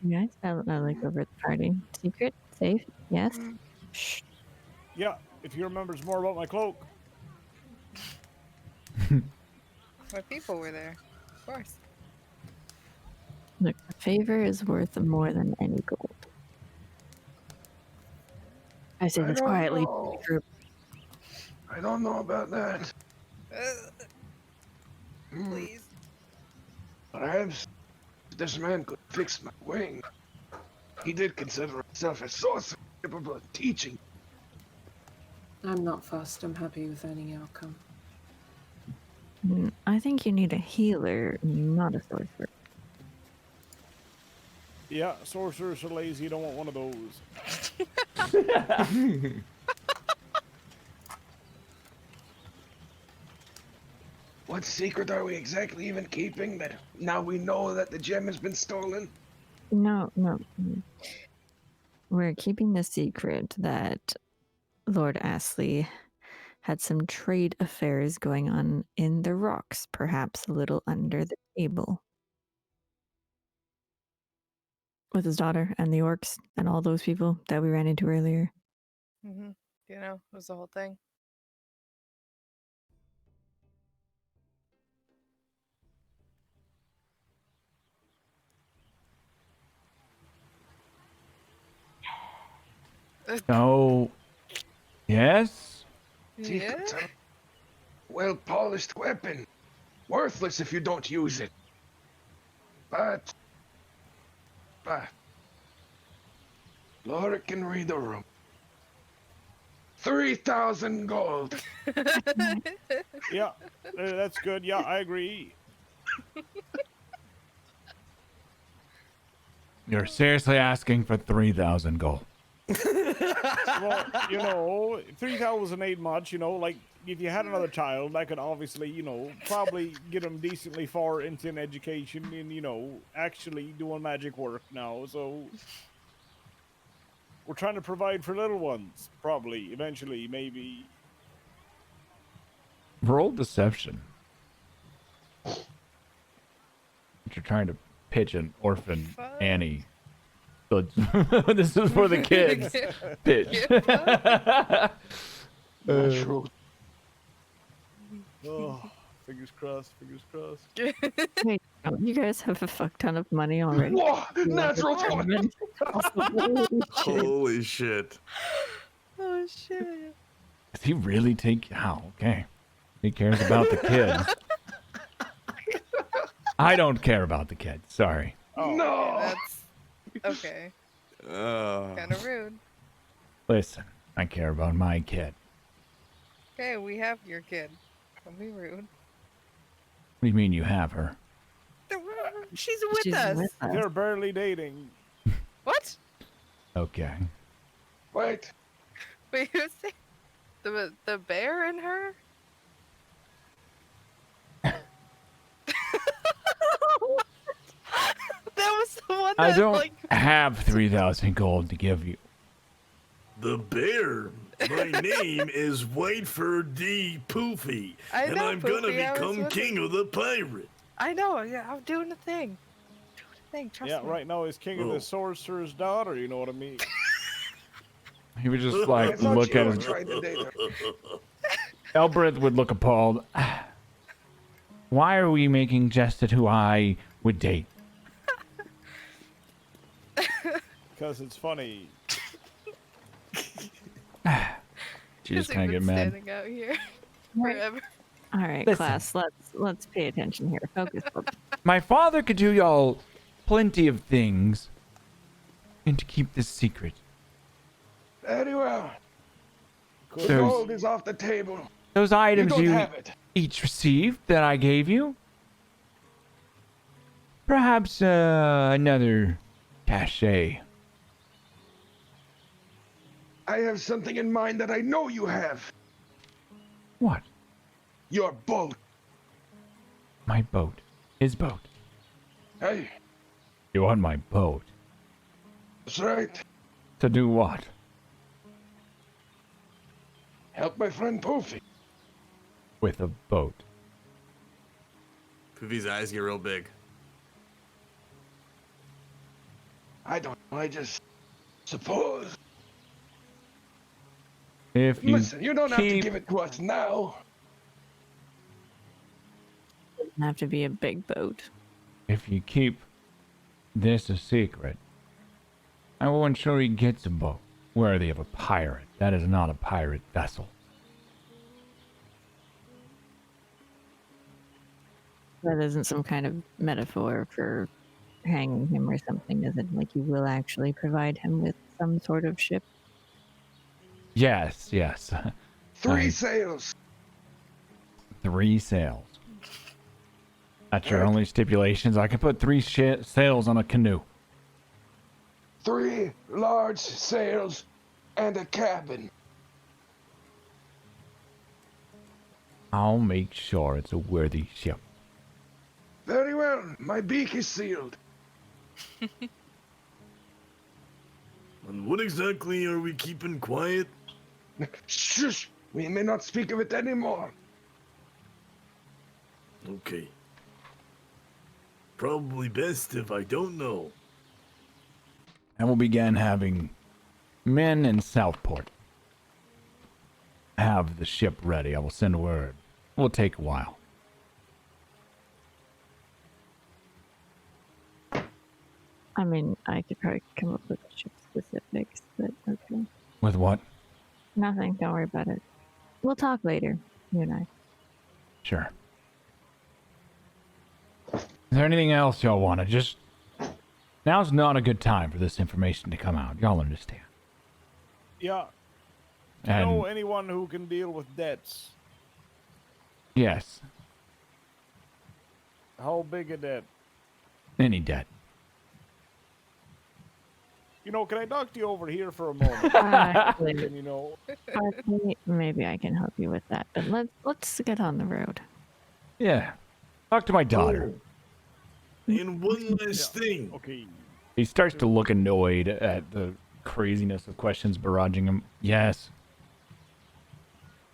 You guys, I like over at the party. Secret, safe, yes. Shh. Yeah, if he remembers more about my cloak. My people were there. Of course. Look, a favor is worth more than any gold. I say I this don't quietly. know. I don't know about that. Please. Perhaps this man could fix my wing. He did consider himself a sorcerer capable of teaching. I'm not fussed. I'm happy with any outcome. I think you need a healer, not a sorcerer. Yeah, sorcerers are lazy. You don't want one of those. What secret are we exactly even keeping that now we know that the gem has been stolen? No. We're keeping the secret that Lord Astley had some trade affairs going on in the rocks, perhaps a little under the table. With his daughter and the orcs and all those people that we ran into earlier. Mm-hmm. You know, it was the whole thing. So, yes? Secrets are a well-polished weapon. Worthless if you don't use it. But Laura can read the room. 3,000 gold. Yeah, that's good. Yeah, I agree. You're seriously asking for 3,000 gold? Well, you know, 3,000 ain't much, you know, like, if you had another child, I could obviously, you know, probably get him decently far into an education and, you know, actually doing magic work now, so... We're trying to provide for little ones, probably, eventually, maybe. Roll deception. You're trying to pitch an orphan Annie. So this is for the kids. Pitch. Natural. Oh, fingers crossed, fingers crossed. Wait, don't you guys have a fuck ton of money already? Whoa, natural 20. Holy shit. Oh shit. Does he really take... Oh, okay. He cares about the kids. I don't care about the kids. Sorry. Oh. No. That's okay. Kind of rude. Listen, I care about my kid. Okay, we have your kid. Don't be rude. What do you mean you have her? She's with us. They're barely dating. What? Okay. Wait. Wait, who's the bear and her? That was the one that I don't like have 3,000 gold to give you. The bear. My name is Whiteford D. Poofy, I and know, I'm gonna Poofy, I was become with king you. of the pirate. I know, yeah, I'm doing the thing. Trust Yeah, me. right now he's king of Oh. the sorcerer's daughter, you know what I mean? He would just I like thought look you at were him. trying to date her. Elbreth would look appalled. Why are we making Jester who I would date? Because it's funny. She just Because kind of we've get been mad. standing out here Right. forever. All right, Listen. class. Let's pay attention here. Focus. Focus. My father could do y'all plenty of things, and to keep this secret. Very well. The There's- gold is off the table. Those You items don't you have it. each received that I gave you. Perhaps another cachet. I have something in mind that I know you have. What? Your boat. My boat. His boat. Hey, You want my boat? that's right. To do what? Help my friend Poofy. With a boat. Poofy's eyes get real big. I don't know, I just suppose. If you Listen, you don't have to keep- give it to us now. Doesn't have to be a big boat. If you keep this a secret, I will ensure he gets a boat worthy of a pirate. That is not a pirate vessel. That isn't some kind of metaphor for hanging him or something, is it? Like you will actually provide him with some sort of ship? Yes, yes. 3 sails. 3 sails. That's your Alright. only stipulations. I can put 3 sails on a canoe. 3 large sails and a cabin. I'll make sure it's a worthy ship. Very well. My beak is sealed. And what exactly are we keeping quiet? Shush! We may not speak of it anymore. Okay. Probably best if I don't know. And we'll begin having men in Southport have the ship ready. I will send word. It will take a while. I mean, I could probably come up with ship specifics, but okay. With what? Nothing. Don't worry about it. We'll talk later, you and I. Sure. Is there anything else y'all want to just... Now's not a good time for this information to come out. Y'all understand. Yeah. Do you And know anyone who can deal with debts? yes, How big a debt? any debt. You know, can I talk to you over here for a moment? Actually, And, you know, maybe I can help you with that, but let's get on the road. Yeah. Talk to my daughter. And one last thing. okay. He starts to look annoyed at the craziness of questions barraging him. Yes.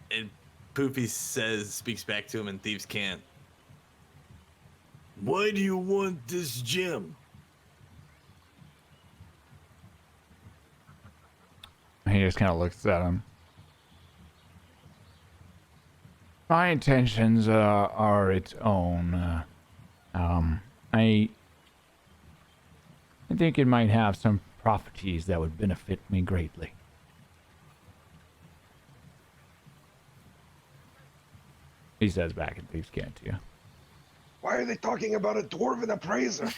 And Poofy speaks back to him, and Thieves can't. Why do you want this gem? He just kind of looks at him. My intentions are its own. I think it might have some properties that would benefit me greatly. He says back in Thieves' Cant to you. Why are they talking about a dwarven appraiser?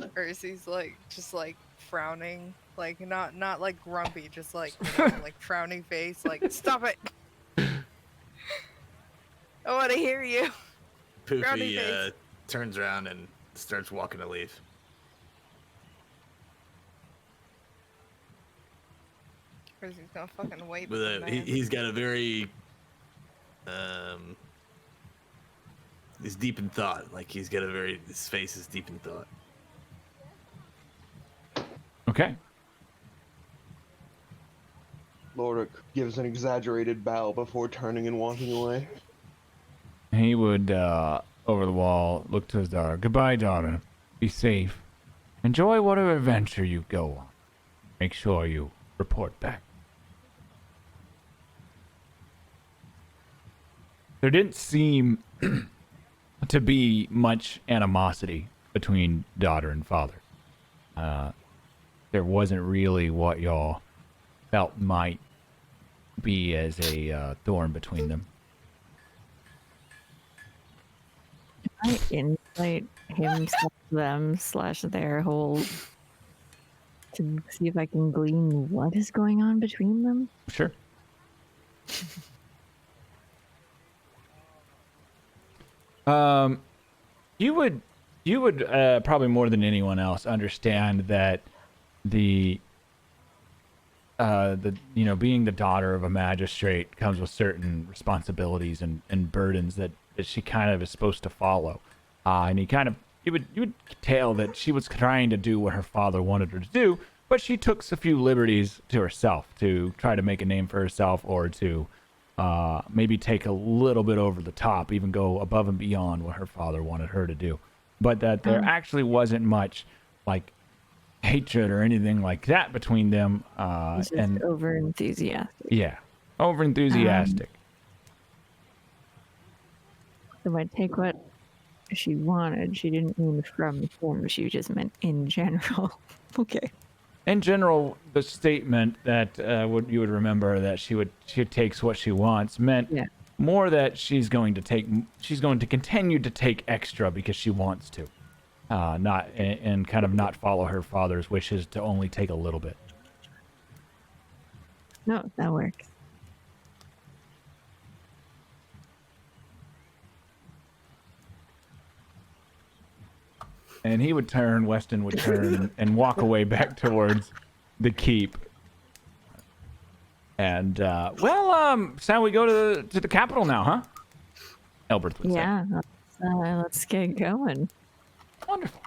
Ursi's like just like frowning, like not like grumpy, just like you know, like frowning face, like stop it. I want to hear you. Frowny Poofy face. turns around and starts walking to leave. Ursi's gonna fucking wait. With for the man. he's got a very he's deep in thought. Like his face is deep in thought. Okay. Lorik gives an exaggerated bow before turning and walking away. He would, over the wall, look to his daughter. Goodbye, daughter. Be safe. Enjoy whatever adventure you go on. make sure you report back. There didn't seem to be much animosity between daughter and father. There wasn't really what y'all felt might be as a thorn between them. Can I insight him / them / their whole to see if I can glean what is going on between them? Sure. You would probably more than anyone else understand that the being the daughter of a magistrate comes with certain responsibilities and burdens that she kind of is supposed to follow. And you would tell that she was trying to do what her father wanted her to do, but she took a few liberties to herself to try to make a name for herself, or to maybe take a little bit over the top, even go above and beyond what her father wanted her to do. But that there actually wasn't much like hatred or anything like that between them. Just and over enthusiastic. Yeah, over enthusiastic. So I take what she wanted. She didn't mean from him. She just meant in general. Okay. In general, the statement that you would remember that she takes what she wants meant more that she's going to continue to take extra because she wants to, not and kind of not follow her father's wishes to only take a little bit. No, that works. And Weston would turn and walk away back towards the keep. And, shall we go to the capital now, huh? Elberth would say. Yeah, let's get going. Wonderful.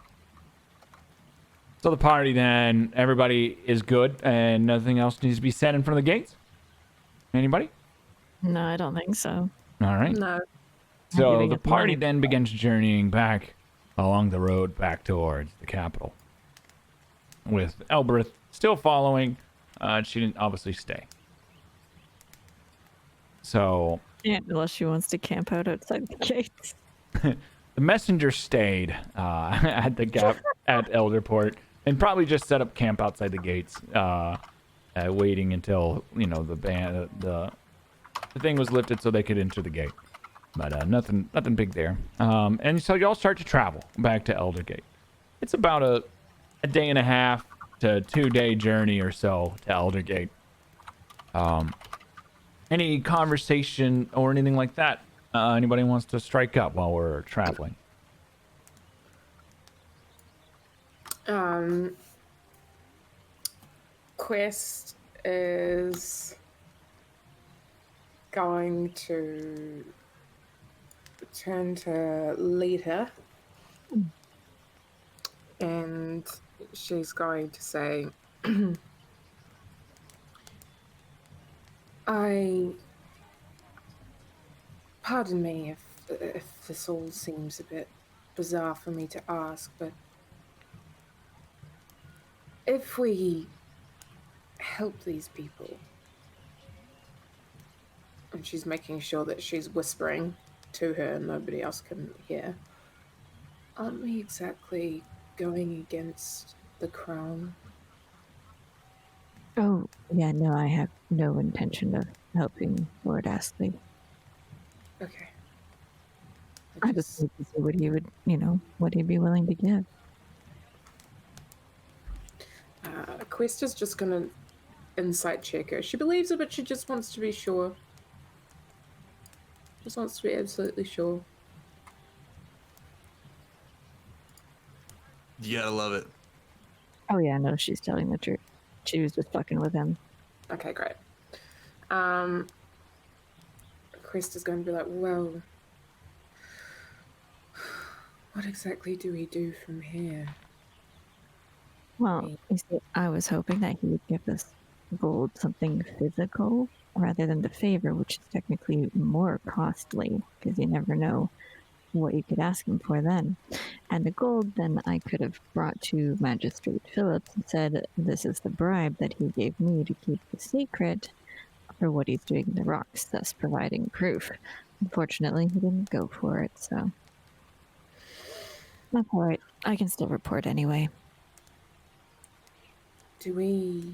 So the party then, everybody is good and nothing else needs to be said in front of the gates? Anybody? No, I don't think so. All right. No. So the party then begins journeying back along the road back towards the capital, with Elberth still following. She didn't obviously stay. So Yeah, unless she wants to camp out outside the gates. the messenger stayed at the gap at Elderport and probably just set up camp outside the gates, waiting until the thing was lifted so they could enter the gate. But nothing big there. And so y'all start to travel back to Eldergate. It's about a day and a half to 2-day journey or so to Eldergate. Any conversation or anything like that anybody wants to strike up while we're traveling? Quest is going to turn to Lita, and she's going to say, pardon me if this all seems a bit bizarre for me to ask, but if we help these people, and she's making sure that she's whispering to her and nobody else can hear, aren't we exactly going against the crown? Oh, yeah, no, I have no intention of helping Lord Astley. Okay. I just need to see what he would, what he'd be willing to give. Quest is just gonna insight check her. She believes it, but she just wants to be sure. Just wants to be absolutely sure. You gotta love it. Oh yeah, no, she's telling the truth. She was just fucking with him. Okay, great. Quest is going to be like, well, what exactly do we do from here? Well, you see, I was hoping that he would give us gold, something physical, rather than the favor, which is technically more costly, because you never know what you could ask him for then. And the gold then I could have brought to Magistrate Phillips and said, this is the bribe that he gave me to keep the secret for what he's doing in the rocks, thus providing proof. Unfortunately, he didn't go for it, so that's all right. I can still report anyway. Do we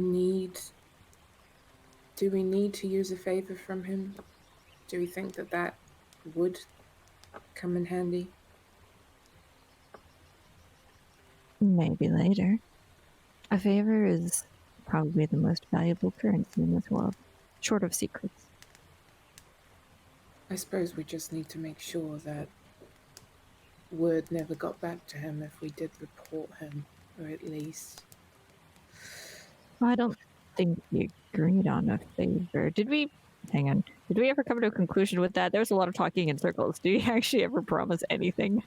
need to use a favor from him? Do we think that would come in handy? Maybe later. A favor is probably the most valuable currency in this world, short of secrets. I suppose we just need to make sure that word never got back to him if we did report him, or at least... I don't think we agreed on a favor. Did we? Hang on. Did we ever come to a conclusion with that? There was a lot of talking in circles. Did you actually ever promise anything?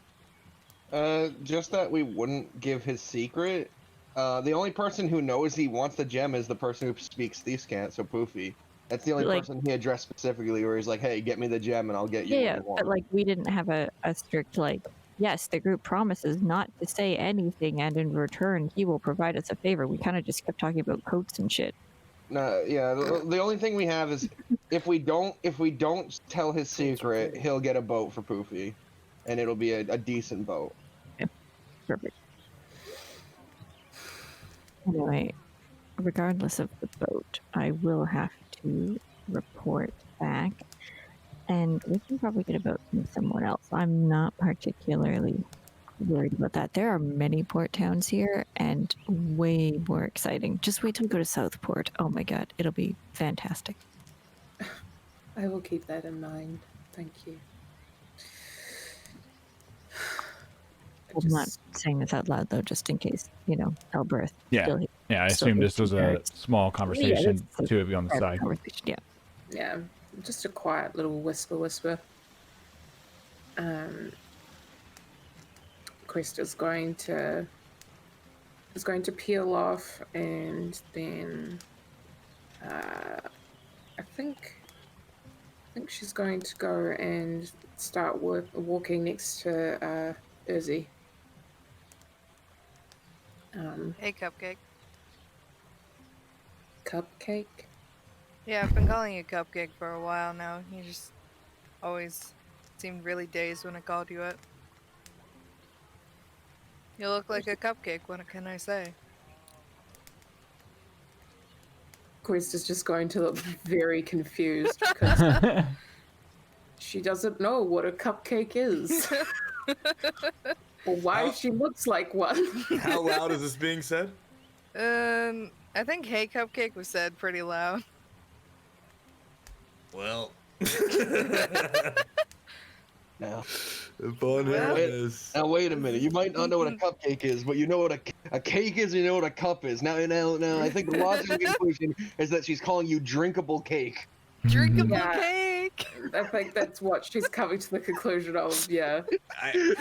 Just that we wouldn't give his secret. The only person who knows he wants the gem is the person who speaks Thiefscant, so Poofy. That's the only person he addressed specifically, where he's like, "Hey, get me the gem, and I'll get you." Yeah, what you want. but like we didn't have a strict like. Yes, the group promises not to say anything, and in return, he will provide us a favor. We kind of just kept talking about coats and shit. No, yeah. The only thing we have is if we don't tell his secret, he'll get a boat for Poofy, and it'll be a decent boat. Yeah, perfect. Anyway, regardless of the boat, I will have to report back, and we can probably get a boat from somewhere else. I'm not particularly worried about that. There are many port towns here, and way more exciting. Just wait till we go to Southport. Oh my god, it'll be fantastic. I will keep that in mind. Thank you. I'm not saying this out loud though, just in case, Elbereth. Yeah. Yeah, I assumed this was a small conversation, two of you on the side. Yeah. Yeah, just a quiet little whisper. Krista's going to peel off, and then I think she's going to go and start walking next to Izzy. Hey, Cupcake. Cupcake? Yeah, I've been calling you Cupcake for a while now. You just always seemed really dazed when I called you up. You look like a cupcake, what can I say? Krista's just going to look very confused because she doesn't know what a cupcake is. Or why she looks like one. How loud is this being said? I think "Hey Cupcake" was said pretty loud. Well. Now, now wait a minute. You might not know what a cupcake is, but you know what a cake is. And you know what a cup is. Now, I think the logical conclusion is that she's calling you drinkable cake. Drinkable cake. I think that's what she's coming to the conclusion of. Yeah.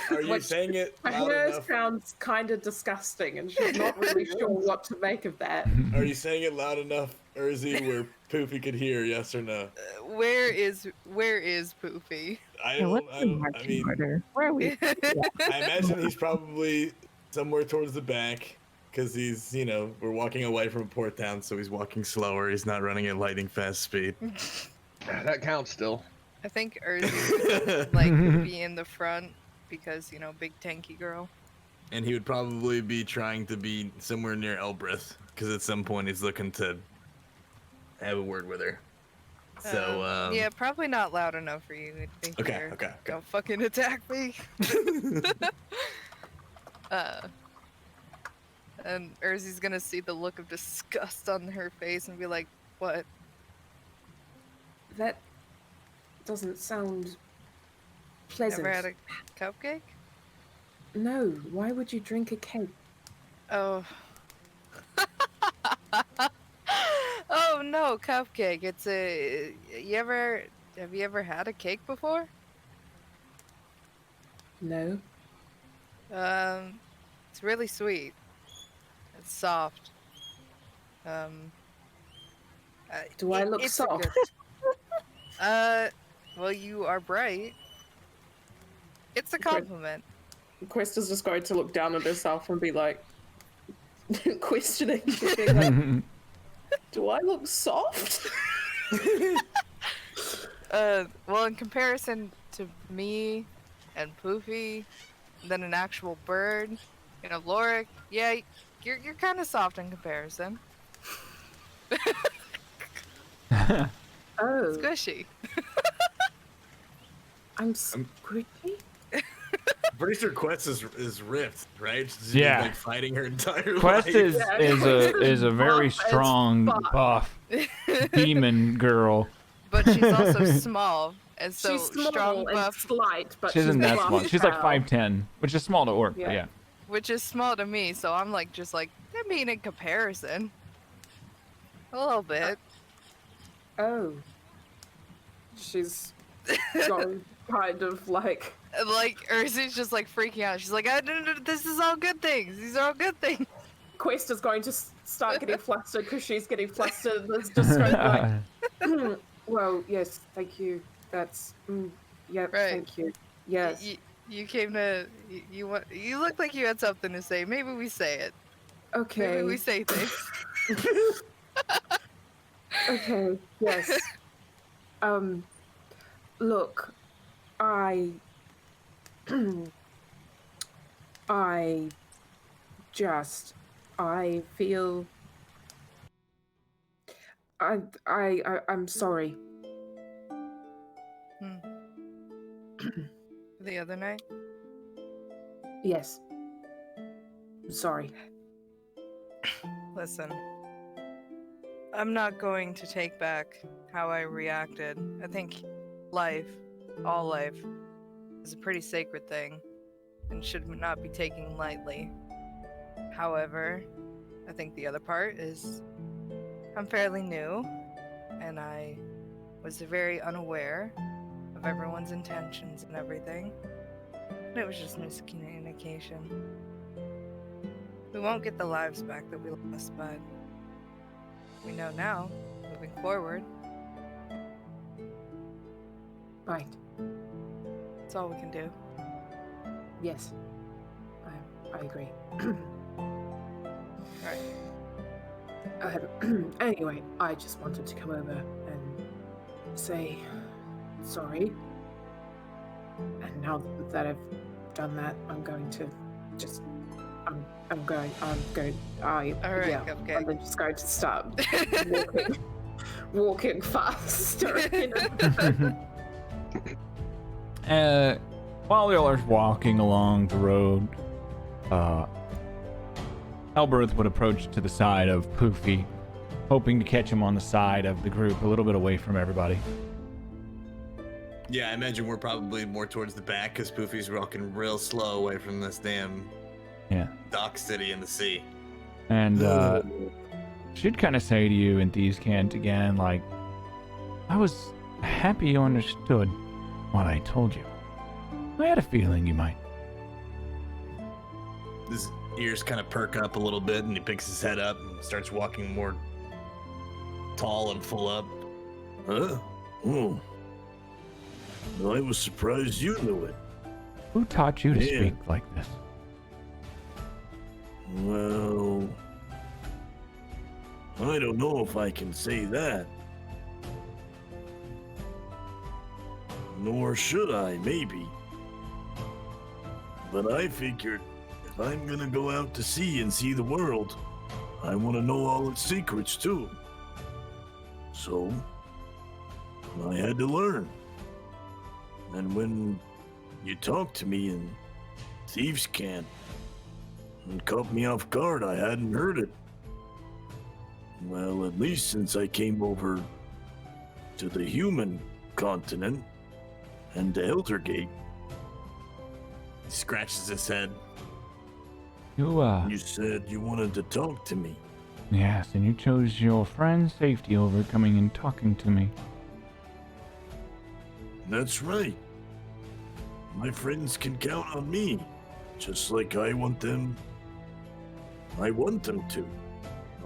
Are you saying it My loud hair enough? sounds kind of disgusting, and she's not really sure what to make of that. Are you saying it loud enough, Urzi, where Poofy could hear? Yes or no? Where is Poofy? I mean, where are we? I imagine he's probably somewhere towards the back, because he's, we're walking away from a port town, so he's walking slower. He's not running at lightning fast speed. That counts still. I think Urzi would be in the front because, big tanky girl. And he would probably be trying to be somewhere near Elbreth, because at some point he's looking to have a word with her. So, yeah, probably not loud enough for you to hear. Okay. Don't fucking attack me. And Urzi's gonna see the look of disgust on her face and be like, what? That doesn't sound pleasant. Never had a cupcake? No, why would you drink a cake? Oh. Oh no, cupcake. It's a. Have you ever had a cake before? No. It's really sweet. It's soft. Do I look it's soft? Well, you are bright. It's a compliment. Quest is just going to look down at herself and be like, questioning, being like, do I look soft? Well, in comparison to me and Poofy, then an actual bird, you know, Lorik, yeah, you're kind of soft in comparison. Oh. Squishy. I'm squishy? Pretty sure Quest is ripped, right? She's Yeah. Like fighting her entire Quest life. is a very buff as strong fuck. buff demon girl. But she's also small, and so She's small strong and buff, slight, but She isn't that buff small. as She's like hell. 5'10", which is small to orc. But Yeah. yeah. which is small to me. So I'm like, just like, I mean, in comparison, a little bit. Oh. She's going kind of like... Like Urzi's just like freaking out. She's like, this is all good things. These are all good things. Quest is going to start getting flustered because she's getting flustered. It's just going to be like, well, yes, thank you. That's, yep, Right. thank you. Yes. You came to, you look like you had something to say. Maybe we say it. Okay. Maybe we say things. Okay, yes. Look, I feel I'm sorry. The other night? Yes. I'm sorry. Listen, I'm not going to take back how I reacted. I think life, all life, is a pretty sacred thing and should not be taken lightly. However, I think the other part is I'm fairly new and I was very unaware of everyone's intentions and everything. And it was just miscommunication. We won't get the lives back that we lost, but we know now, moving forward. Right. That's all we can do. Yes. I agree. Right. Anyway, I just wanted to come over and say sorry. And now that I've done that, I'm going to just I'm going Alright, yeah, okay. I'm just going to start walking faster. You know? While the others walking along the road, Elbereth would approach to the side of Poofy, hoping to catch him on the side of the group, a little bit away from everybody. Yeah, I imagine we're probably more towards the back because Poofy's walking real slow away from this damn dock city in the sea. And she'd kind of say to you in Thieves' Cant again, like, I was happy you understood what I told you. I had a feeling you might. His ears kind of perk up a little bit and he picks his head up and starts walking more tall and full up. Huh? Oh. Well, I was surprised you knew it. Who taught you to Yeah. speak like this? Well, I don't know if I can say that. Nor should I, maybe. But I figured if I'm gonna go out to sea and see the world, I want to know all its secrets too. So, I had to learn. And when you talked to me in Thieves' Cant and caught me off guard, I hadn't heard it. Well, at least since I came over to the human continent and to Eldergate. He scratches his head. You said you wanted to talk to me. Yes, and you chose your friend's safety over coming and talking to me. That's right. My friends can count on me, just like I want them to.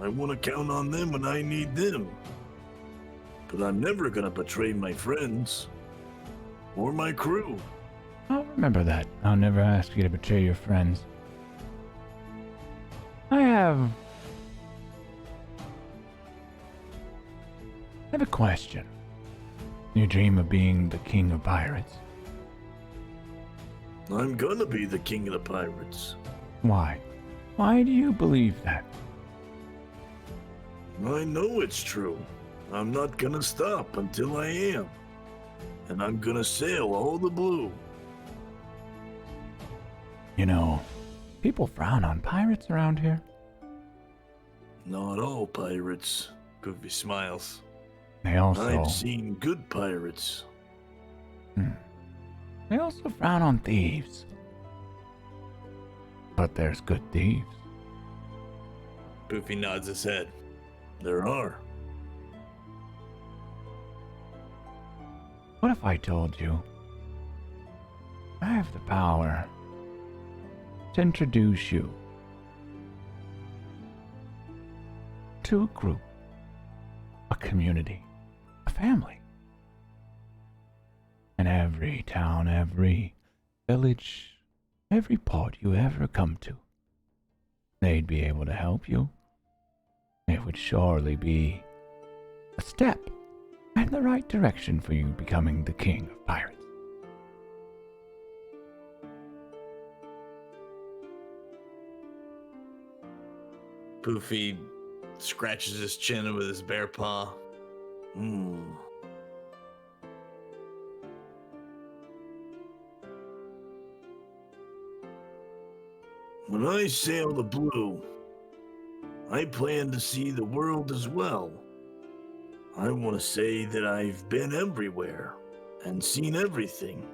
I want to count on them when I need them. but I'm never gonna betray my friends or my crew. I'll remember that. I'll never ask you to betray your friends. I have a question. You dream of being the king of pirates. I'm gonna be the king of the pirates. Why? Why do you believe that? I know it's true. I'm not gonna stop until I am. And I'm gonna sail all the blue. You know, people frown on pirates around here. Not all pirates. Goofy smiles. They also... I've seen good pirates. They also frown on thieves. But there's good thieves. Goofy nods his head. There are. What if I told you I have the power to introduce you to a group, a community, a family? In every town, every village, every port you ever come to, they'd be able to help you. It would surely be a step in the right direction for you becoming the king of pirates. Poofy scratches his chin with his bare paw. When I sail the blue, I plan to see the world as well. I want to say that I've been everywhere and seen everything.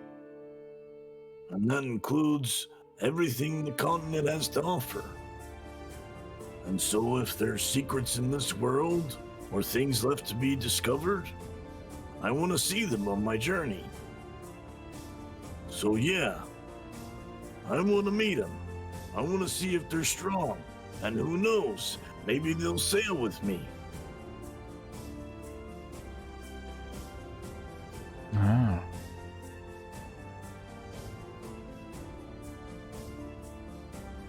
And that includes everything the continent has to offer. And so if there's secrets in this world or things left to be discovered, I want to see them on my journey. So yeah, I want to meet them. I want to see if they're strong. And who knows, maybe they'll sail with me. Ah.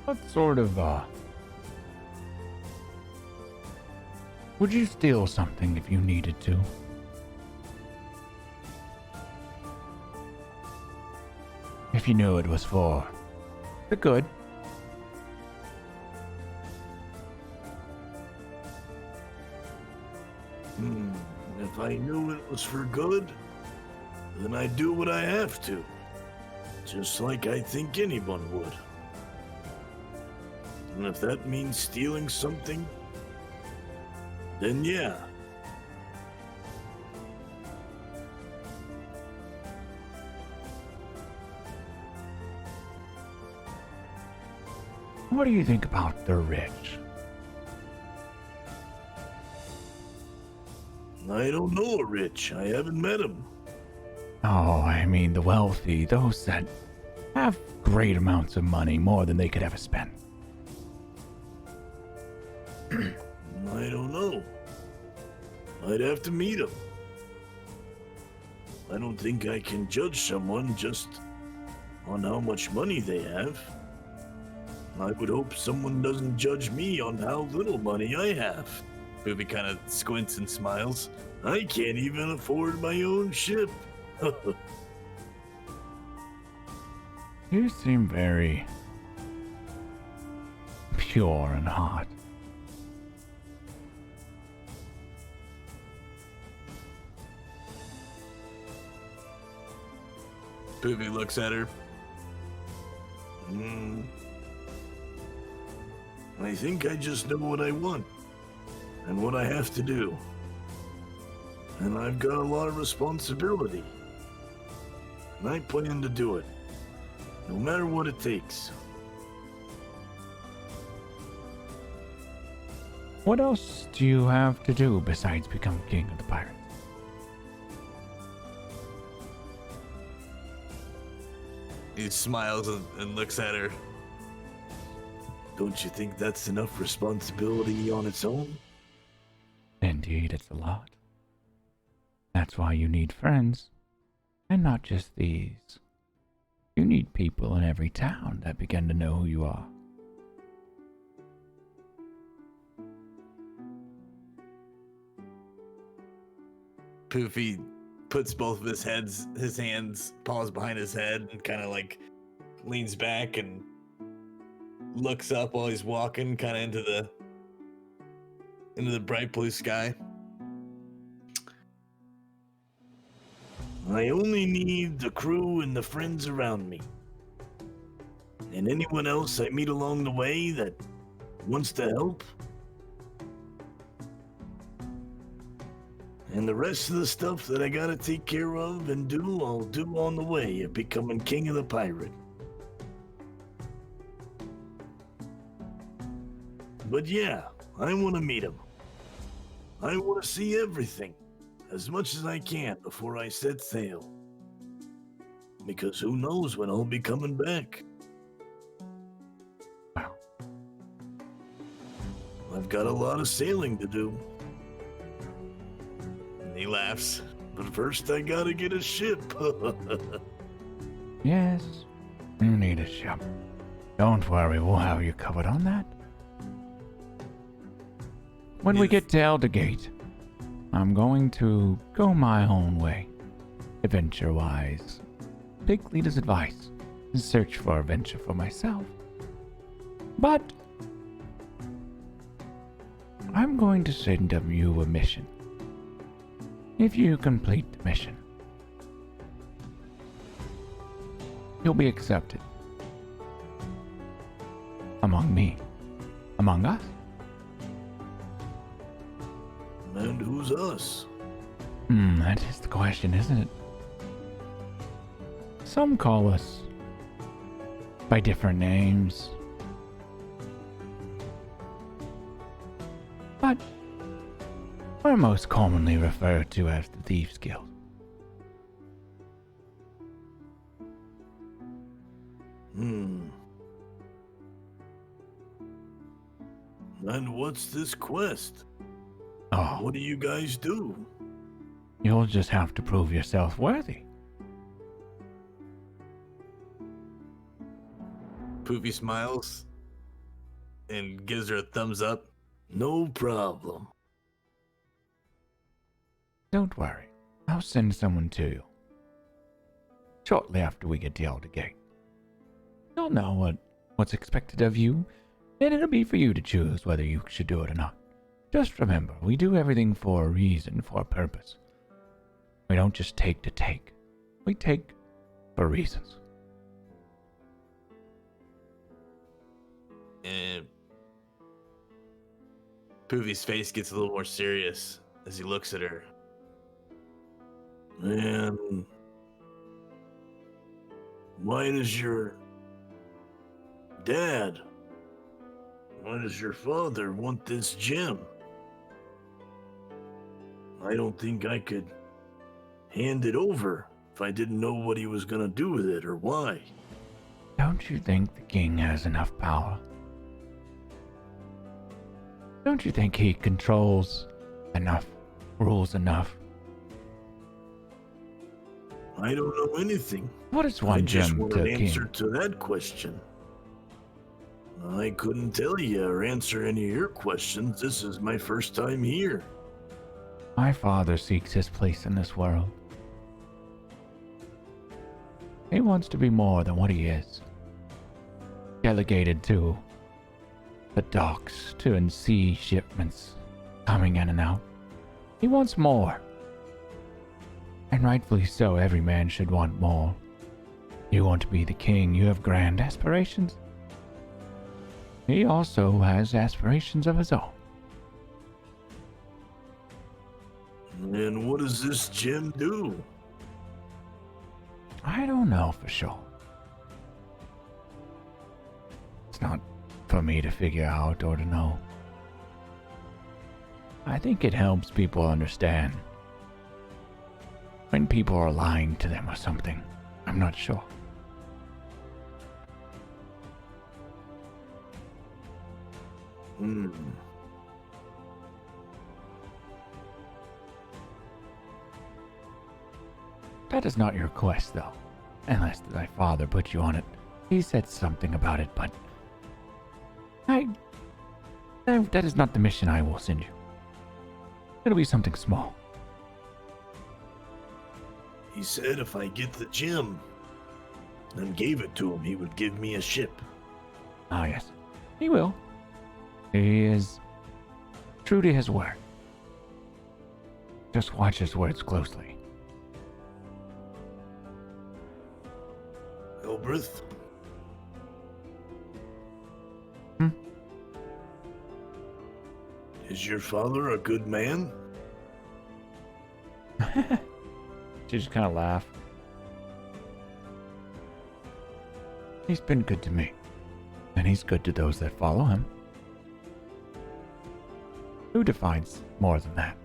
What sort of, would you steal something if you needed to? If you knew it was for the good. If I knew it was for good, then I'd do what I have to. Just like I think anyone would. And if that means stealing something, then yeah. What do you think about the rich? I don't know a rich. I haven't met him. Oh, I mean the wealthy, those that have great amounts of money, more than they could ever spend. I don't know. I'd have to meet him. I don't think I can judge someone just on how much money they have. I would hope someone doesn't judge me on how little money I have. Booby kind of squints and smiles. I can't even afford my own ship. You seem very pure and hot. Booby looks at her. I think I just know what I want and what I have to do. And I've got a lot of responsibility. And I plan to do it, no matter what it takes. What else do you have to do besides become king of the pirates? He smiles and looks at her. Don't you think that's enough responsibility on its own? Indeed, it's a lot. That's why you need friends. And not just these. You need people in every town that begin to know who you are. Poofy puts both of his hands, paws behind his head, and kind of like leans back and looks up while he's walking kind of into the bright blue sky. I only need the crew and the friends around me. And anyone else I meet along the way that wants to help. And the rest of the stuff that I gotta take care of and do, I'll do on the way of becoming king of the pirate. But yeah, I want to meet him. I want to see everything, as much as I can before I set sail. Because who knows when I'll be coming back. I've got a lot of sailing to do. And he laughs. But first I gotta get a ship. Yes, you need a ship. Don't worry, we'll have you covered on that. When we get to Elder Gate, I'm going to go my own way, adventure-wise. Take Leeta's advice and search for adventure for myself. But I'm going to send you a mission. If you complete the mission, you'll be accepted. Among us. And who's us? That is the question, isn't it? Some call us by different names. But we're most commonly referred to as the Thieves Guild. And what's this quest? Oh. What do you guys do? You'll just have to prove yourself worthy. Poofy smiles and gives her a thumbs up. No problem. Don't worry. I'll send someone to you. Shortly after we get to Elder Gate. You'll know what's expected of you, and it'll be for you to choose whether you should do it or not. Just remember, we do everything for a reason, for a purpose. We don't just take to take. We take for reasons. And Poofy's face gets a little more serious as he looks at her. And why does your dad, why does your father want this gem? I don't think I could hand it over if I didn't know what he was gonna do with it or why. Don't you think the king has enough power? Don't you think he controls enough, rules enough? I don't know anything. What is one I just gem want to an a king? answer to that question. I couldn't tell you or answer any of your questions. This is my first time here. My father seeks his place in this world. He wants to be more than what he is. Delegated to the docks to see shipments coming in and out. He wants more. And rightfully so, every man should want more. You want to be the king, you have grand aspirations. He also has aspirations of his own. And what does this gem do? I don't know for sure. It's not for me to figure out or to know. I think it helps people understand when people are lying to them or something. I'm not sure. That is not your quest, though. Unless thy father put you on it. He said something about it, but... That is not the mission I will send you. It'll be something small. He said if I get the gem and gave it to him, he would give me a ship. Ah, yes. He will. He is true to his word. Just watch his words closely. Elbreth? Is your father a good man? She just kind of laughed. He's been good to me. And he's good to those that follow him. Who defines more than that?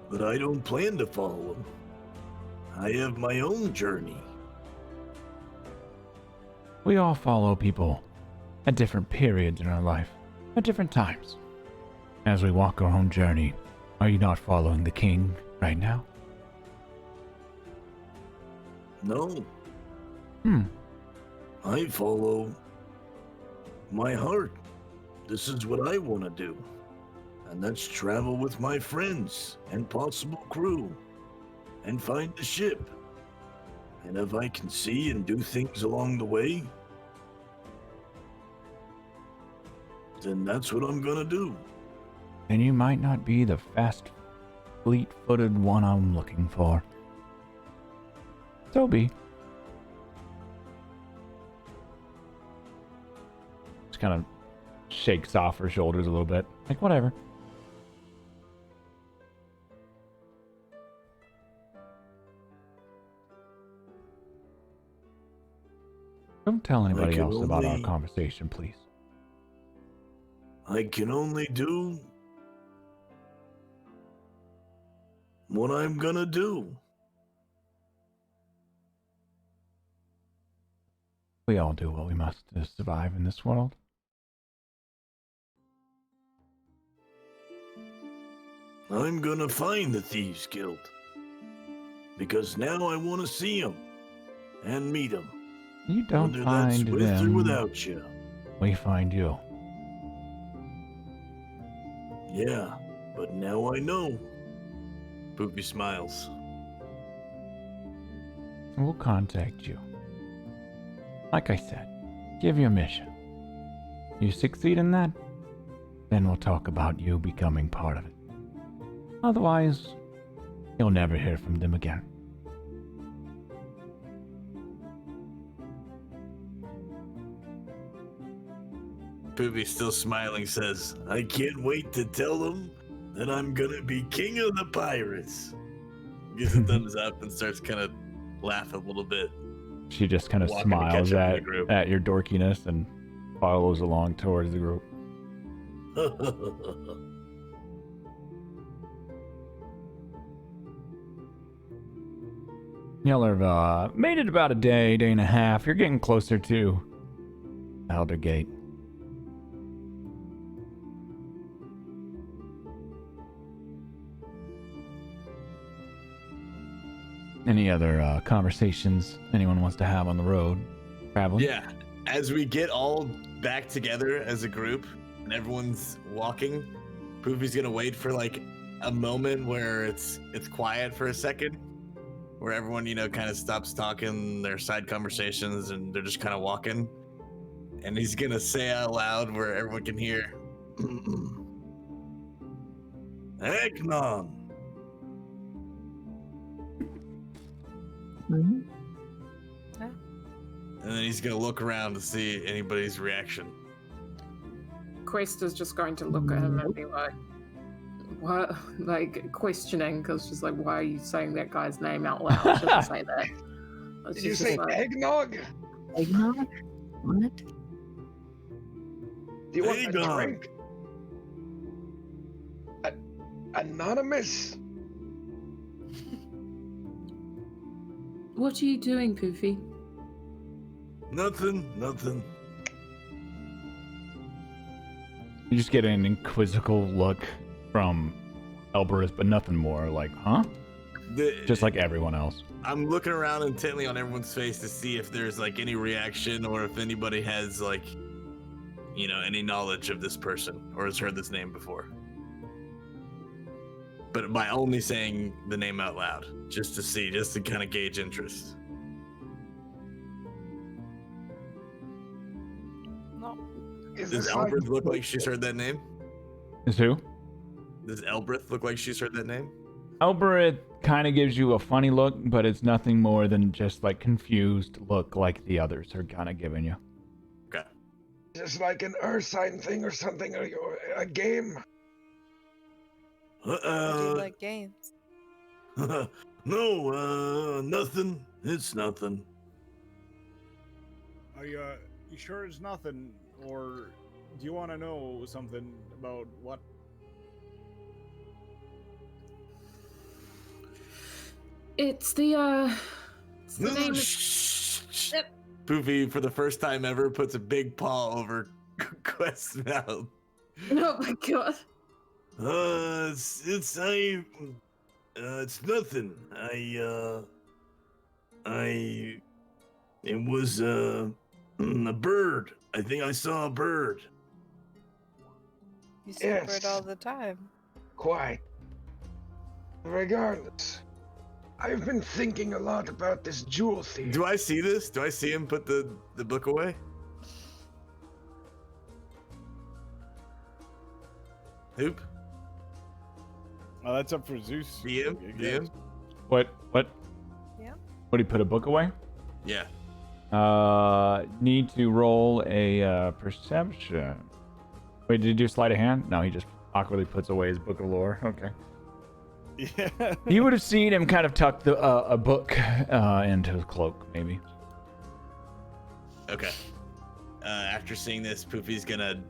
But I don't plan to follow him. I have my own journey. We all follow people at different periods in our life, at different times. As we walk our own journey, are you not following the king right now? No. Hmm. I follow my heart. This is what I want to do. And that's travel with my friends and possible crew and find the ship. And if I can see and do things along the way, then that's what I'm gonna do. And you might not be the fast, fleet-footed one I'm looking for. So be. Just kind of shakes off her shoulders a little bit. Like, whatever. Don't tell anybody else about our conversation, please. I can only do what I'm gonna do. We all do what we must to survive in this world. I'm gonna find the Thieves Guild. Because now I want to see them and meet them. You don't Whether find that's with them. or without you. We find you. Yeah, but now I know. Poopy smiles. We'll contact you. Like I said, give your mission. You succeed in that, then we'll talk about you becoming part of it. Otherwise, you'll never hear from them again. Poopy, still smiling, says, I can't wait to tell them that I'm gonna be king of the pirates. gives a thumbs up and starts kind of laughing a little bit. She just kind of Walking to catch smiles up to the group. at your dorkiness and follows along towards the group. Y'all have made it about a day and a half. You're getting closer to Aldergate. Any other conversations anyone wants to have on the road? Traveling? Yeah, as we get all back together as a group and everyone's walking, Poopy's gonna wait for like a moment where it's quiet for a second, where everyone, kind of stops talking their side conversations and they're just kind of walking. And he's gonna say out loud where everyone can hear, Eknon! Mm-hmm. and then he's gonna look around to see anybody's reaction. Quest is just going to look at him and be like, what? Like, questioning, because she's like, why are you saying that guy's name out loud? She doesn't say that. Did you say eggnog? Eggnog? What? Do you want a Eggnog. drink? Anonymous? What are you doing, Poofy? Nothing. You just get an inquisitive look from Elbereth, but nothing more. Like, huh? Just like everyone else. I'm looking around intently on everyone's face to see if there's like any reaction or if anybody has like, you know, any knowledge of this person or has heard this name before. But by only saying the name out loud, just to kind of gauge interest. No. Does Elbreth look like she's heard that name? Is who? Does Elbreth look like she's heard that name? Elbereth kind of gives you a funny look, but it's nothing more than just like confused look like the others are kind of giving you. Okay. Just like an Ursine thing or something, or a game. Do you like games? No, nothing. It's nothing. Are you sure it's nothing, or do you want to know something about what? It's the name of... Poofy, for the first time ever, puts a big paw over Quest's mouth. Oh my god. It's nothing. It was a bird. I think I saw a bird. You see a bird all the time. Quite. Regardless, I've been thinking a lot about this jewel thief. Do I see this? Do I see him put the book away? Hoop? Oh, that's up for Zeus. DM? What? Yeah. What, he put a book away? Yeah. Need to roll a perception. Wait, did you do sleight of hand? No, he just awkwardly puts away his book of lore. Okay. Yeah. You would have seen him kind of tuck a book into his cloak, maybe. Okay. After seeing this, Poofy's gonna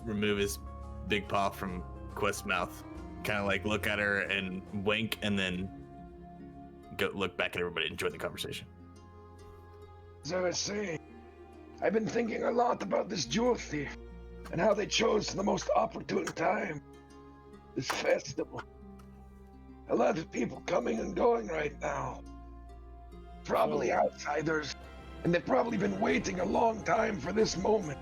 remove his big paw from Quest's mouth, kind of like look at her and wink, and then go look back at everybody and join the conversation. As I was saying, I've been thinking a lot about this jewel thief and how they chose the most opportune time. This festival. A lot of people coming and going right now. Probably outsiders, and they've probably been waiting a long time for this moment.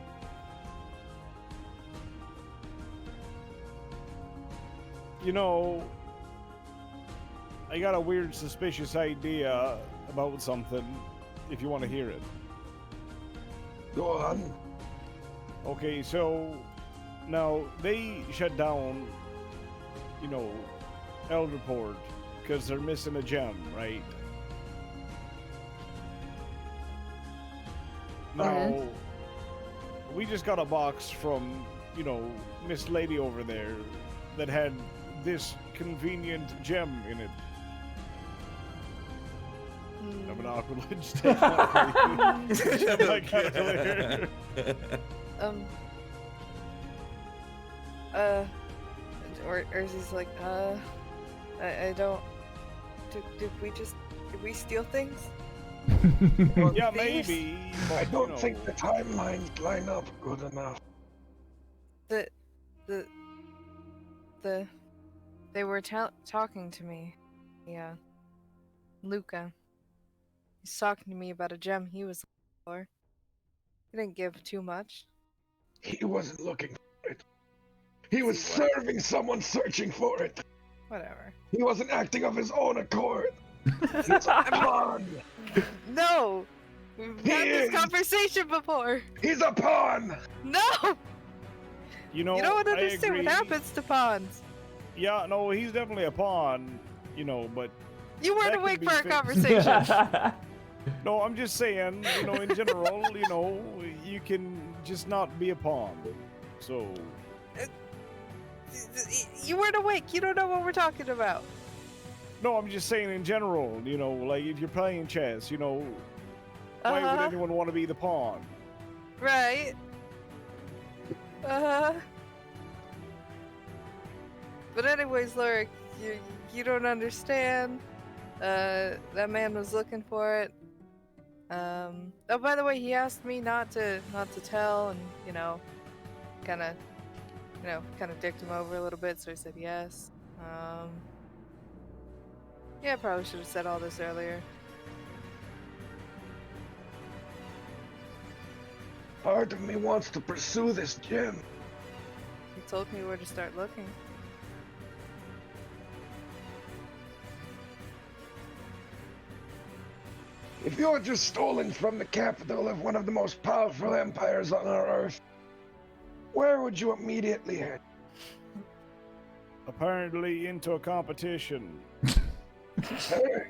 You know, I got a weird, suspicious idea about something, if you want to hear it. Go on. Okay, so now they shut down, you know, Elderport because they're missing a gem, right? Now, we just got a box from, you know, Miss Lady over there that had this convenient gem in it. I'm an awkward Urzi's like, I don't. Did we steal things? Yeah, maybe. But, I don't think the timelines line up good enough. They were talking to me. Yeah. Luca. He's talking to me about a gem he was looking for. He didn't give too much. He wasn't looking for it. He was serving someone searching for it. Whatever. He wasn't acting of his own accord. He's a pawn. No! We've had this conversation before. He's a pawn. No! You know, you don't I understand agree. what happens to pawns. Yeah, no, he's definitely a pawn, you know, but... You weren't that awake can for our be conversation. No, I'm just saying, you know, in general, you know, you can just not be a pawn. So... You weren't awake. You don't know what we're talking about. No, I'm just saying in general, you know, like if you're playing chess, you know, why would anyone want to be the pawn? Right. But anyways, Lurik, you don't understand. That man was looking for it. Oh, by the way, he asked me not to tell, and you know, kind of kind of dicked him over a little bit, so he said yes. Yeah, I probably should have said all this earlier. Part of me wants to pursue this gem. He told me where to start looking. If you're just stolen from the capital of one of the most powerful empires on our Earth, where would you immediately head? Apparently into a competition. Hey,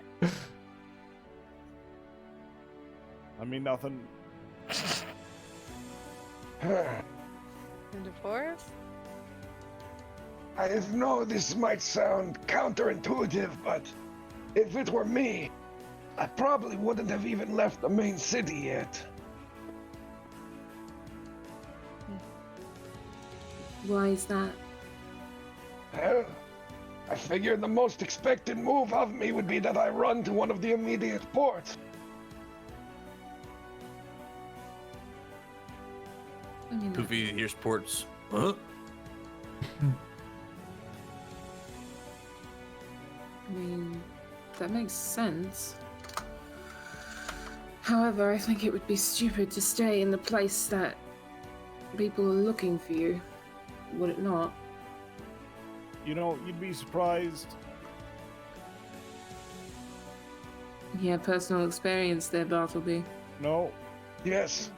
I mean, nothing. Into forest? I know this might sound counterintuitive, but if it were me, I probably wouldn't have even left the main city yet. Why is that? Well, I figured the most expected move of me would be that I run to one of the immediate ports. I mean, Poofy here's ports. Huh? that makes sense. However, I think it would be stupid to stay in the place that people are looking for you. Would it not? You know, you'd be surprised. Yeah, personal experience there, Bartleby. No. Yes.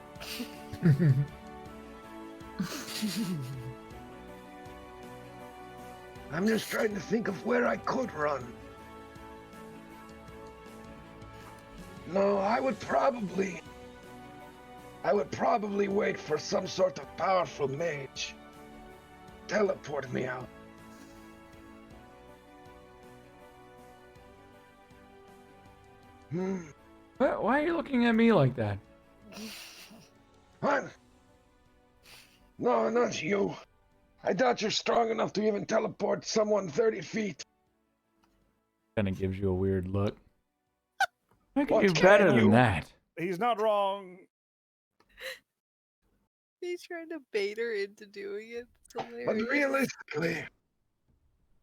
I'm just trying to think of where I could run. No, I would probably wait for some sort of powerful mage. Teleport me out. Why are you looking at me like that? What? No, not you. I doubt you're strong enough to even teleport someone 30 feet. Kinda gives you a weird look. I can What do can better you? than that. He's not wrong. He's trying to bait her into doing it. It's But hilarious. realistically,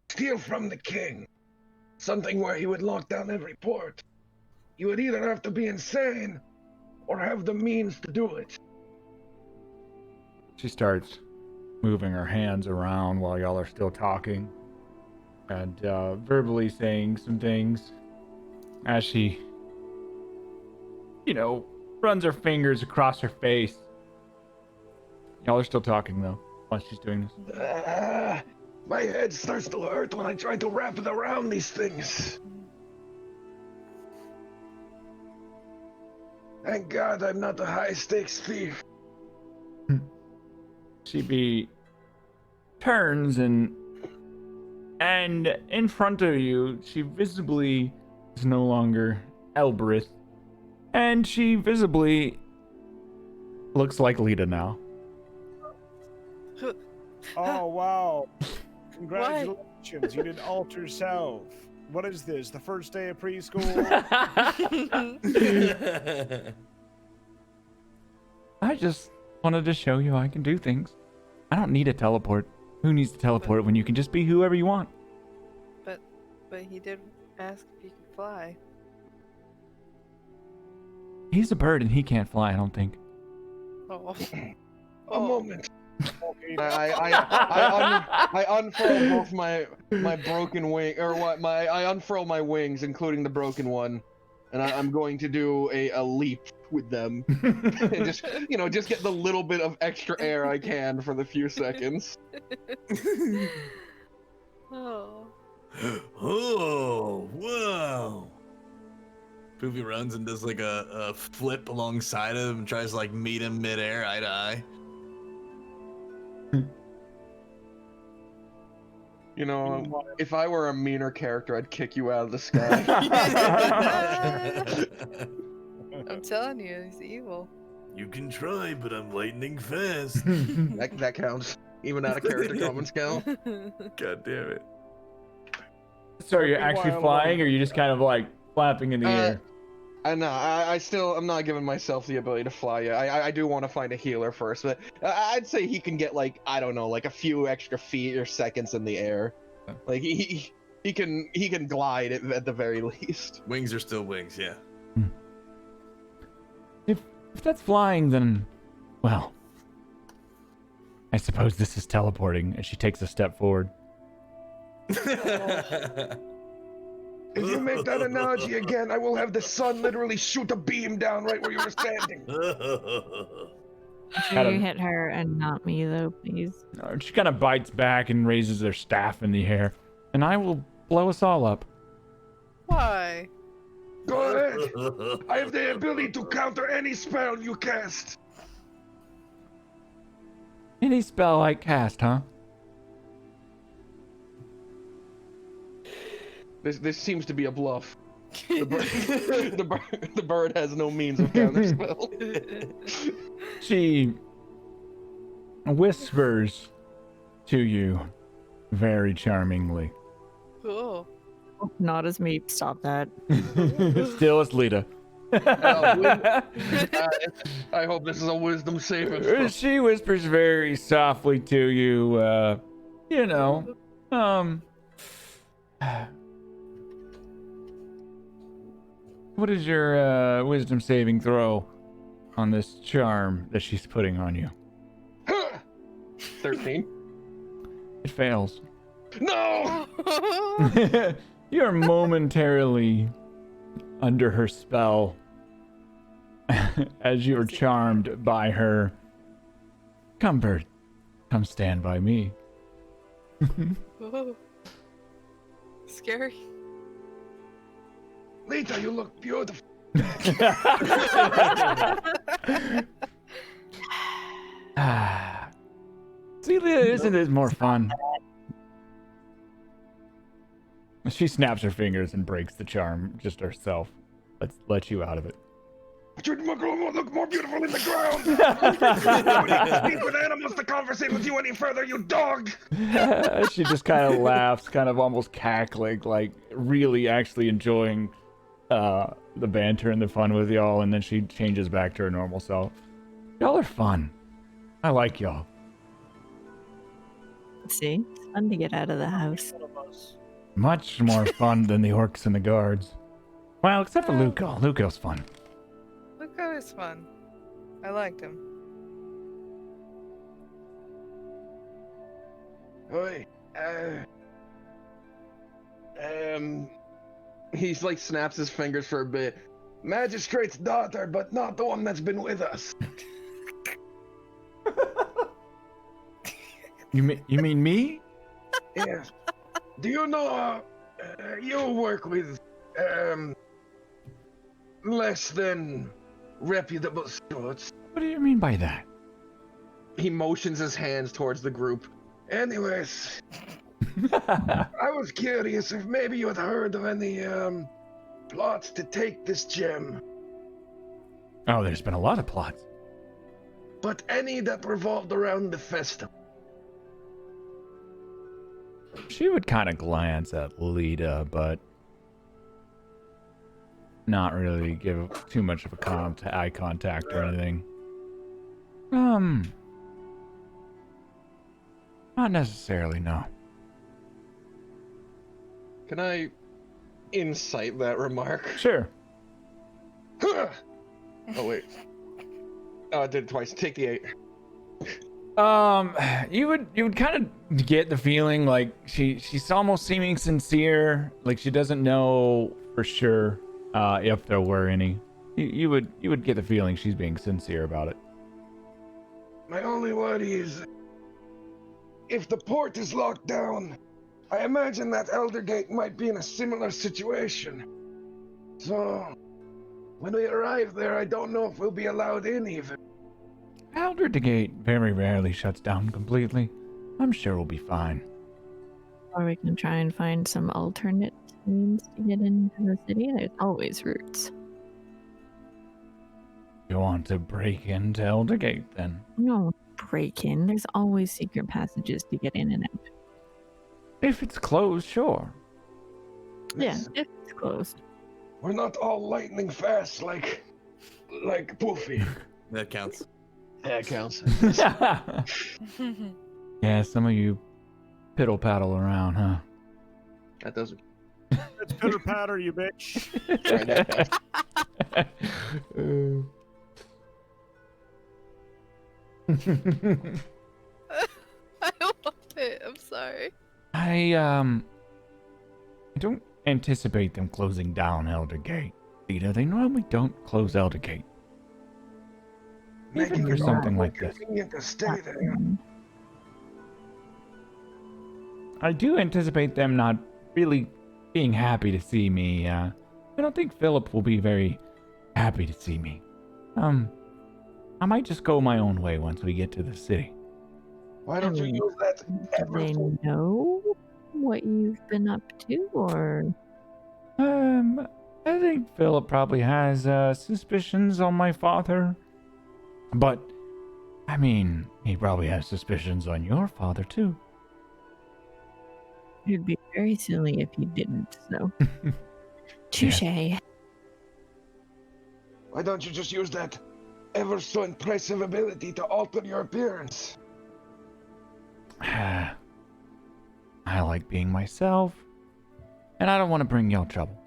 steal from the king. Something where he would lock down every port. You would either have to be insane or have the means to do it. She starts moving her hands around while y'all are still talking and verbally saying some things as she, runs her fingers across her face. Y'all are still talking, though, while she's doing this. My head starts to hurt when I try to wrap it around these things. Thank God I'm not a high-stakes thief. She turns and in front of you, she visibly is no longer Elbereth, and she visibly looks like Lita now. Oh, wow. Congratulations. You did alter self. What is this? The first day of preschool? I just wanted to show you I can do things. I don't need a teleport. Who needs to teleport when you can just be whoever you want? But he did ask if he could fly. He's a bird and he can't fly, I don't think. Oh. A moment. Okay. I unfurl both my broken wing, or what? I unfurl my wings, including the broken one, and I'm going to do a leap with them, and just get the little bit of extra air I can for the few seconds. Oh. Oh, whoa. Poofy runs and does like a flip alongside him and tries to like meet him midair, eye to eye. If I were a meaner character, I'd kick you out of the sky. I'm telling you, he's evil. You can try, but I'm lightning fast. That counts. Even out of character comments count. God damn it. So you're actually flying, or you just kind of like flapping in the air? I know. I'm not giving myself the ability to fly yet. I do want to find a healer first, but I'd say he can get like, I don't know, like a few extra feet or seconds in the air. Like he can glide at the very least. Wings are still wings, yeah. If that's flying, then, well, I suppose this is teleporting. And she takes a step forward. If you make that analogy again, I will have the sun literally shoot a beam down right where you were standing. Sure you hit her and not me, though, please. She kind of bites back and raises her staff in the air, and I will blow us all up. Why? Go ahead. I have the ability to counter any spell you cast. Any spell I cast, huh? This seems to be a bluff. The bird has no means of counterspell. She whispers to you very charmingly. Cool. Not as me. Stop that. Still as Lita. I hope this is a wisdom saving throw. She whispers very softly to you, you know, what is your wisdom saving throw on this charm that she's putting on you? 13. It fails. No! You're momentarily under her spell as you're charmed by her. Come, bird. Come stand by me. Whoa. Scary. Lita, you look beautiful. See, Lita, isn't it more fun? She snaps her fingers and breaks the charm just herself. Let you out of it. But you look more beautiful in the ground. You need to speak with animals to conversate with you any further, you dog. She just kind of laughs, kind of almost cackling, like really actually enjoying the banter and the fun with y'all, and then she changes back to her normal self. Y'all are fun. I like y'all. See? It's fun to get out of the house. Much more fun than the orcs and the guards. Well, except for Luco. Luco's fun. Luco is fun. I liked him. Oi. He's like snaps his fingers for a bit. Magistrate's daughter, but not the one that's been with us. You mean me? Yes. Do you know, you work with, less than reputable sorts? What do you mean by that? He motions his hands towards the group. Anyways, I was curious if maybe you had heard of any, plots to take this gem. Oh, there's been a lot of plots. But any that revolved around the festival. She would kind of glance at Lita, but not really give too much of a eye contact or anything. Not necessarily, no. Can I incite that remark? Sure. Oh, wait. Oh, I did it twice. Take the 8. You would kind of get the feeling like she's almost seeming sincere, like she doesn't know for sure if there were any. You would get the feeling she's being sincere about it. My only worry is, if the port is locked down, I imagine that Eldergate might be in a similar situation. So, when we arrive there, I don't know if we'll be allowed in even. Eldergate very rarely shuts down completely. I'm sure we'll be fine. Or we can try and find some alternate means to get into the city. There's always routes. You want to break into Eldergate, then? No, break in. There's always secret passages to get in and out. If it's closed, sure. Yeah, if it's closed. We're not all lightning fast like Poofy. That counts. Yeah, it counts. Yeah, some of you piddle paddle around, huh? That doesn't. Let's pitter patter, you bitch. I love it. I'm sorry. I don't anticipate them closing down Elder Gate. Peter, they normally don't close Elder Gate. Even for something like this. Convenient to stay there. I do anticipate them not really being happy to see me. I don't think Philip will be very happy to see me. I might just go my own way once we get to the city. Why don't you use that? Do they know what you've been up to, or? I think Philip probably has suspicions on my father. But, I mean, he probably has suspicions on your father, too. It'd be very silly if you didn't, so. Touche. Why don't you just use that ever so impressive ability to alter your appearance? I like being myself, and I don't want to bring y'all trouble.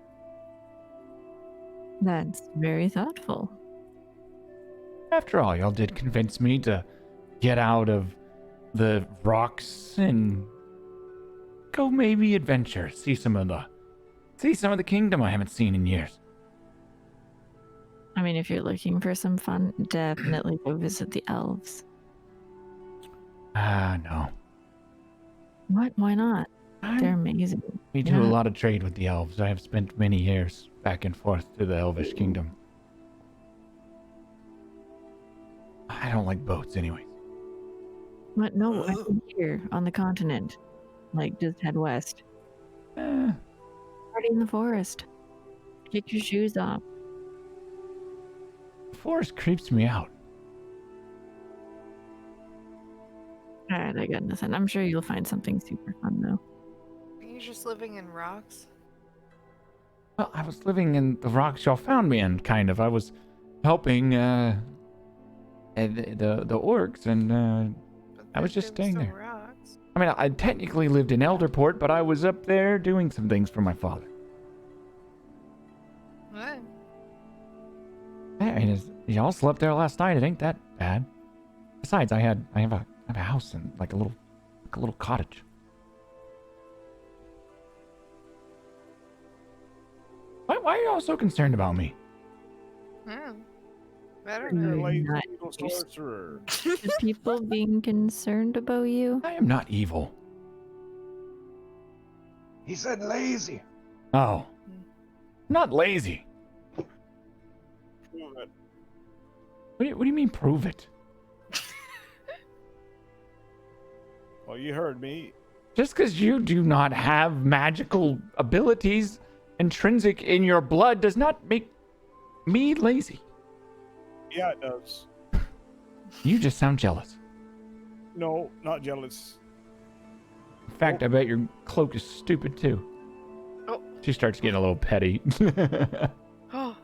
That's very thoughtful. After all, y'all did convince me to get out of the rocks and go maybe adventure, see some of the kingdom I haven't seen in years. I mean, if you're looking for some fun, definitely go visit the elves. No. What? Why not? They're amazing. We do a lot of trade with the elves. I have spent many years back and forth to the Elvish kingdom. I don't like boats anyways. What? No, I'm here on the continent. Like, just head west. Party in the forest. Take your shoes off. The forest creeps me out. Alright, I got nothing. I'm sure you'll find something super fun, though. Are you just living in rocks? Well, I was living in the rocks y'all found me in, kind of. I was helping the orcs, and I was just staying there. Rocks. I mean, I technically lived in Elderport, but I was up there doing some things for my father. What? I mean, y'all slept there last night. It ain't that bad. Besides, I have a house and like a little cottage. Why are y'all so concerned about me? I don't You're know. like Not evil sorcerer. The people being concerned about you? I am not evil. He said lazy. Oh. I'm not lazy. Prove it. What do you mean, prove it? Well, you heard me. Just because you do not have magical abilities intrinsic in your blood does not make me lazy. Yeah, it does. You just sound jealous. No, not jealous. In fact, I bet your cloak is stupid too. Oh. She starts getting a little petty. Oh.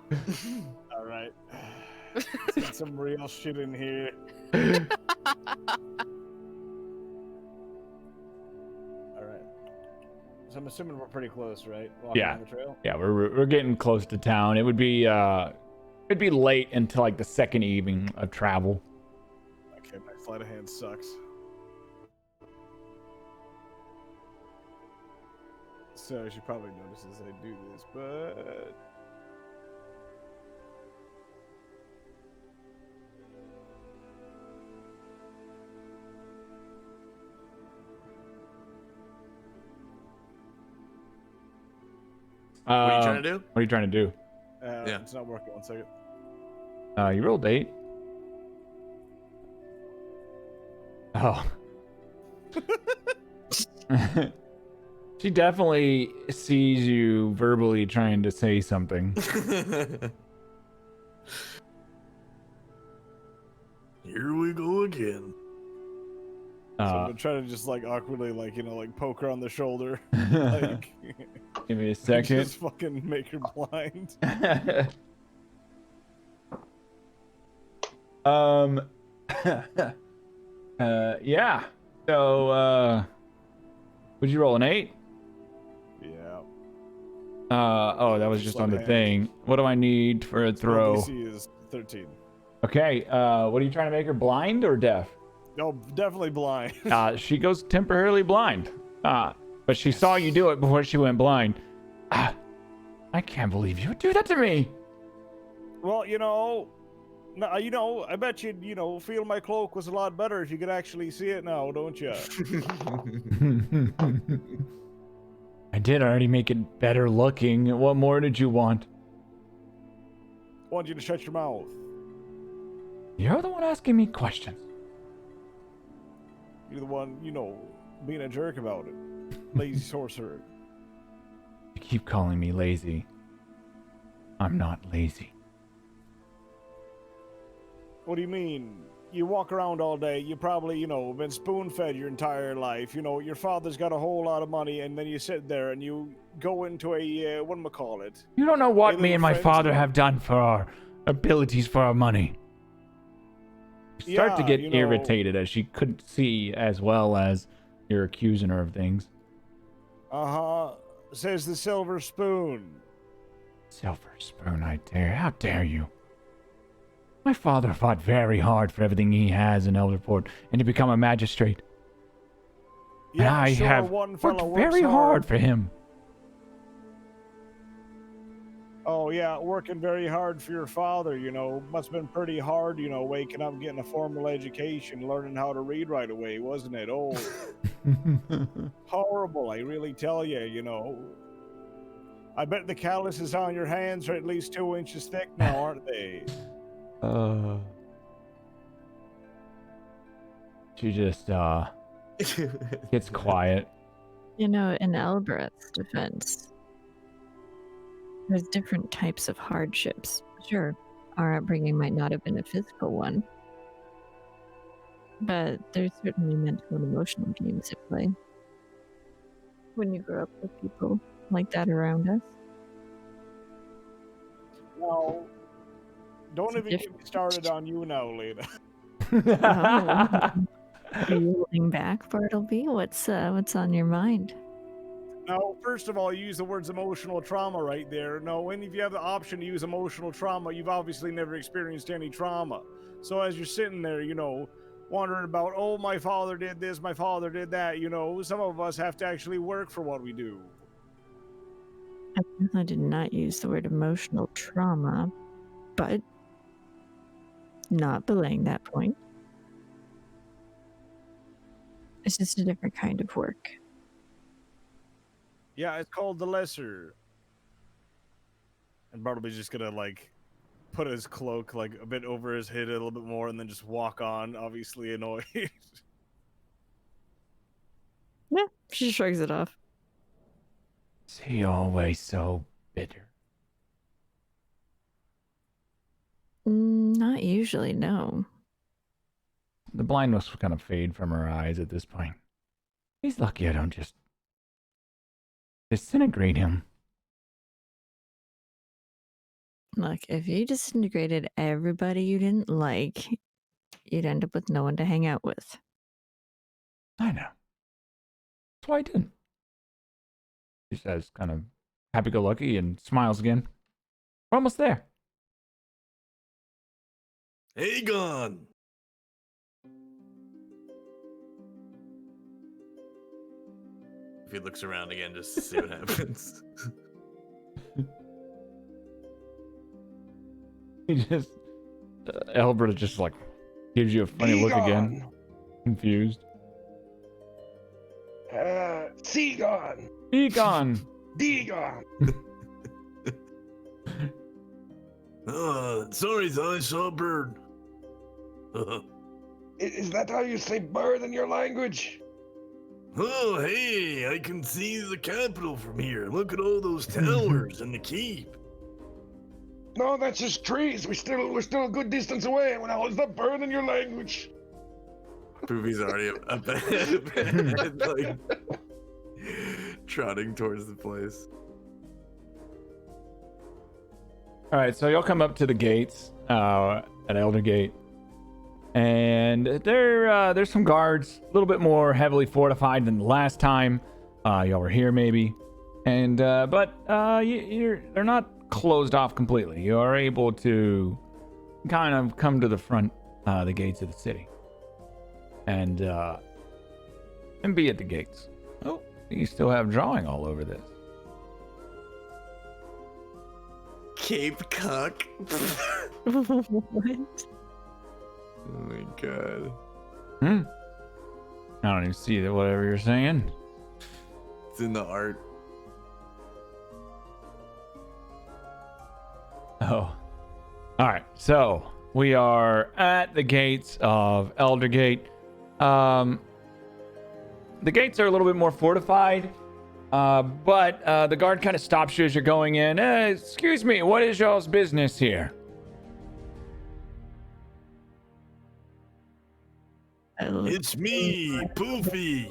All right. Let's get some real shit in here. All right. So I'm assuming we're pretty close, right? Walking Yeah. down the trail. Yeah, we're getting close to town. It would be it'd be late until like the second evening of travel. Okay, my sleight of hand sucks. So she probably notices I do this, but What are you trying to do? What are you trying to do? Yeah. It's not working. 1 second. You rolled 8. Oh. She definitely sees you verbally trying to say something. Here we go again. So I'm gonna try to just like awkwardly, like, you know, like poke her on the shoulder. Like, Give me a second. Just fucking make her blind. Yeah. So, would you roll an 8? Yeah. Oh, that was just on the thing. What do I need for a throw? DC is 13. Okay, what are you trying to make her, blind or deaf? No, definitely blind. She goes temporarily blind. But she saw you do it before she went blind. I can't believe you would do that to me. Well, I bet you'd, feel my cloak was a lot better if you could actually see it now, don't you? I did already make it better looking. What more did you want? I want you to shut your mouth. You're the one asking me questions. You're the one, being a jerk about it. Lazy sorcerer. You keep calling me lazy. I'm not lazy. What do you mean? You walk around all day, you probably, been spoon-fed your entire life. Your father's got a whole lot of money, and then you sit there and you go into a, whatchamacallit. You don't know what me and my father have done for our abilities for our money. You start to get irritated as she couldn't see as well as you're accusing her of things. Says the silver spoon. Silver spoon, how dare you? My father fought very hard for everything he has in Elderport and to become a magistrate. Yeah, and I have worked very hard for him. Oh, yeah, working very hard for your father, Must have been pretty hard, waking up, getting a formal education, learning how to read right away, wasn't it? Oh, horrible, I really tell you, I bet the calluses on your hands are at least 2 inches thick now, aren't they? She just, gets quiet. In Elbreth's defense, there's different types of hardships. Sure, our upbringing might not have been a physical one, but there's certainly mental and emotional games at play. When you grow up with people like that around us. No, don't even get me started on you now, Lena. Are you holding back, Bartleby? What's on your mind? No, first of all, you use the words emotional trauma right there. No, and if you have the option to use emotional trauma, you've obviously never experienced any trauma. So as you're sitting there, wondering about, oh, my father did this, my father did that, some of us have to actually work for what we do. I definitely did not use the word emotional trauma, but not belaying that point. It's just a different kind of work. Yeah, it's called the lesser. And Bartleby's just gonna put his cloak a bit over his head a little bit more and then just walk on, obviously annoyed. Yeah, she shrugs it off. Is he always so bitter? Not usually, no. The blindness will kind of fade from her eyes at this point. He's lucky I don't just disintegrate him. Look, if you disintegrated everybody you didn't like, you'd end up with no one to hang out with. I know. That's why I didn't. She says, kind of happy-go-lucky, and smiles again. We're almost there. Aegon! If he looks around again just to see what happens. He just... Elbert just gives you a funny look again. Confused. Seagon! Egon! Degon! Sorry, I saw a bird. Is that how you say bird in your language? Oh, hey, I can see the capital from here. Look at all those towers and the keep. No, that's just trees. We're still a good distance away. How is that bird in your language? Poopy's already up trotting towards the place. All right, so y'all come up to the gates at Elder Gate, and there's some guards, a little bit more heavily fortified than the last time y'all were here, maybe. And but they're not closed off completely. You are able to kind of come to the front, the gates of the city, and be at the gates. Oh, you still have drawing all over this. Cape Cuck. What? Oh my god. I don't even see that. Whatever you're saying. It's in the art. Oh. All right. So we are at the gates of Eldergate. The gates are a little bit more fortified, but the guard kind of stops you as you're going in. Excuse me, what is y'all's business here? It's me, Poofy.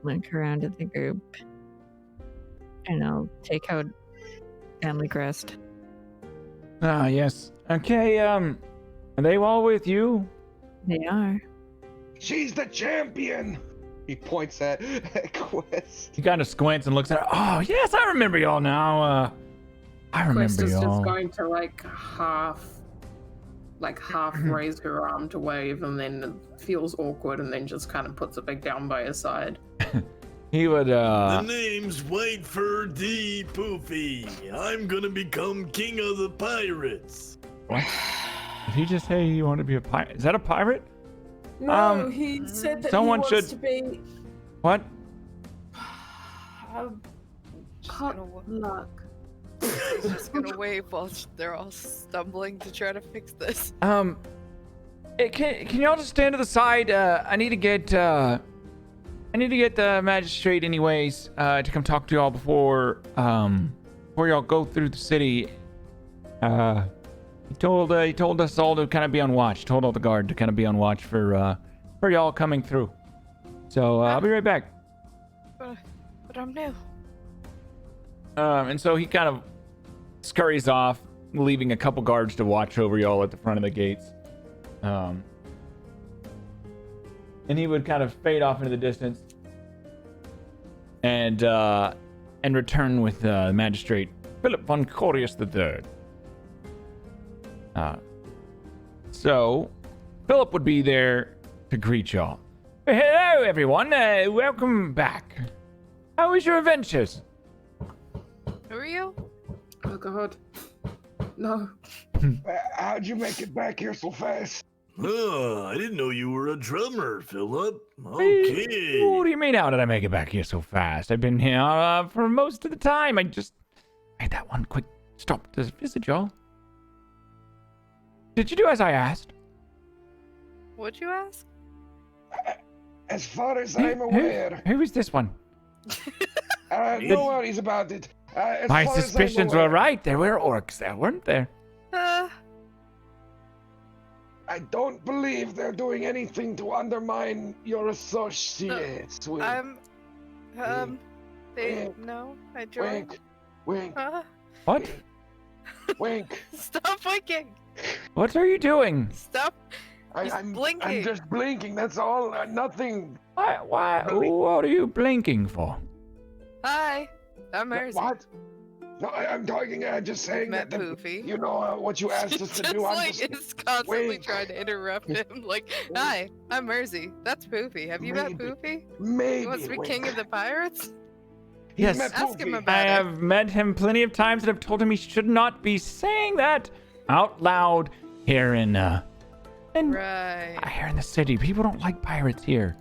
Look around at the group, and I'll take out Family Crest. Ah, yes. Okay, are they all with you? They are. She's the champion. He points at Quest. He kind of squints and looks at her. Oh, yes, I remember y'all now. I remember Quest is y'all. just going to like half raise her arm to wave, and then feels awkward, and then just kind of puts it back down by his side. He would. The name's White Fur D. Poofy. I'm gonna become king of the pirates. What? Did he just say he wanted to be a pirate? Is that a pirate? No, he said that someone he wants should- to be. What? Luck. He's just gonna wave while they're all stumbling to try to fix this. Can y'all just stand to the side? I need to get the magistrate anyways, to come talk to y'all before y'all go through the city. He told us all to kind of be on watch. Told all the guard to kind of be on watch for y'all coming through. So I'll be right back. But I'm new. And so he kind of scurries off, leaving a couple guards to watch over y'all at the front of the gates. And he would kind of fade off into the distance and return with Magistrate Philip von Corius III. So Philip would be there to greet y'all. Hello, everyone. Welcome back. How was your adventures? Who are you? Oh God. No. How'd you make it back here so fast? I didn't know you were a drummer, Philip. What Okay. do you mean, how did I make it back here so fast? I've been here for most of the time. I made that one quick stop to visit y'all. Did you do as I asked? What'd you ask? As far as I'm aware, Who is this one? no worries about it. My suspicions were right. There were orcs there, weren't there? I don't believe they're doing anything to undermine your associates. No I joined. Wink. What? Wink. Stop winking. What are you doing? Stop. I'm blinking. I'm just blinking. That's all. Nothing. Why? What are you blinking for? Hi, I'm Mercy. What? No, I'm talking. Just saying Met that. Poofy. You know what you asked us to Just do. I'm like just is constantly Wink. trying to interrupt him. Like, hi, I'm Mersey. That's Poofy. Have you met Maybe. Poofy? maybe. He wants to be king of the pirates? Yes. met Ask him Poofy. about I it. have met him plenty of times and have told him he should not be saying that out loud here in Right. here in the city. People don't like pirates here.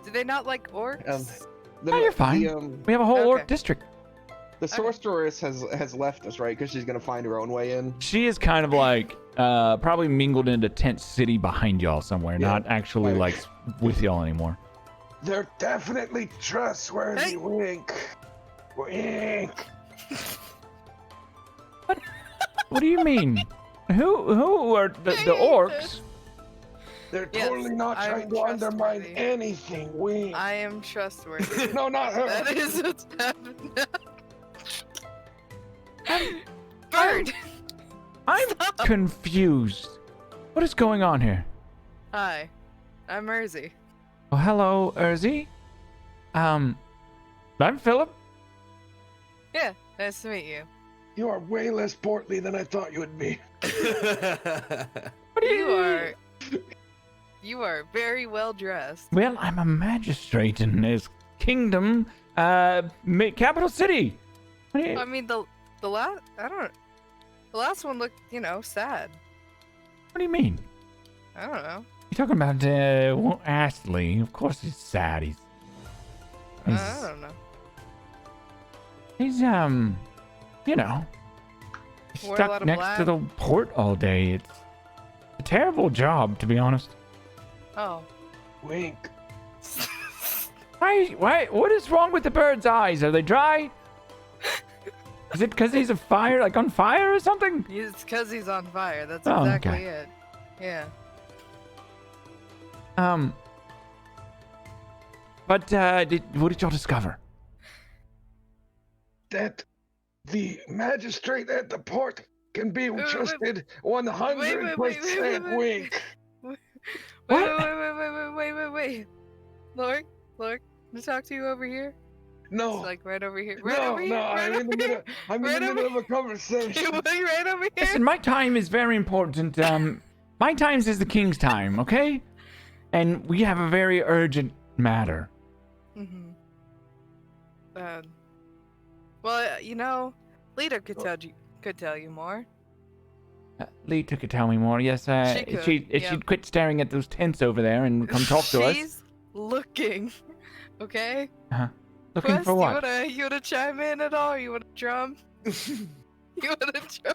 Do they not like orcs? Oh, you're fine. We have a whole orc Okay. district. The sorceress has left us, right? Because she's gonna find her own way in. She is kind of like probably mingled into Tent City behind y'all somewhere, not actually like with y'all anymore. They're definitely trustworthy. Hey. Wink. Wink. What do you mean? Who are the orcs? They're Yes, totally not I'm trying to undermine trustworthy. anything. Wink. I am trustworthy. No, not her. That is what's happening. Bird! I'm confused. What is going on here? Hi, I'm Mersey. Oh, hello, Urzi. I'm Philip. Yeah, nice to meet you. You are way less portly than I thought you would be. You are very well dressed. Well, I'm a magistrate in this kingdom, capital city. I mean, the last one looked, sad. What do you mean? I don't know. You're talking about Astley. Of course he's sad. He's I don't know. He's Wore a stuck lot of next to the port all day. It's a terrible job, to be honest. Oh. Wink. Why? What is wrong with the bird's eyes? Are they dry? Is it because he's on fire or something? It's because he's on fire. That's Oh, exactly okay. it. Yeah. But what did y'all discover? That the magistrate at the port can be trusted 100%. Wink. Wait. Lord, can I talk to you over here? No. It's like right over here. I'm in the middle. I'm in the middle of a conversation. Right over here. Listen, my time is very important. My time is the king's time, okay? And we have a very urgent matter. Mm-hmm. Well, Lita could tell you more. Lita could tell me more. Yes, she'd quit staring at those tents over there and come talk to us. She's looking. Okay. Looking Quest, for what? You wanna chime in at all? You wanna drum? You wanna drum?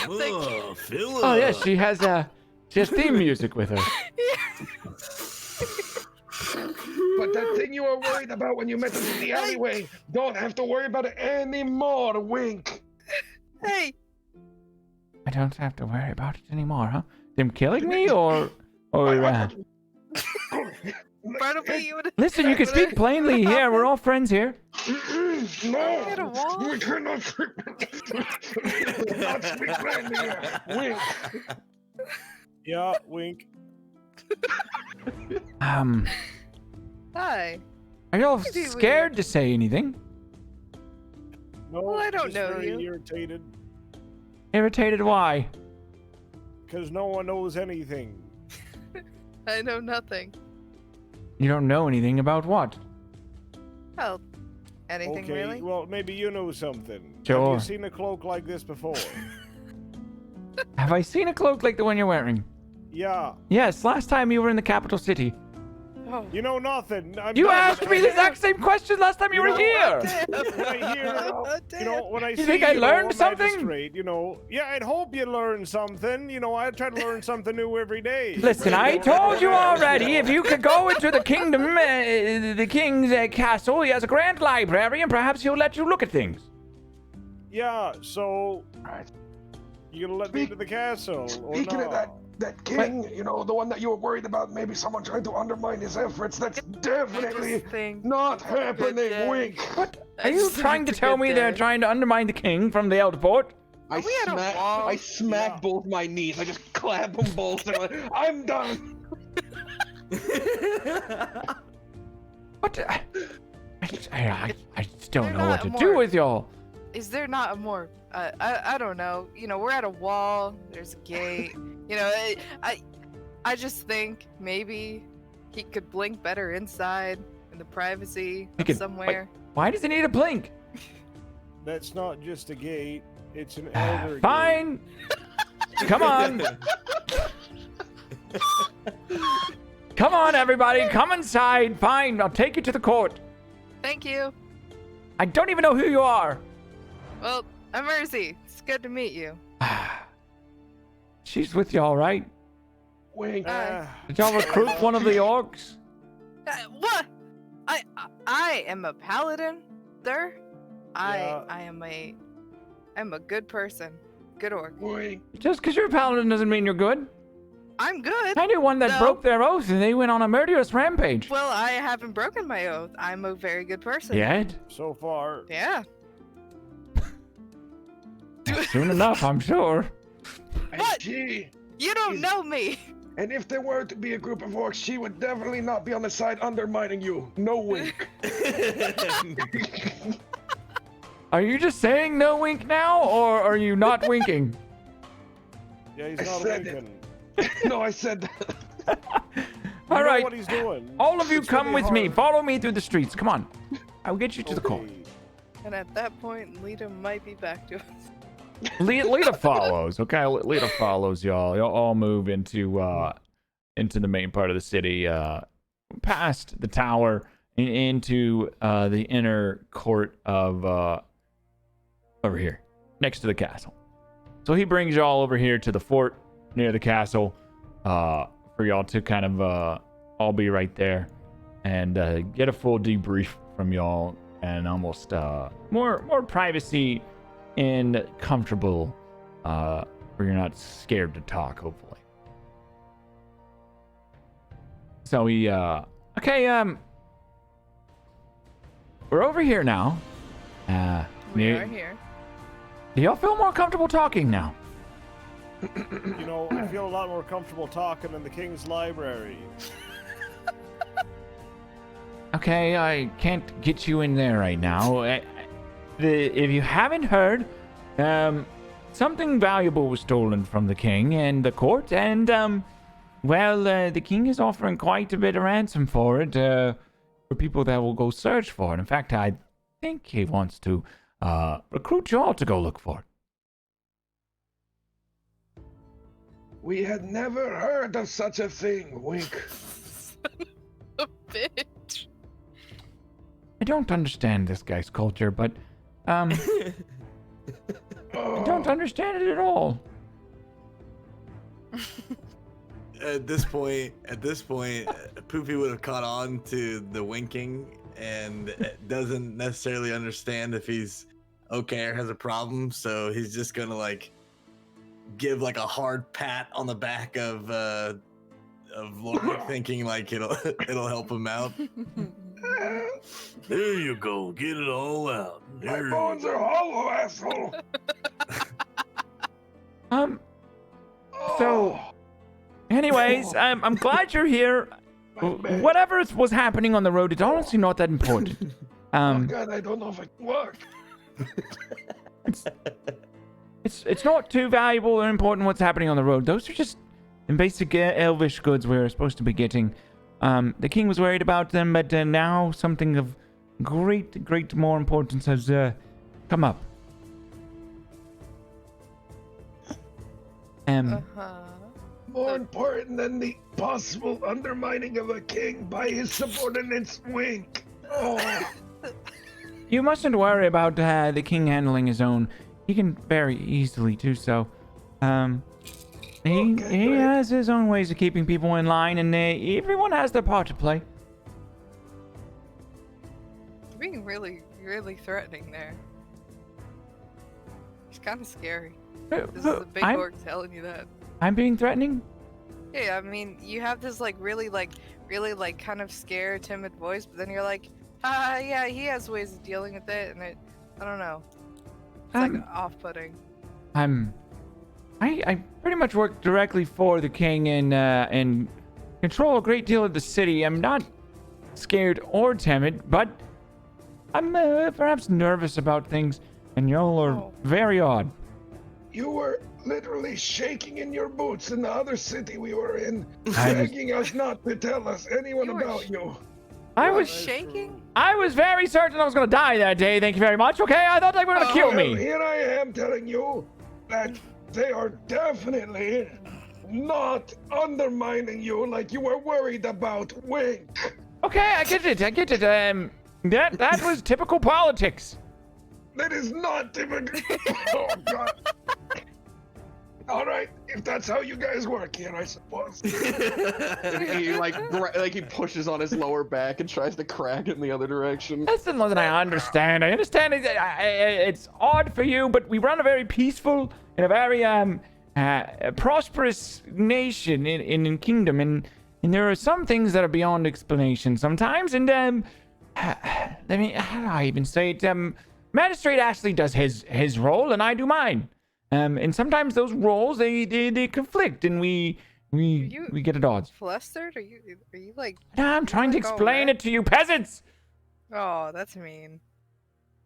Oh, Philip. Oh yes, she has theme music with her. But that thing you were worried about when you met us in the alleyway, don't have to worry about it anymore. Wink. Hey. I don't have to worry about it anymore, huh? Them killing me or Listen, you can speak plainly here. We're all friends here. No, we cannot speak plainly here. Wink. Yeah, wink. Hi. Are y'all scared to say anything? No, Well, I don't just know very you. irritated Irritated? Why? because no one knows anything. I know nothing. You don't know anything about what? Well, anything Okay, really? well, maybe you know something. Have Sure. you seen a cloak like this before? Have I seen a cloak like the one you're wearing? Yeah. Yes, last time you were in the capital city. Oh. You know nothing. You asked me the exact same question last time you were here. When I hear, when I You see, think I learned a something? magistrate, yeah, I'd hope you learn something. I try to learn something new every day. Listen, I told you already, if you could go into the kingdom, the king's castle, he has a grand library, and perhaps he'll let you look at things. Yeah, so you gonna let me into the castle or Speaking not? of that king, the one that you were worried about, maybe someone trying to undermine his efforts. That's definitely not happening. Wink. What? Are you trying to tell me they're trying to undermine the king from the Elder Port? I smack both my knees. I just clap them both. And I'm like, I'm done. What? I just don't know what to do with y'all. Is there not a more? I don't know. We're at a wall. There's a gate. I just think maybe he could blink better inside in the privacy of somewhere. Why does he need a blink? That's not just a gate. It's an elder Fine. Come on. Come on, everybody. Come inside. Fine. I'll take you to the court. Thank you. I don't even know who you are. Well, I'm Mercy. It's good to meet you. She's with y'all, right? Wink. Did y'all recruit one of the orcs? What? I am a paladin, sir. Yeah. I'm a good person. Good orc. Wink. Just because you're a paladin doesn't mean you're good. I'm good. I knew one that No. broke their oath and they went on a murderous rampage. Well, I haven't broken my oath. I'm a very good person. Yet? So far. Yeah. Soon enough, I'm sure. What? She, You don't know me. and if there were to be a group of orcs, she would definitely not be on the side undermining you. No wink. Are you just saying no wink now, or are you not winking? Yeah, he's I not said winking. No, I said that. All You know right, what he's doing. all of you It's gonna come be with me. hard. Follow me through the streets. Come on. I'll get you to the court. Okay. And at that point, Lita might be back to us. Lita follows. Okay, Lita follows y'all. Y'all all move into the main part of the city, past the tower, and into the inner court of over here, next to the castle. So he brings y'all over here to the fort near the castle, for y'all to kind of all be right there and get a full debrief from y'all and almost more privacy and comfortable, where you're not scared to talk, hopefully. So we okay, we're over here now. We do- are here. Do y'all feel more comfortable talking now? You know, I feel a lot more comfortable talking in the King's Library. Okay, I can't get you in there right now. If you haven't heard, something valuable was stolen from the king and the court, and the king is offering quite a bit of ransom for it, for people that will go search for it. In fact, I think he wants to recruit you all to go look for it. We had never heard of such a thing. Wink. A bitch. I don't understand this guy's culture, but I don't understand it at all. At this point, Poofy would have caught on to the winking and doesn't necessarily understand if he's okay or has a problem. So he's just gonna like give like a hard pat on the back of Lori, thinking like it'll help him out. There you go. Get it all out. My There bones you are hollow, asshole. So, anyways, I'm glad you're here. Man. Whatever was happening on the road, it's honestly not that important. Oh God, I don't know if I can walk. It's not too valuable or important what's happening on the road. Those are just basic elvish goods we're supposed to be getting. The king was worried about them, but now something of great more importance has come up. More important than the possible undermining of a king by his subordinates. Wink. Oh. You mustn't worry about the king handling his own. He can very easily do so. He has his own ways of keeping people in line, and everyone has their part to play. You're being really threatening there. It's kind of scary. This is a big orc telling you that. I'm being threatening? Yeah, I mean, you have this really kind of scared, timid voice, but then you're like, yeah, he has ways of dealing with it, and I don't know. It's like off-putting. I pretty much work directly for the king and control a great deal of the city. I'm not scared or timid, but I'm perhaps nervous about things, and y'all are very odd. You were literally shaking in your boots in the other city we were in, begging us not to tell us anyone about you. I was shaking? I was very certain I was gonna die that day, thank you very much, okay? I thought they were gonna kill Well, me. here I am telling you that they are definitely not undermining you like you were worried about. Wink. Okay, I get it. That was typical politics. That is not typical. Oh, God. All right, if that's how you guys work here, I suppose. he pushes on his lower back and tries to crack it in the other direction. That's the one that I understand. I understand it's odd for you, but we run a very peaceful and a very a prosperous nation in kingdom, and there are some things that are beyond explanation sometimes. And let me, how do I even say it? Magistrate Ashley does his role, and I do mine. And sometimes those roles they conflict, and we get at odds. Flustered? Are you like? I'm trying to explain it to you, peasants. Oh, that's mean.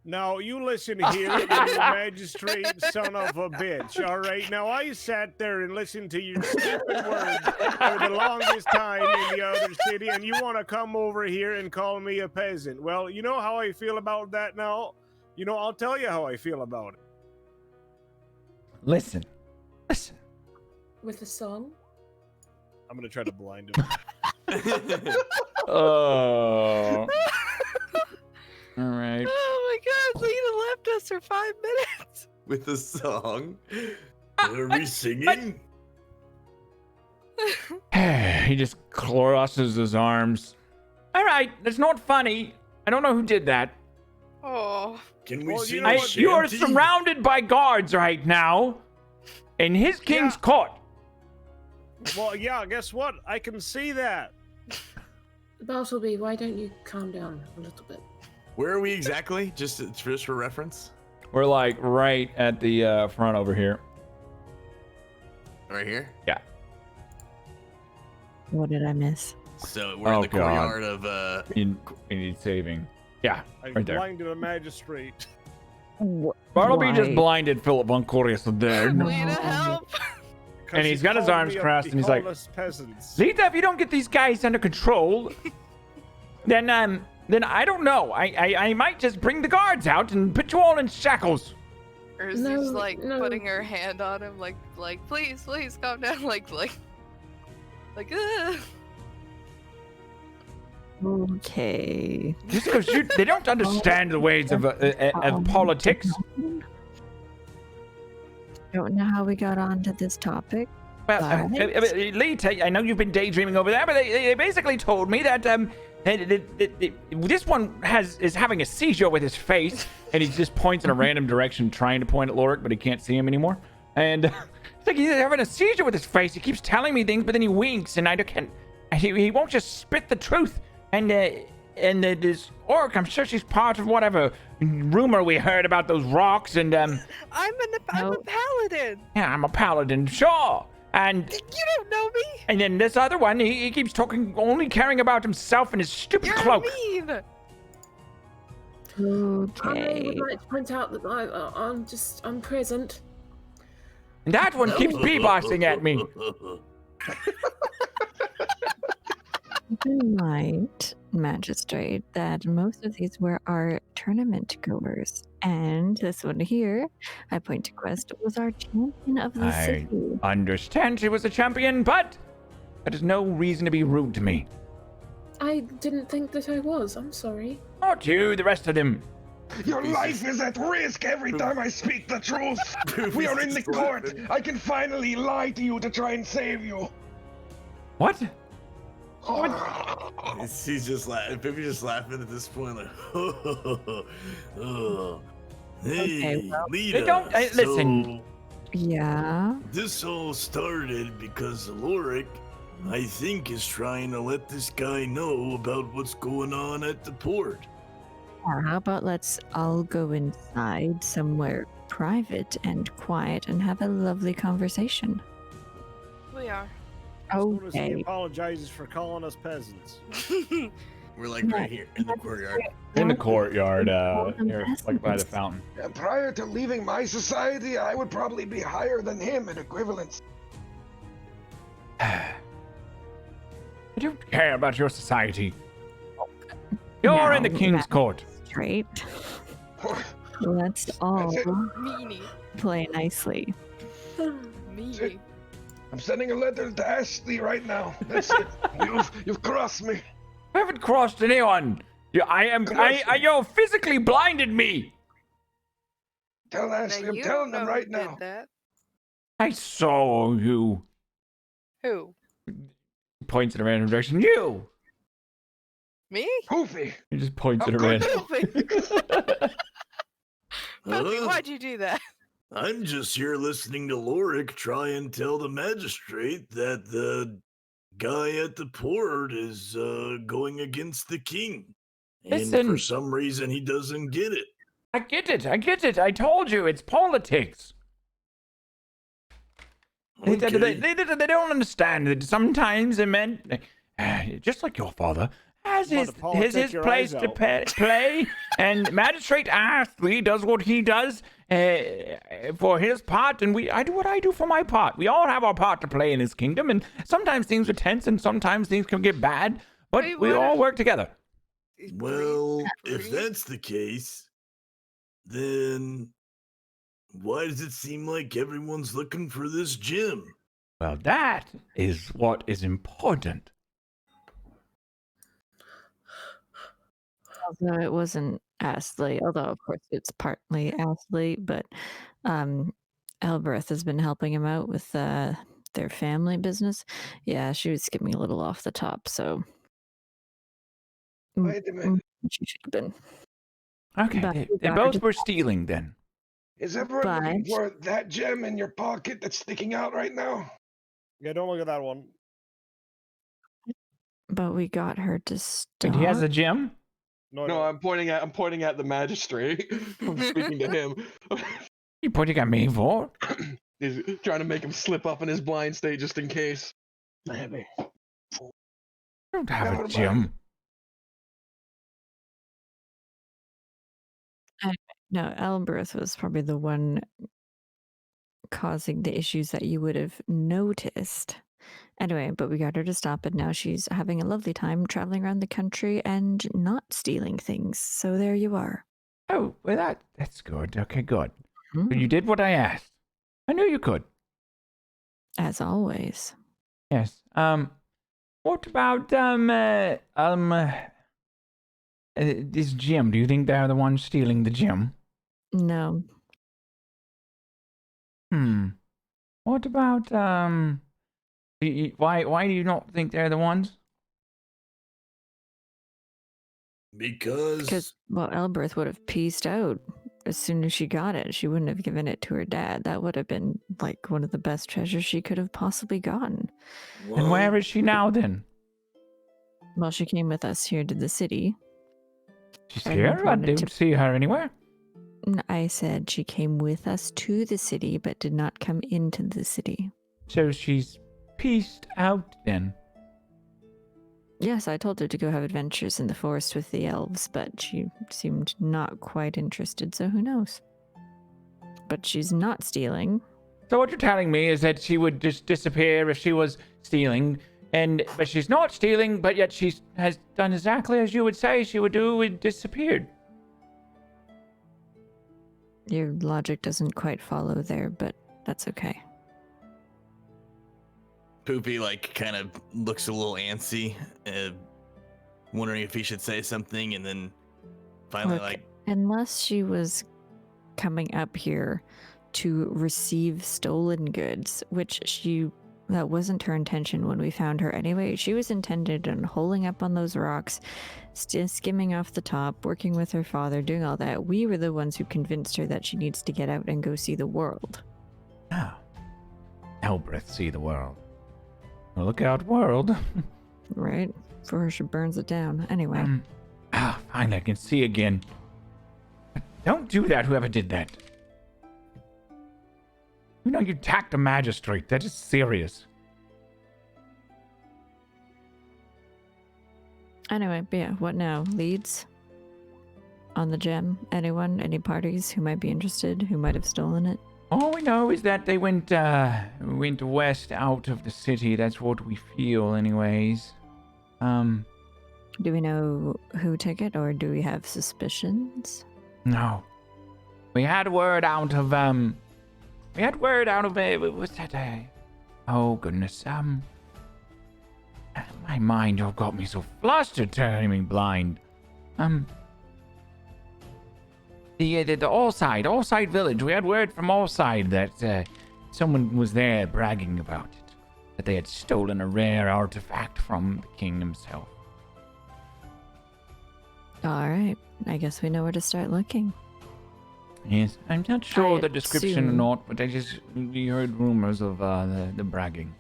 Now, you listen here, you magistrate son of a bitch, all right? Now, I sat there and listened to your stupid words for the longest time in the other city, and you want to come over here and call me a peasant. Well, you know how I feel about that now? You know, I'll tell you how I feel about it. Listen. With a song? I'm going to try to blind him. Oh. All right. Oh my God, Lena left us for 5 minutes. With a song? Are we singing? He just crosses his arms. All right, that's not funny. I don't know who did that. Oh. Can we sing? You are surrounded by guards right now, in his king's court. Well, yeah, guess what? I can see that. Bartleby, why don't you calm down a little bit? Where are we exactly? Just for reference. We're like right at the front over here. Right here? Yeah. What did I miss? So we're in the courtyard of You need saving. Yeah, I right there. blinded a magistrate. Bartleby just blinded Philip Von Corius there. Lena, help! And he's got his arms crossed, and he's like, peasants. Lita, if you don't get these guys under control, then I don't know. I might just bring the guards out and put you all in shackles. Or is she's like putting her hand on him, like, please, calm down, like, Okay. Just because they don't understand the ways of politics. Don't know how we got onto this topic. Well, Lita, I know you've been daydreaming over there, but they basically told me that this one is having a seizure with his face, and he just points in a random direction, trying to point at Lorik, but he can't see him anymore. And it's like he's having a seizure with his face. He keeps telling me things, but then he winks, and I can't. He won't just spit the truth. And this orc, I'm sure she's part of whatever rumor we heard about those rocks. And I'm a paladin. Yeah, I'm a paladin, sure. And you don't know me. And then this other one, he keeps talking, only caring about himself and his stupid cloak. Mean. Okay. I would like to point out that I'm present. And that one keeps b-bossing at me. Keep in mind, Magistrate, that most of these were our tournament goers. And this one here, I point to Quest, was our champion of the city. I understand she was a champion, but that is no reason to be rude to me. I didn't think that I was. I'm sorry. Not you, the rest of them. Your life is at risk every time I speak the truth. We are in the court. I can finally lie to you to try and save you. What? He's just laughing. Pippi's just laughing at this point, like, Hey, Lita, they don't listen. Yeah. This all started because Lorik, I think, is trying to let this guy know about what's going on at the port. Or how about let's all go inside somewhere private and quiet and have a lovely conversation. We are. Okay. He apologizes for calling us peasants. We're like right here in the courtyard. In the courtyard, here, like by the fountain. Prior to leaving my society, I would probably be higher than him in equivalence. I don't care about your society. You're in the king's court. Straight. Let's all Meanie. play nicely. Meanie. I'm sending a letter to Ashley right now. That's it. You've crossed me. I haven't crossed anyone. You physically blinded me. Tell Ashley, I'm telling them right now. I saw you. Who? Points in a random direction. You. Me? Poofy. He just points in a random. Puffy, why'd you do that? I'm just here listening to Lorik try and tell the magistrate that the guy at the port is going against the king. And Listen. for some reason, he doesn't get it. I get it. I told you, it's politics. Okay. They don't understand that sometimes a man, just like your father, has his place to play, and Magistrate Astley does what he does for his part, and I do what I do for my part. We all have our part to play in this kingdom, and sometimes things are tense, and sometimes things can get bad, but we all work together. Well, if that's the case, then why does it seem like everyone's looking for this gem? Well, that is what is important. Although it wasn't Astley, although of course it's partly Astley, but Elbereth has been helping him out with their family business. Yeah, she was skipping a little off the top, so Wait a minute. she should have been. Okay, they both were stealing then. Is everyone looking for that gem in your pocket that's sticking out right now? Yeah, don't look at that one. But we got her to stop. And he has a gem? No, I'm pointing at the magistrate. I'm speaking to him. You pointing at me for? He's trying to make him slip up in his blind state just in case. I don't have a gem. No, Elbereth was probably the one causing the issues that you would have noticed. Anyway, but we got her to stop, and now she's having a lovely time traveling around the country and not stealing things. So there you are. Oh, well, that's good. Okay, good. So you did what I asked. I knew you could. As always. Yes. What about this gem? Do you think they're the ones stealing the gem? No. What about why do you not think they're the ones? Because well, Elbereth would have pieced out as soon as she got it. She wouldn't have given it to her dad. That would have been like one of the best treasures she could have possibly gotten. And where is she now then? Well, she came with us here to the city. She's here? I didn't see her anywhere. I said she came with us to the city, but did not come into the city. So she's pieced out then? Yes, I told her to go have adventures in the forest with the elves, but she seemed not quite interested, so who knows? But she's not stealing. So what you're telling me is that she would just disappear if she was stealing, but she's not stealing, but yet she has done exactly as you would say she would do and disappeared. Your logic doesn't quite follow there, but that's okay. Poopy, kind of looks a little antsy, wondering if he should say something, and then finally, Unless she was coming up here to receive stolen goods, which that wasn't her intention when we found her anyway. She was intended on holing up on those rocks, skimming off the top, working with her father, doing all that. We were the ones who convinced her that she needs to get out and go see the world. Ah. Elbereth see the world. Well, look out, world. Right? For her, she burns it down. Anyway. Fine, I can see again. But don't do that, whoever did that. You know you attacked a magistrate. That is serious. Anyway, but yeah, what now? Leads? On the gem? Anyone? Any parties who might be interested? Who might have stolen it? All we know is that they went west out of the city. That's what we feel, anyways. Do we know who took it, or do we have suspicions? No. We had word out of what's that? Oh goodness. My mind got me so flustered, turning me blind. The Allside village. We had word from Allside that someone was there bragging about it, that they had stolen a rare artifact from the king himself. All right, I guess we know where to start looking. Yes, I'm not sure I the description or assume- not, but we heard rumors of the bragging.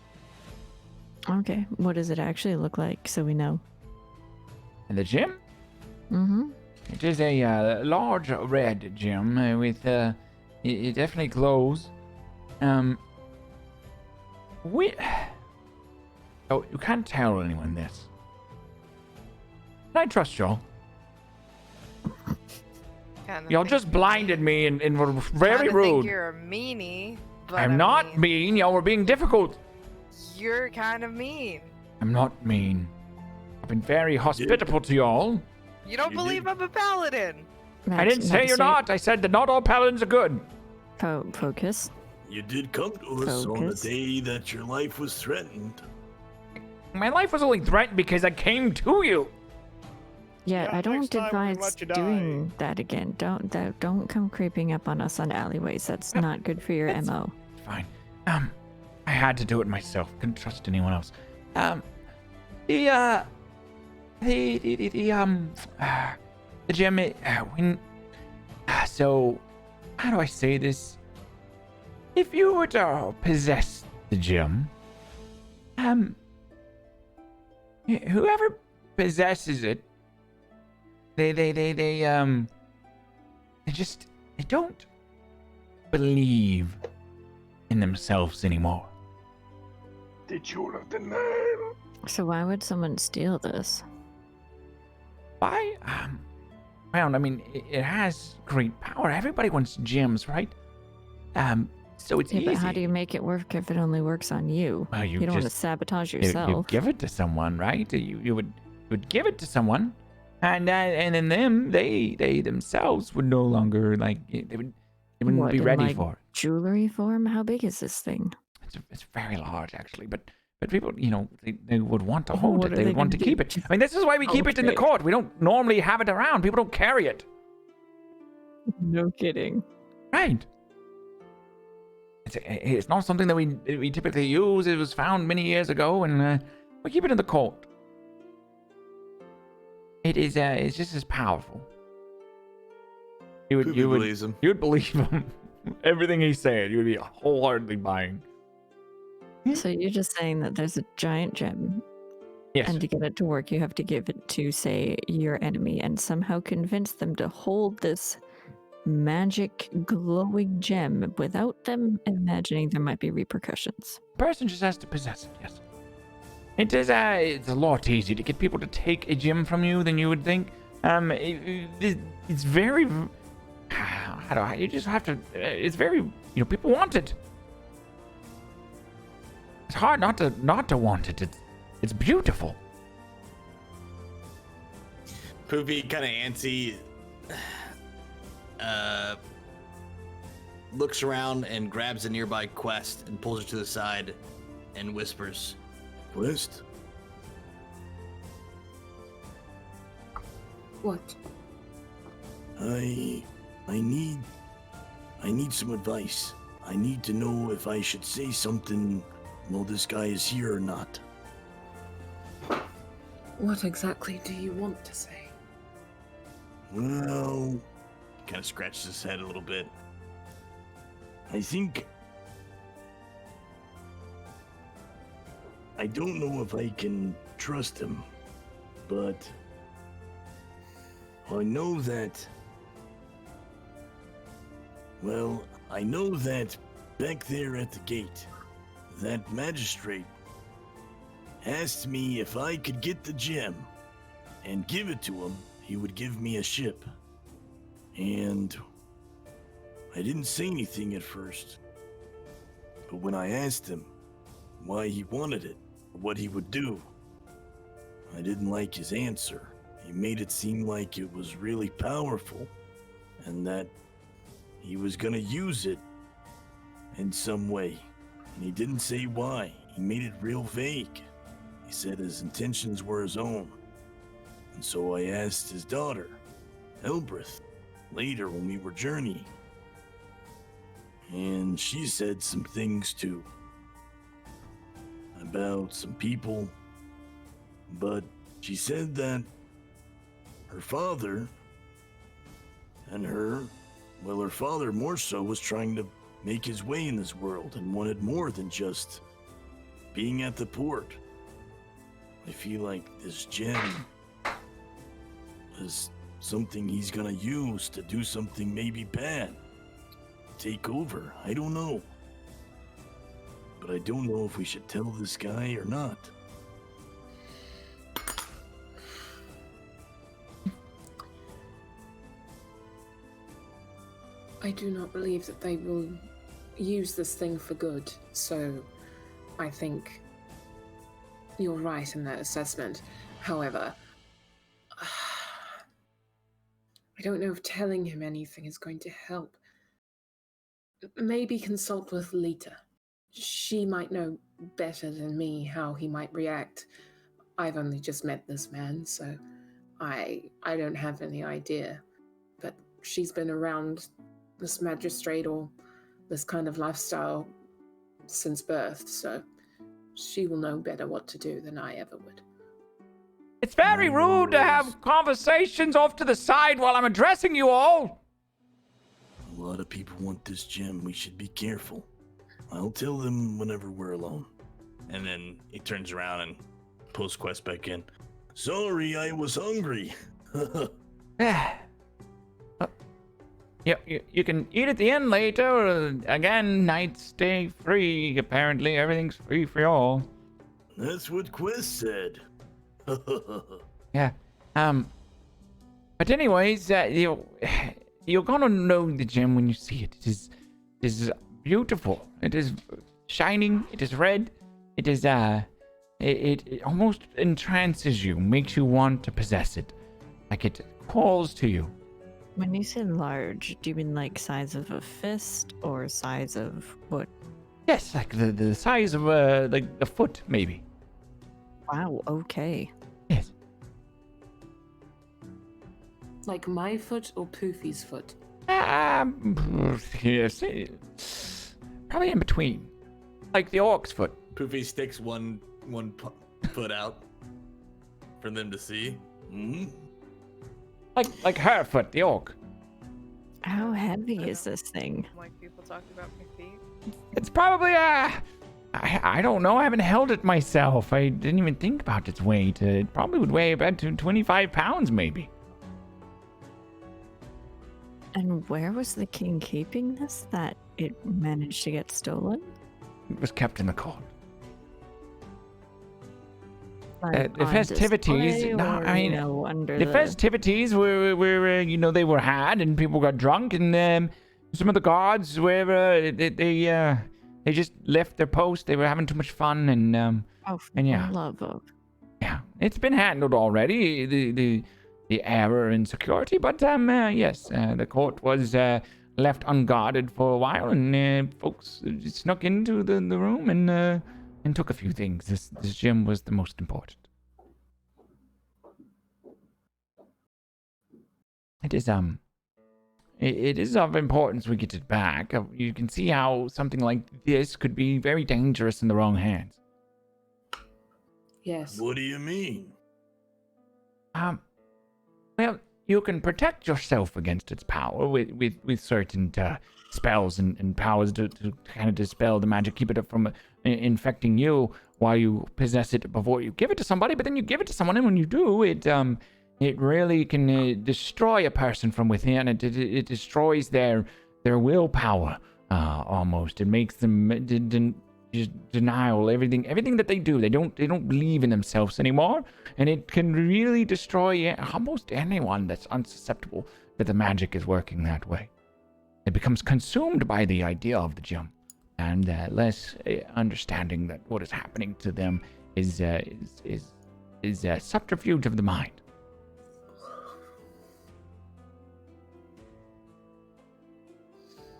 Okay, what does it actually look like so we know? And the gym? Mm-hmm. It is a large red gym with it definitely glows. Oh, you can't tell anyone this. Can I trust y'all? Kinda Y'all think just blinded me and were very kinda rude. Think you're a meanie, but I'm I not mean, mean. Y'all were being difficult. You're kind of mean. I'm not mean. I've been very hospitable to y'all. You don't believe I'm a paladin. I didn't say you're not. I said that not all paladins are good. Focus. You did come to us on the Focus. day that your life was threatened. My life was only threatened because I came to you. Yeah, Yeah, I don't next time we advise let you doing that again. Don't come creeping up on us on alleyways. That's not good for your MO. Fine. I had to do it myself. Couldn't trust anyone else. The gym. So, how do I say this? If you were to possess the gym, whoever possesses it, they don't believe in themselves anymore. Did you look the name? So why would someone steal this? Well, I mean, it has great power. Everybody wants gyms, right? So it's Yeah, easy. but how do you make it work if it only works on you? Well, you don't want to sabotage You yourself. give it to someone, right? You would give it to someone, and then they themselves would no longer they wouldn't What, be in, ready like, for it. jewelry form? How big is this thing? It's very large actually, but people, they would want to hold What it. are They they would want to gonna keep do? it. I mean, this is why we keep it in the Okay. court. We don't normally have it around. People don't carry it. No kidding. Right. It's not something that we typically use. It was found many years ago, and we keep it in the court. It's just as powerful. You Poopy believes him. would believe him. Everything he said, you would be wholeheartedly buying. So you're just saying that there's a giant gem, Yes. and to get it to work, you have to give it to, say, your enemy, and somehow convince them to hold this magic glowing gem without them imagining there might be repercussions. Person just has to possess it. Yes. It is. It's a lot easier to get people to take a gem from you than you would think. It's very. How do I? You just have to. It's very. People want it. It's hard not to want it. It's beautiful. Poopy, kind of antsy, looks around and grabs a nearby Quest and pulls her to the side and whispers, Quest? What? I need some advice. I need to know if I should say something while this guy is here or not. What exactly do you want to say? Well, kind of scratches his head a little bit. I think I don't know if I can trust him, but I know that, well, I know that back there at the gate, that magistrate asked me if I could get the gem and give it to him, he would give me a ship. And I didn't say anything at first, but when I asked him why he wanted it, or what he would do, I didn't like his answer. He made it seem like it was really powerful, and that he was gonna use it in some way. And he didn't say why. He made it real vague. He said his intentions were his own. And so I asked his daughter, Elbreth, later when we were journeying. And she said some things too. About some people. But she said that her father and her Well, her father more so was trying to make his way in this world and wanted more than just being at the port. I feel like this gem is something he's gonna use to do something maybe bad. Take over, I don't know. But I don't know if we should tell this guy or not. I do not believe that they will use this thing for good, so I think you're right in that assessment. However, I don't know if telling him anything is going to help. Maybe consult with Lita. She might know better than me how he might react. I've only just met this man, so I don't have any idea. But she's been around this magistrate or this kind of lifestyle since birth, so she will know better what to do than I ever would. It's very rude to have conversations off to the side while I'm addressing you all. A lot of people want this gem. We should be careful. I'll tell them whenever we're alone. And then he turns around and pulls Quest back in. Sorry, I was hungry. You can eat at the inn later. Again, nights stay free. Apparently, everything's free for y'all. That's what Quest said. Yeah. But anyways, you're gonna know the gem when you see it. It is beautiful. It is shining. It is red. It is it almost entrances you, makes you want to possess it, like it calls to you. When you say large, do you mean like size of a fist or size of what? Yes, like the size of like a foot, maybe. Wow. Okay. Yes. Like my foot or Poofy's foot? Yes, probably in between, like the orc's foot. Poofy sticks one foot out for them to see. Like her foot, the orc. How heavy is this thing? Like people talking about my feet. It's probably I don't know. I haven't held it myself. I didn't even think about its weight. It probably would weigh about 25 pounds, maybe. And where was the king keeping this that it managed to get stolen? It was kept in the court. Like The on festivities, display no, or, I mean, you know, under the festivities were they were had and people got drunk and some of the guards were they just left their post. They were having too much fun and yeah, love of. Yeah, it's been handled already. The error in security, but yes, the court was left unguarded for a while and folks snuck into the room and took a few things. This gem was the most important. It is it is of importance we get it back. You can see how something like this could be very dangerous in the wrong hands. Yes. What do you mean? Well, you can protect yourself against its power with certain spells and powers to kind of dispel the magic, keep it from infecting you while you possess it before you give it to somebody. But then you give it to someone, and when you do, it really can destroy a person from within. It destroys their willpower almost. It makes them denial, everything that they do. They don't believe in themselves anymore, and it can really destroy almost anyone that's unsusceptible that the magic is working that way. It becomes consumed by the idea of the gem, and less understanding that what is happening to them is a subterfuge of the mind.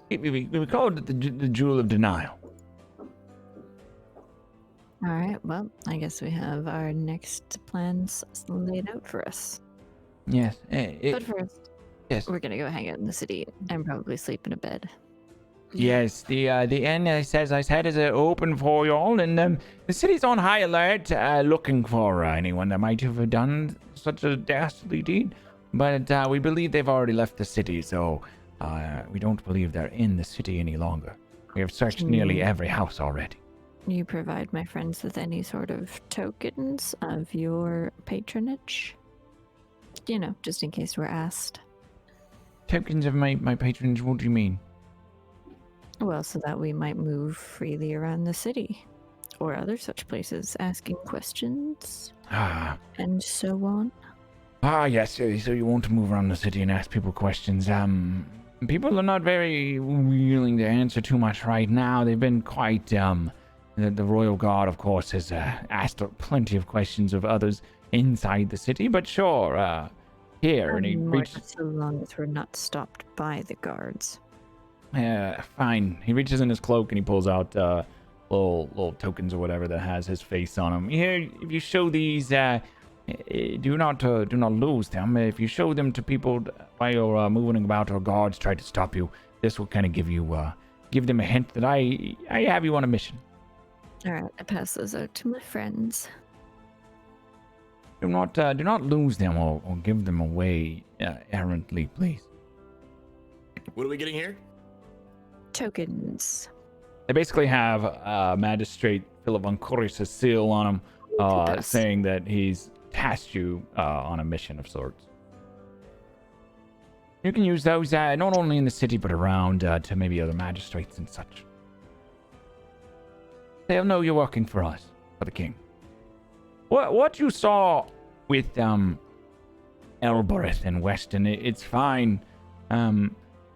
We call it the Jewel of Denial. All right, well, I guess we have our next plans laid out for us. Yes. But first, yes, we're gonna go hang out in the city and probably sleep in a bed. Yes, the inn, as I said, is open for y'all, and the city's on high alert, looking for anyone that might have done such a dastardly deed. But we believe they've already left the city, so We don't believe they're in the city any longer. We have searched nearly every house already. You provide my friends with any sort of tokens of your patronage? You know, just in case we're asked. Tokens of my patronage, what do you mean? Well, so that we might move freely around the city or other such places, asking questions and so on. Yes, so you want to move around the city and ask people questions. People are not very willing to answer too much right now. They've been quite, the royal guard, of course, has asked plenty of questions of others inside the city, but sure, here, and he reaches... So long as we're not stopped by the guards. Fine. He reaches in his cloak and he pulls out, little tokens or whatever that has his face on them. Here, if you show these, do not lose them. If you show them to people while you're moving about or guards try to stop you, this will kind of give them a hint that I have you on a mission. All right, I pass those out to my friends. Do not lose them or give them away errantly, please. What are we getting here? Tokens. They basically have Magistrate Philip von Corius' seal on them, saying that he's tasked you on a mission of sorts. You can use those not only in the city but around to maybe other magistrates and such. They'll know you're working for us, for the king. What you saw with Elbereth and Weston, it's fine.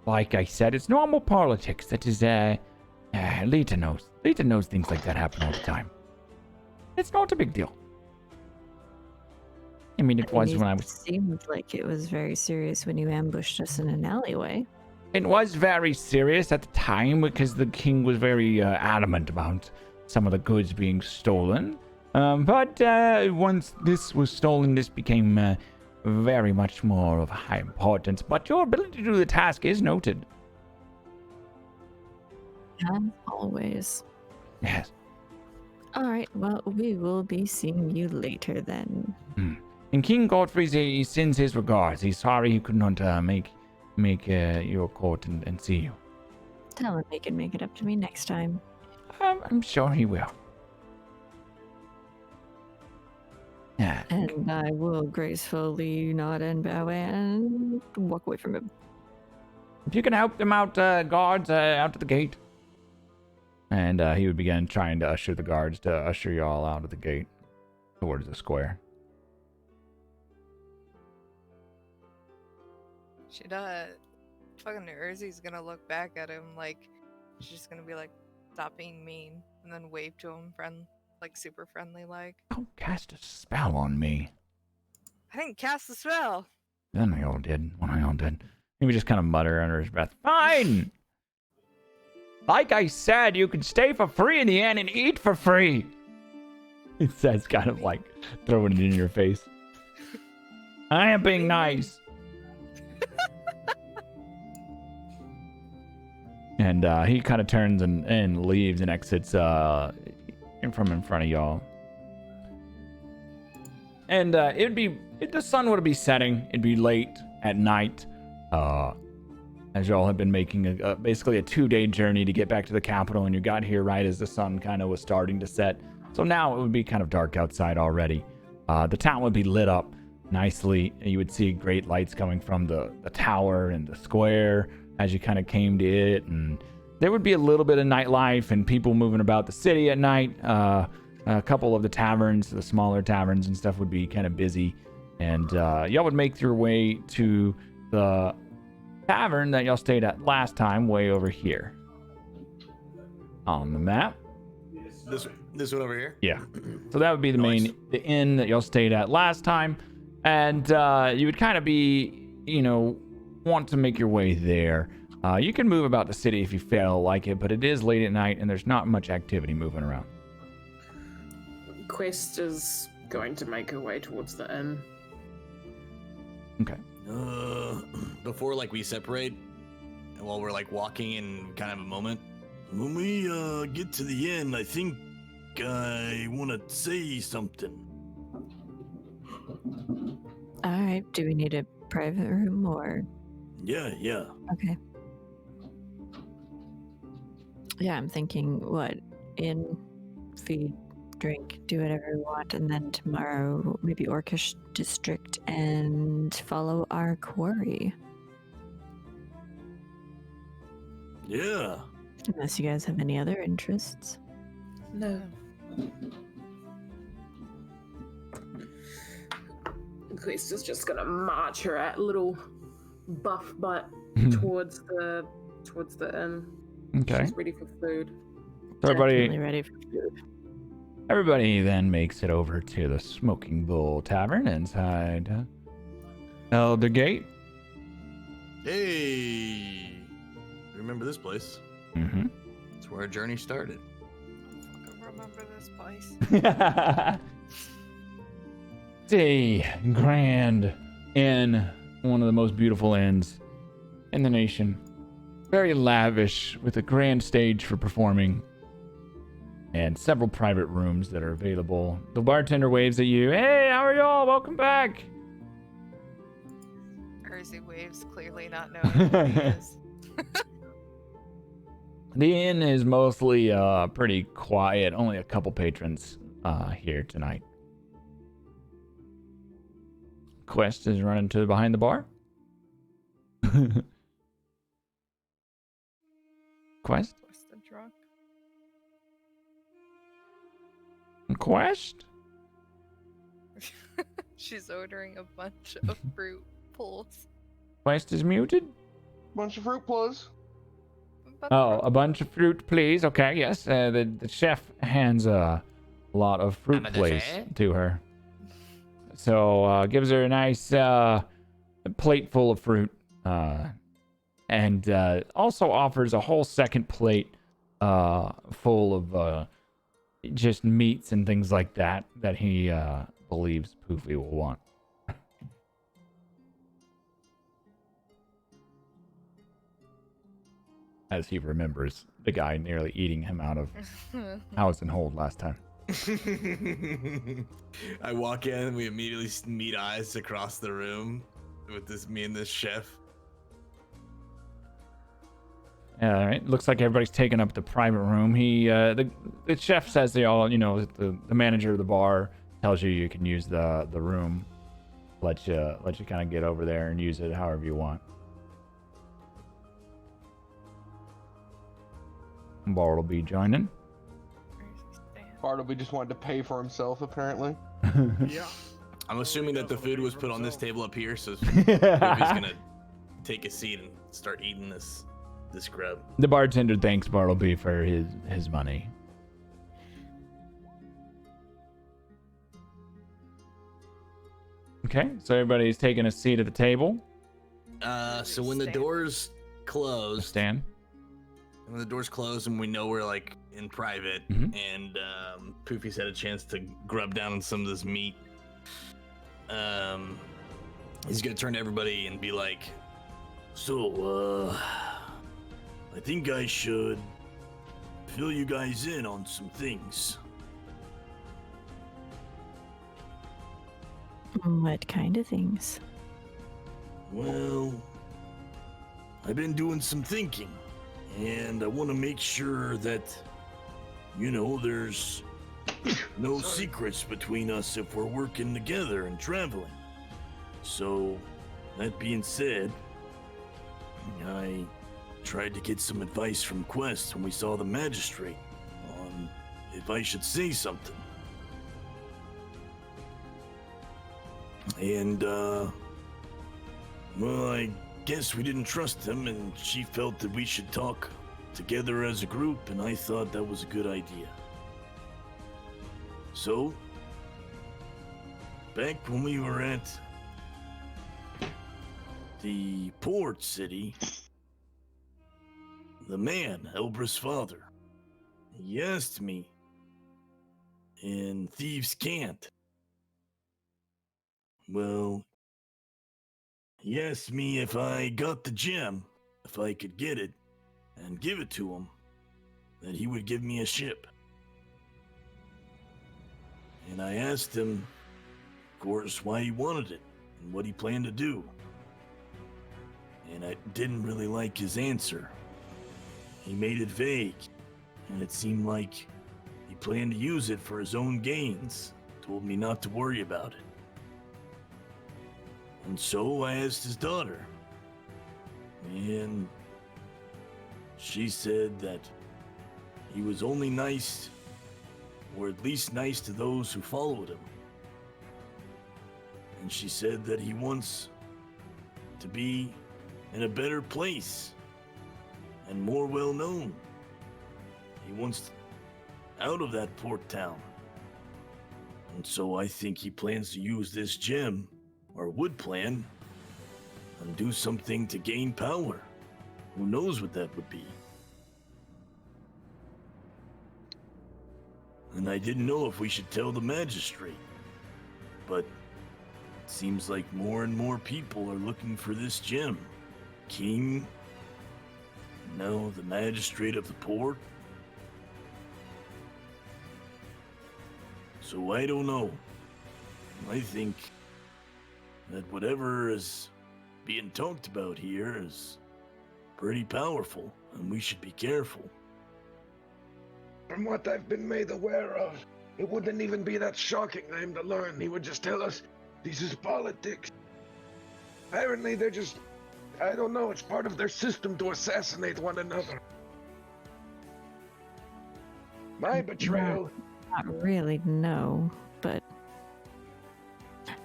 Like I said, it's normal politics. That is, Lita knows. Lita knows things like that happen all the time. It's not a big deal. I mean, it was when I was... It seemed like it was very serious when you ambushed us in an alleyway. It was very serious at the time because the king was very adamant about some of the goods being stolen. But once this was stolen, this became very much more of high importance. But your ability to do the task is noted. As always. Yes. All right, well, we will be seeing you later then. And King Godfrey, he sends his regards. He's sorry he could not make your court and see you. Tell him he can make it up to me next time. I'm sure he will. Yeah. And I will gracefully nod and bow and walk away from him. If you can help them out, guards, out to the gate. And he would begin trying to usher the guards to usher you all out of the gate towards the square. Fucking Urzi's gonna look back at him like she's just gonna be like, stop being mean, and then wave to him, super friendly like. Don't cast a spell on me. I didn't cast the spell. Then I all did. When I all did. He would just kind of mutter under his breath. Fine! Like I said, you can stay for free in the inn and eat for free. It says kind of like throwing it in your face. I am being nice. And he kind of turns and leaves and exits from in front of y'all. And the sun would be setting. It'd be late at night. As y'all have been making basically a 2-day journey to get back to the capital, and you got here right as the sun kind of was starting to set. So now it would be kind of dark outside already. The town would be lit up nicely. You would see great lights coming from the tower and the square as you kind of came to it, and there would be a little bit of nightlife and people moving about the city at night. A couple of the taverns, the smaller taverns and stuff, would be kind of busy, and y'all would make your way to the tavern that y'all stayed at last time, way over here on the map. This one over here? Yeah. So that would be the inn that y'all stayed at last time, and you would kind of be, want to make your way there. You can move about the city if you feel like it, but it is late at night and there's not much activity moving around. Quest is going to make her way towards the inn. Okay. Before we separate, and while we're walking in kind of a moment. When we get to the inn, I think I want to say something. All right. Do we need a private room or? Yeah. Okay. Yeah, I'm thinking what? In, feed, drink, do whatever we want, and then tomorrow maybe Orcish District and follow our quarry. Yeah. Unless you guys have any other interests. No. Quest is just gonna march her at little buff butt towards the inn. Okay. She's ready for food. Definitely ready for food. Everybody then makes it over to the Smoking Bull Tavern inside Elder Gate. Hey, remember this place? Mm-hmm. It's where our journey started. I remember this place. It's a grand inn, one of the most beautiful inns in the nation. Very lavish, with a grand stage for performing, and several private rooms that are available. The bartender waves at you. Hey, how are y'all? Welcome back. Crazy waves, clearly not knowing who he is. The inn is mostly pretty quiet. Only a couple patrons here tonight. Quest is running to behind the bar. Quest? What's the drunk? Quest? She's ordering a bunch of fruit pulls. Quest is muted? Bunch of fruit plus. Oh, a bunch of fruit, please. Okay, yes. The chef hands a lot of fruit, please, to her. So gives her a nice plate full of fruit, and also offers a whole second plate full of just meats and things like that he believes Poofy will want. As he remembers the guy nearly eating him out of house and hold last time. I walk in and we immediately meet eyes across the room with me and this chef. All right. Looks like everybody's taken up the private room. The chef says they all, the manager of the bar tells you can use the room. Let you kind of get over there and use it however you want. Bartleby joining. Bartleby just wanted to pay for himself, apparently. Yeah. I'm assuming that the food was put on this table up here, so he's gonna take a seat and start eating this grub. The bartender thanks Bartleby for his money. Okay, so everybody's taking a seat at the table. So when the doors close, Stand. When the doors close and we know we're like in private, Mhm. and Poofy's had a chance to grub down on some of this meat, he's gonna turn to everybody and be like, So, I think I should fill you guys in on some things. What kind of things? Well, I've been doing some thinking, and I want to make sure that, there's no secrets between us if we're working together and traveling. So, that being said, I tried to get some advice from Quest when we saw the magistrate on if I should say something. And, well, I guess we didn't trust him, and she felt that we should talk together as a group, and I thought that was a good idea. So, back when we were at the port city, the man, Elbra's father, he asked me, and thieves can't. Well, he asked me if I got the gem, if I could get it, and give it to him, that he would give me a ship. And I asked him, of course, why he wanted it, and what he planned to do. And I didn't really like his answer. He made it vague, and it seemed like he planned to use it for his own gains. Told me not to worry about it. And so I asked his daughter, and she said that he was only nice, or at least nice to those who followed him. And she said that he wants to be in a better place and more well known. He wants out of that port town. And so I think he plans to use this gem, or would plan, and do something to gain power. Who knows what that would be? And I didn't know if we should tell the magistrate. But it seems like more and more people are looking for this gem. King, now the magistrate of the port. So I don't know. I think that whatever is being talked about here is pretty powerful, and we should be careful. From what I've been made aware of, it wouldn't even be that shocking to him to learn. He would just tell us, this is politics. Apparently they're just, I don't know, it's part of their system to assassinate one another. My betrayal. Not really, no, but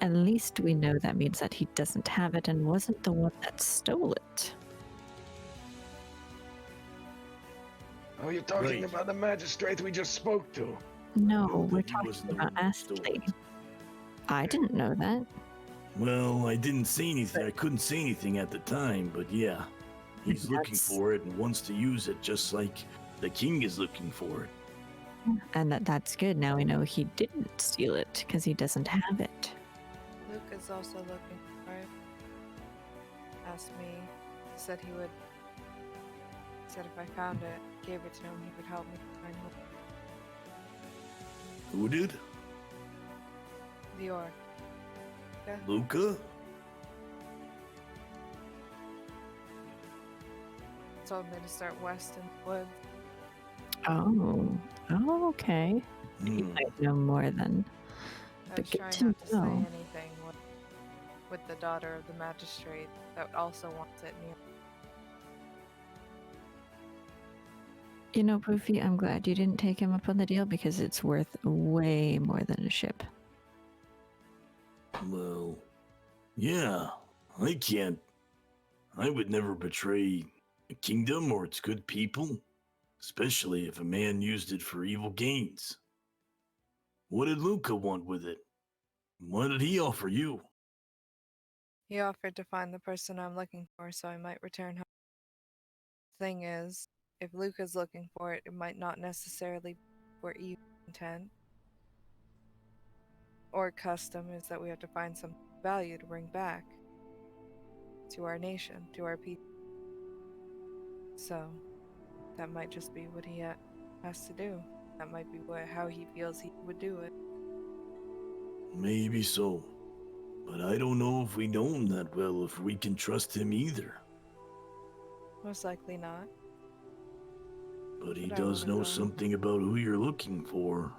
at least we know that means that he doesn't have it and wasn't the one that stole it. Oh, you're talking about the magistrate we just spoke to? No, we're talking about Astley. I didn't know that. Well, I didn't say anything. I couldn't say anything at the time, but yeah. He's looking for it and wants to use it just like the king is looking for it. And that's good. Now we know he didn't steal it because he doesn't have it. Luke is also looking for it. Asked me, said he would. Said if I found it, gave it to him, he would help me find it. Who did? The orc. Yeah. Luca? Told me to start west in the woods. Oh, okay. You might know more than. I was trying not to say anything with the daughter of the magistrate that also wants it near. You know, Poofy, I'm glad you didn't take him up on the deal because it's worth way more than a ship. Well, yeah, I would never betray a kingdom or its good people, especially if a man used it for evil gains. What did Luca want with it? What did he offer you? He offered to find the person I'm looking for so I might return home. Thing is, if Luca's looking for it, it might not necessarily be for evil intent. Or custom is that we have to find some value to bring back to our nation, to our people. So, that might just be what he has to do. That might be how he feels he would do it. Maybe so. But I don't know if we know him that well, if we can trust him either. Most likely not. But he does know something about who you're looking for.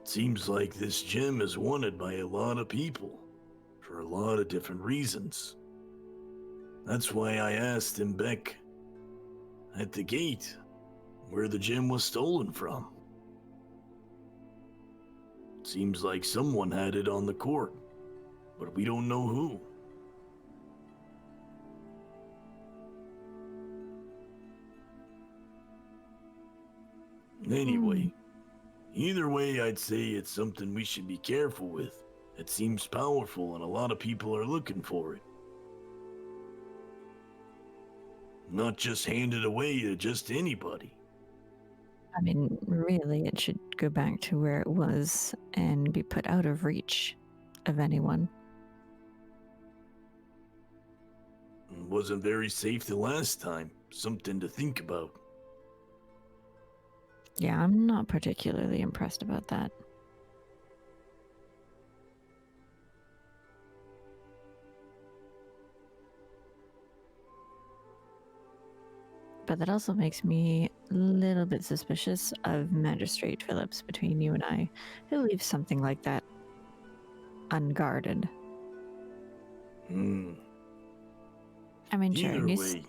Seems like this gem is wanted by a lot of people, for a lot of different reasons. That's why I asked him back at the gate where the gem was stolen from. Seems like someone had it on the court, but we don't know who. Anyway, either way, I'd say it's something we should be careful with. It seems powerful and a lot of people are looking for it. Not just hand it away to just anybody. I mean, really, it should go back to where it was and be put out of reach of anyone. It wasn't very safe the last time. Something to think about. Yeah, I'm not particularly impressed about that. But that also makes me a little bit suspicious of Magistrate Phillips between you and I, who leaves something like that unguarded. I mean, sure, Either you way. said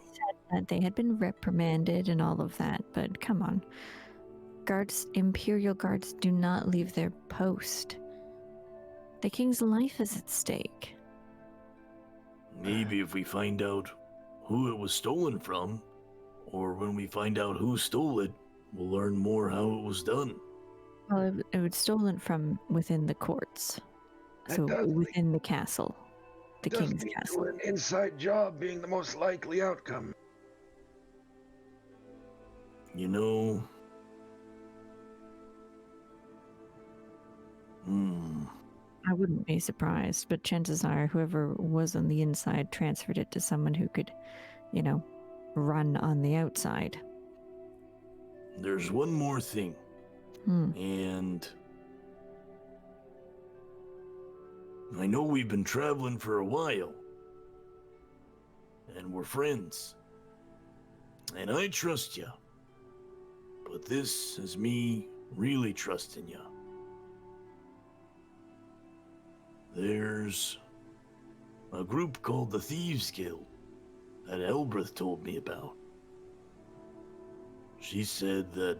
that they had been reprimanded and all of that, but come on. Imperial guards do not leave their post. The king's life is at stake. Maybe if we find out who it was stolen from, or when we find out who stole it, we'll learn more how it was done. Well, it was stolen from within the courts. So within the castle. The king's castle. An inside job being the most likely outcome. You know... I wouldn't be surprised, but chances are whoever was on the inside transferred it to someone who could, run on the outside. There's one more thing. And... I know we've been traveling for a while. And we're friends. And I trust you. But this is me really trusting you. There's a group called the Thieves Guild that Elbreth told me about. She said that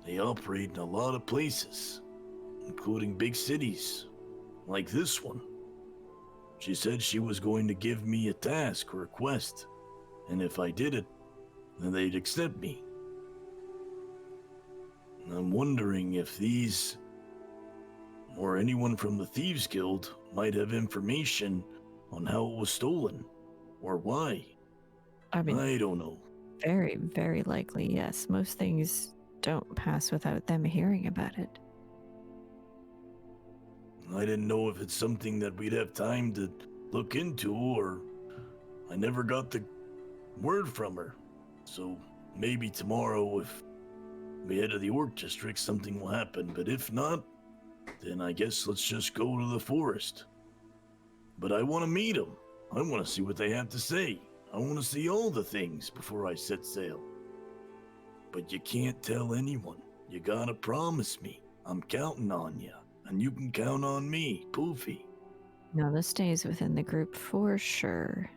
they operate in a lot of places, including big cities, like this one. She said she was going to give me a task or a quest, and if I did it, then they'd accept me. I'm wondering if these, or anyone from the Thieves Guild, might have information on how it was stolen, or why. I don't know. Very, very likely, yes. Most things don't pass without them hearing about it. I didn't know if it's something that we'd have time to look into, or I never got the word from her. So maybe tomorrow, if we head to the Orc District, something will happen. But if not, then I guess let's just go to the forest. But I want to meet them. I want to see what they have to say. I want to see all the things before I set sail. But you can't tell anyone. You gotta promise me. I'm counting on you. And you can count on me, Poofy. No, this stays within the group for sure.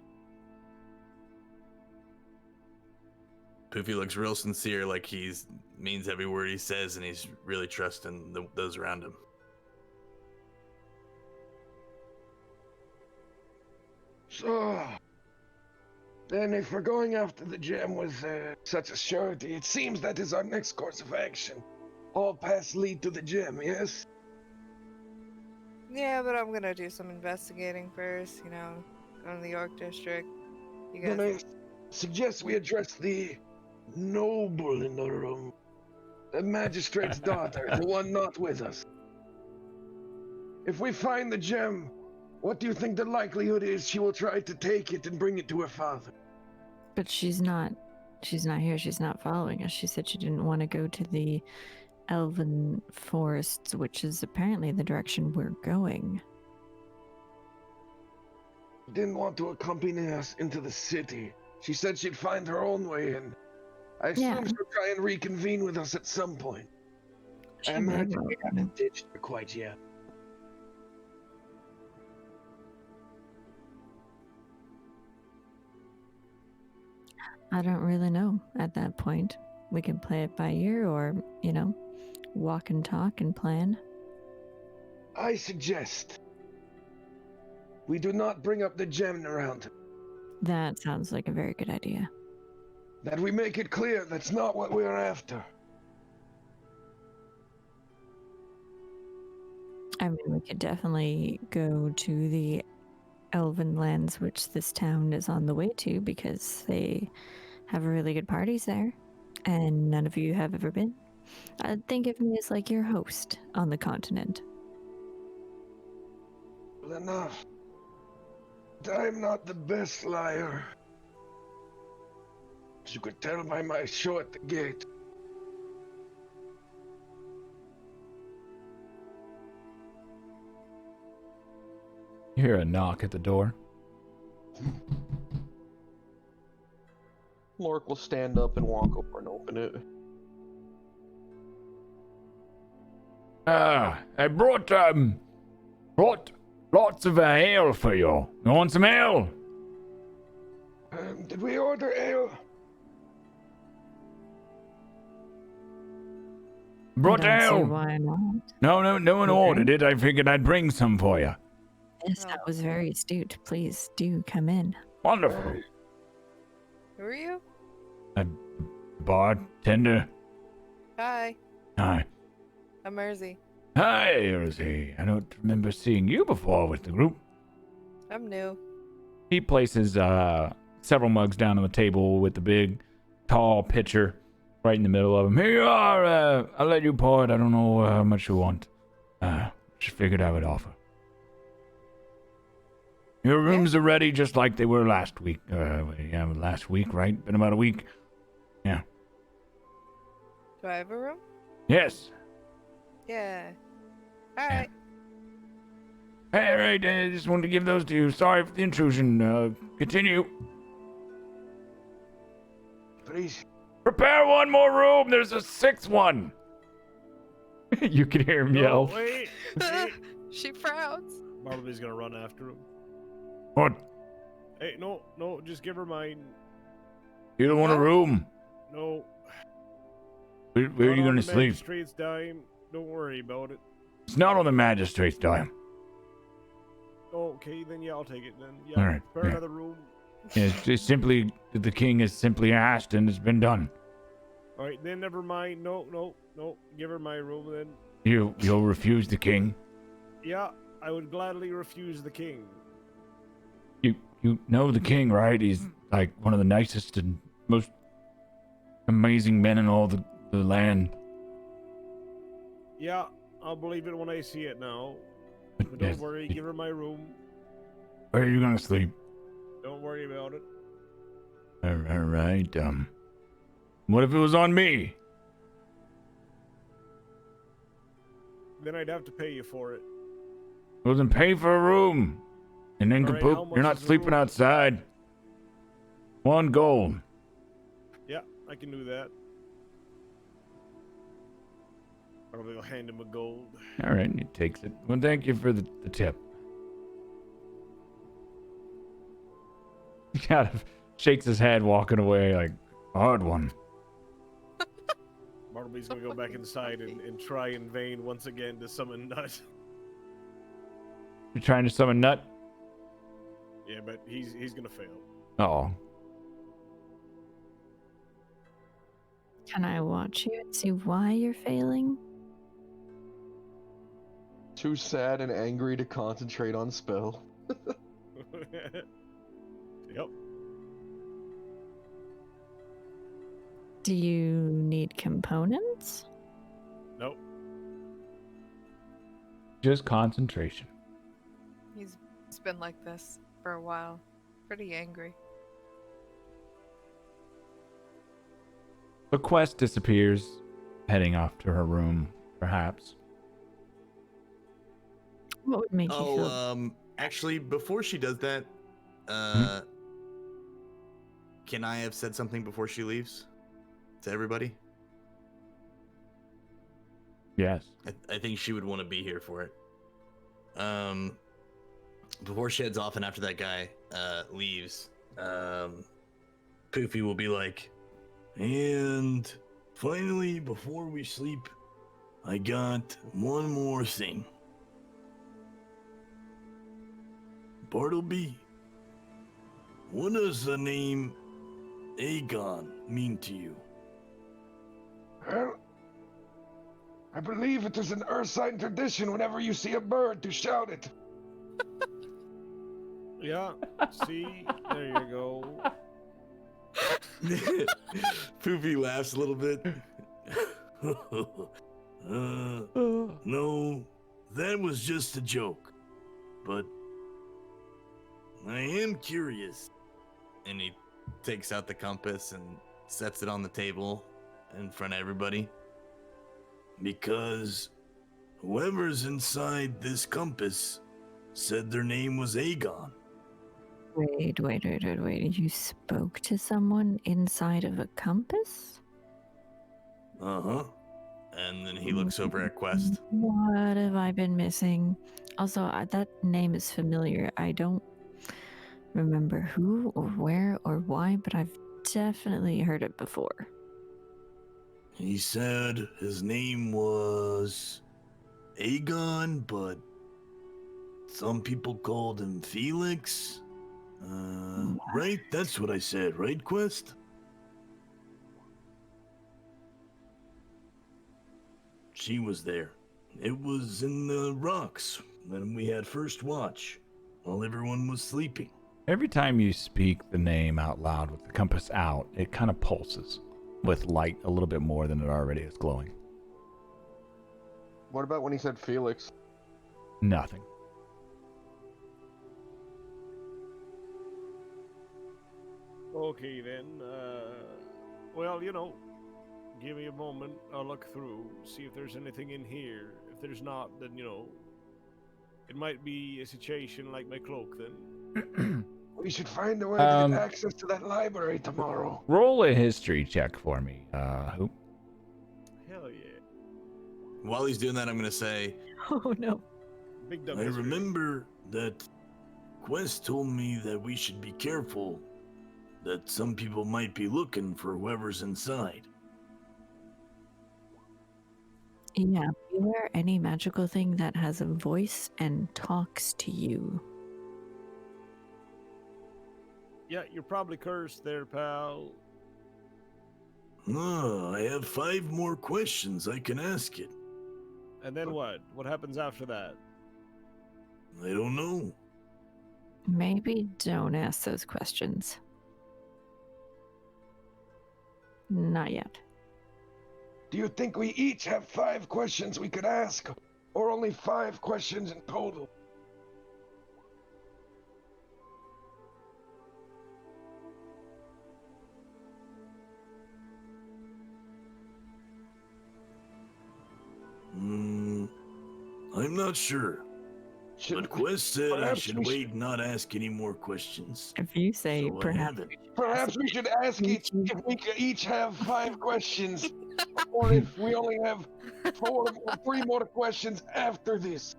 Poofy looks real sincere, like he's means every word he says, and he's really trusting those around him. So, then if we're going after the gem with such a surety, it seems that is our next course of action. All paths lead to the gem, yes? Yeah, but I'm gonna do some investigating first, go to the Orc District. You guys... Then I suggest we address the noble in the room. The magistrate's daughter, the one not with us. If we find the gem, what do you think the likelihood is she will try to take it and bring it to her father? But she's not here. She's not following us. She said she didn't want to go to the Elven forests, which is apparently the direction we're going. She didn't want to accompany us into the city. She said she'd find her own way in. I assume she'll try and reconvene with us at some point. I imagine we haven't ditched her quite yet. I don't really know at that point. We can play it by ear or, walk and talk and plan. I suggest we do not bring up the gem around him. That sounds like a very good idea. That we make it clear that's not what we're after. I mean, we could definitely go to the Elven lands, which this town is on the way to, because they have really good parties there, and none of you have ever been. Think of me as like your host on the continent. Well, enough. I'm not the best liar. As you could tell by my show at the gate. You hear a knock at the door. Lork will stand up and walk over and open it. I brought lots of ale for you. You want some ale? Did we order ale? Brought I don't see ale. why not. No one Okay. ordered it. I figured I'd bring some for you. Yes, that was very astute. Please do come in. Wonderful. Who are you? Bartender. Hi, Hi. I'm Mersey. Hi, Rosie. I don't remember seeing you before with the group. I'm new. He places several mugs down on the table with the big, tall pitcher right in the middle of them. Here you are. I'll let you pour it. I don't know how much you want. Just figured I would offer. Your rooms are ready just like they were last week. Last week, right? Been about a week. Yeah. Do I have a room? Yes. Yeah. Alright. All right. I just wanted to give those to you. Sorry for the intrusion. Continue. Please. Prepare one more room. There's a sixth one. You can hear him yell. Wait. She frowns. Bartleby's gonna run after him. What? Hey, no, just give her mine. You don't want a room? No. Where are you Not on gonna the sleep? Magistrate's dime. Don't worry about it. It's not on the magistrate's dime. Okay, then yeah, I'll take it then. Yeah, All right, prepare yeah. another room. It's simply the king has simply asked, and it's been done. All right, then never mind. No. Give her my room then. You'll refuse the king. Yeah, I would gladly refuse the king. You know the king, right? He's like one of the nicest and most amazing men in all the land. Yeah, I'll believe it when I see it now. But don't Yes. worry, give her my room. Where are you gonna sleep? Don't worry about it. All right. What if it was on me? Then I'd have to pay you for it. Well, then pay for a room. And then All right, Kaput, how much you're not is the sleeping room? outside. 1 gold. Yeah, I can do that. Probably will hand him a gold. All right, he takes it. Well, thank you for the tip. He kind of shakes his head, walking away like, hard one. Bartleby's gonna go back inside and try in vain once again to summon Nut. You're trying to summon Nut? Yeah, but he's gonna fail. Oh. Can I watch you and see why you're failing? Too sad and angry to concentrate on spell. Yep. Do you need components? Nope. Just concentration. He's been like this for a while. Pretty angry. The quest disappears, heading off to her room, perhaps. What would make you feel? Actually, before she does that, can I have said something before she leaves to everybody? Yes. I think she would want to be here for it. Before she heads off and after that guy leaves, Poofy will be like, And finally, before we sleep, I got one more thing. Bartleby, what does the name Aegon mean to you? Well, I believe it is an Ursine tradition whenever you see a bird to shout it. Yeah. See, there you go. Poofy laughs a little bit. No, that was just a joke. But I am curious. And he takes out the compass and sets it on the table in front of everybody. Because whoever's inside this compass said their name was Aegon. Wait. You spoke to someone inside of a compass? Uh-huh. And then he looks over at Quest. What have I been missing? Also, that name is familiar. I don't remember who or where or why, but I've definitely heard it before. He said his name was Aegon, but some people called him Felix. Right? That's what I said, right, Quest? She was there. It was in the rocks when we had first watch, while everyone was sleeping. Every time you speak the name out loud with the compass out, it kind of pulses with light a little bit more than it already is glowing. What about when he said Felix? Nothing. Okay then. Well, give me a moment. I'll look through, see if there's anything in here. If there's not, then it might be a situation like my cloak. Then we should find a way to get access to that library tomorrow. Roll a history check for me, Hoop. Hell yeah. While he's doing that, I'm gonna say, Oh no. Big dumb I history. remember that Quest told me that we should be careful, that some people might be looking for whoever's inside. Yeah, beware any magical thing that has a voice and talks to you. Yeah, you're probably cursed there, pal. I have 5 more questions I can ask it. And then what? What happens after that? I don't know. Maybe don't ask those questions. Not yet. Do you think we each have 5 questions we could ask, or only 5 questions in total? I'm not sure. But Quest said I should wait and not ask any more questions. If you say So I perhaps, haven't. Perhaps we should ask each if we could each have 5 questions, or if we only have 4 or 3 more questions after this.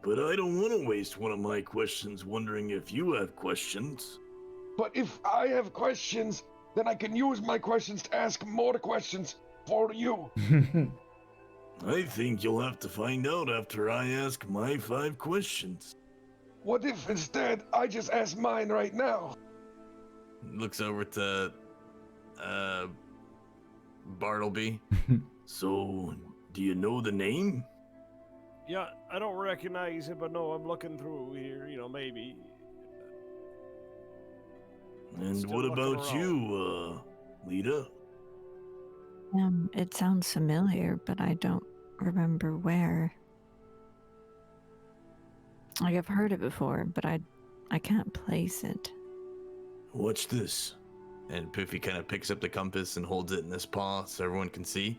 But I don't want to waste one of my questions wondering if you have questions. But if I have questions, then I can use my questions to ask more questions for you. I think you'll have to find out after I ask my 5 questions. What if instead I just ask mine right now? looks over to Bartleby. So, do you know the name? Yeah, I don't recognize it, but no, I'm looking through here, maybe. And Still what looking about you, Lita? it sounds familiar, but I don't remember where. Like I've heard it before, but I can't place it. Watch this. And Poofy kind of picks up the compass and holds it in his paw so everyone can see.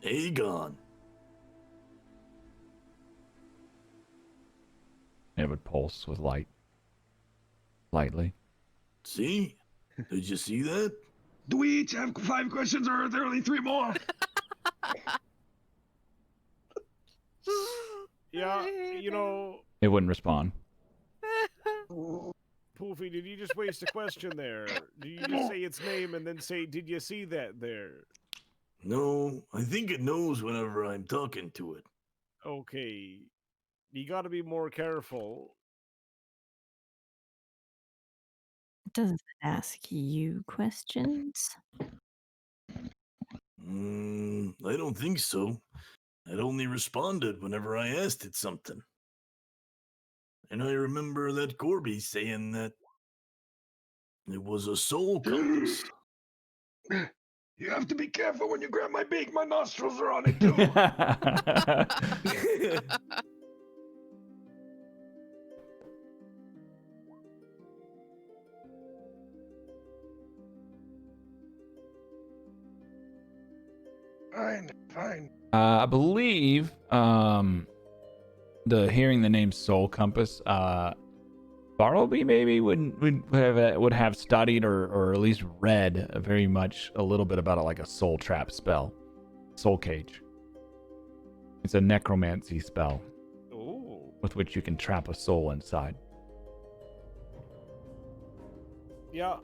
Aegon. It would pulse with light. Lightly. See? Did you see that? Do we each have 5 questions, or are there only 3 more? Yeah, It wouldn't respond. Poofy, did you just waste a question there? Do you just say its name and then say, did you see that there? No, I think it knows whenever I'm talking to it. Okay. You gotta be more careful. Does it ask you questions? I don't think so. It only responded whenever I asked it something. And I remember that Corby saying that it was a soul compass. You have to be careful when you grab my beak. My nostrils are on it too. Fine. I believe hearing the name Soul Compass, Bartleby maybe would have studied or at least read very much a little bit about it, like a soul trap spell, Soul Cage. It's a necromancy spell. Ooh. With which you can trap a soul inside. Yeah.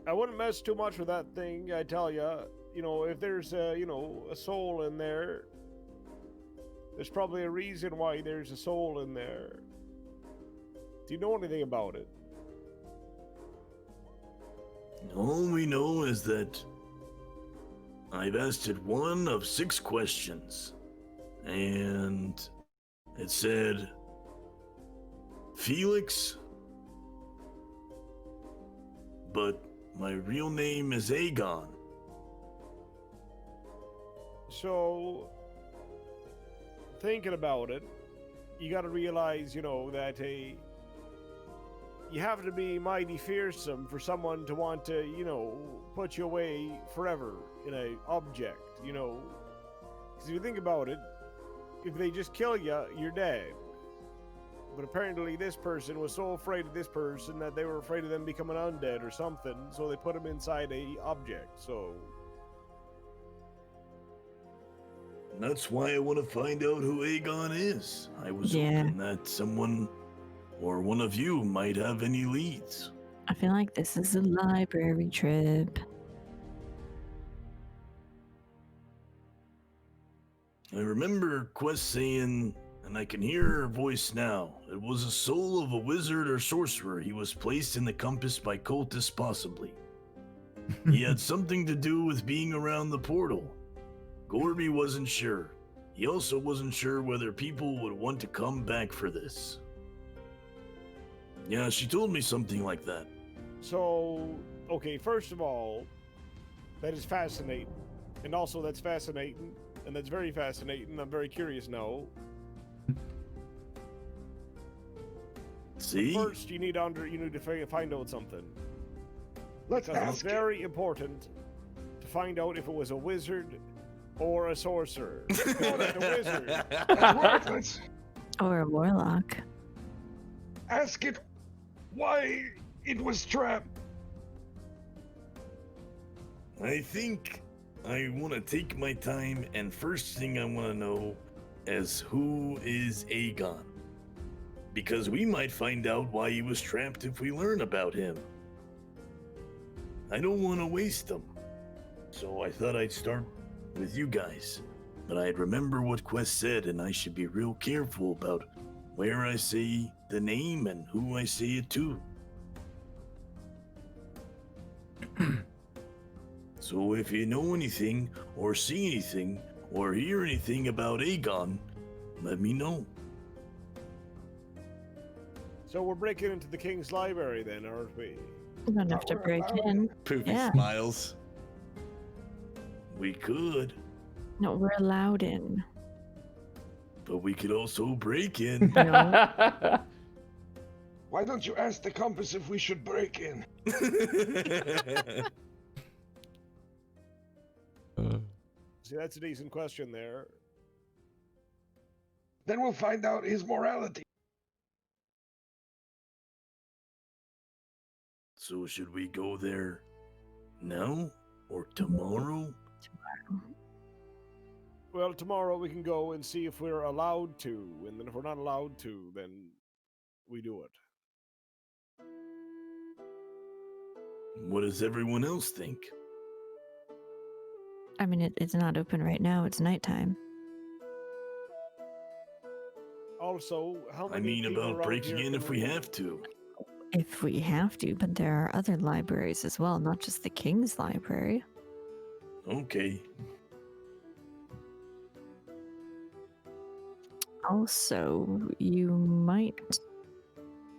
I wouldn't mess too much with that thing, I tell ya. You know, if there's a soul in there, there's probably a reason why there's a soul in there. Do you know anything about it? All we know is that I've asked it one of 6 questions, and it said, Felix, but my real name is Aegon. So, thinking about it, you gotta realize, that you have to be mighty fearsome for someone to want to, put you away forever in a object, Because if you think about it, if they just kill you, you're dead. But apparently this person was so afraid of this person that they were afraid of them becoming undead or something, so they put him inside a object, so... That's why I want to find out who Aegon is. I was hoping that someone or one of you might have any leads. I feel like this is a library trip. I remember Quest saying, and I can hear her voice now, it was a soul of a wizard or sorcerer. He was placed in the compass by cultists, possibly. He had something to do with being around the portal. Gorby wasn't sure. He also wasn't sure whether people would want to come back for this. Yeah, she told me something like that. So, okay, first of all, that is fascinating. And also that's fascinating. And that's very fascinating. I'm very curious now. See? First, you need to find out something. Let's because ask it's very important to find out if it was a wizard or a sorcerer. A wizard. Or a warlock. Ask it why it was trapped. I think I want to take my time, and first thing I want to know is who is Aegon? Because we might find out why he was trapped if we learn about him. I don't want to waste them. So I thought I'd start with you guys. But I'd remember what Quest said, and I should be real careful about where I say the name and who I say it to. So if you know anything, or see anything, or hear anything about Aegon, let me know. So we're breaking into the King's Library then, aren't we? We don't have to break in. Poofy smiles. We could. No, we're allowed in. But we could also break in. Why don't you ask the compass if we should break in? See, that's a decent question there. Then we'll find out his morality. So should we go there now or tomorrow? Well, tomorrow we can go and see if we're allowed to, and then if we're not allowed to, then we do it. What does everyone else think? I mean, it's not open right now. It's nighttime. Also, how many I mean people about around breaking here in can if we have to. If we have to, but there are other libraries as well, not just the King's Library. Okay. Also, you might,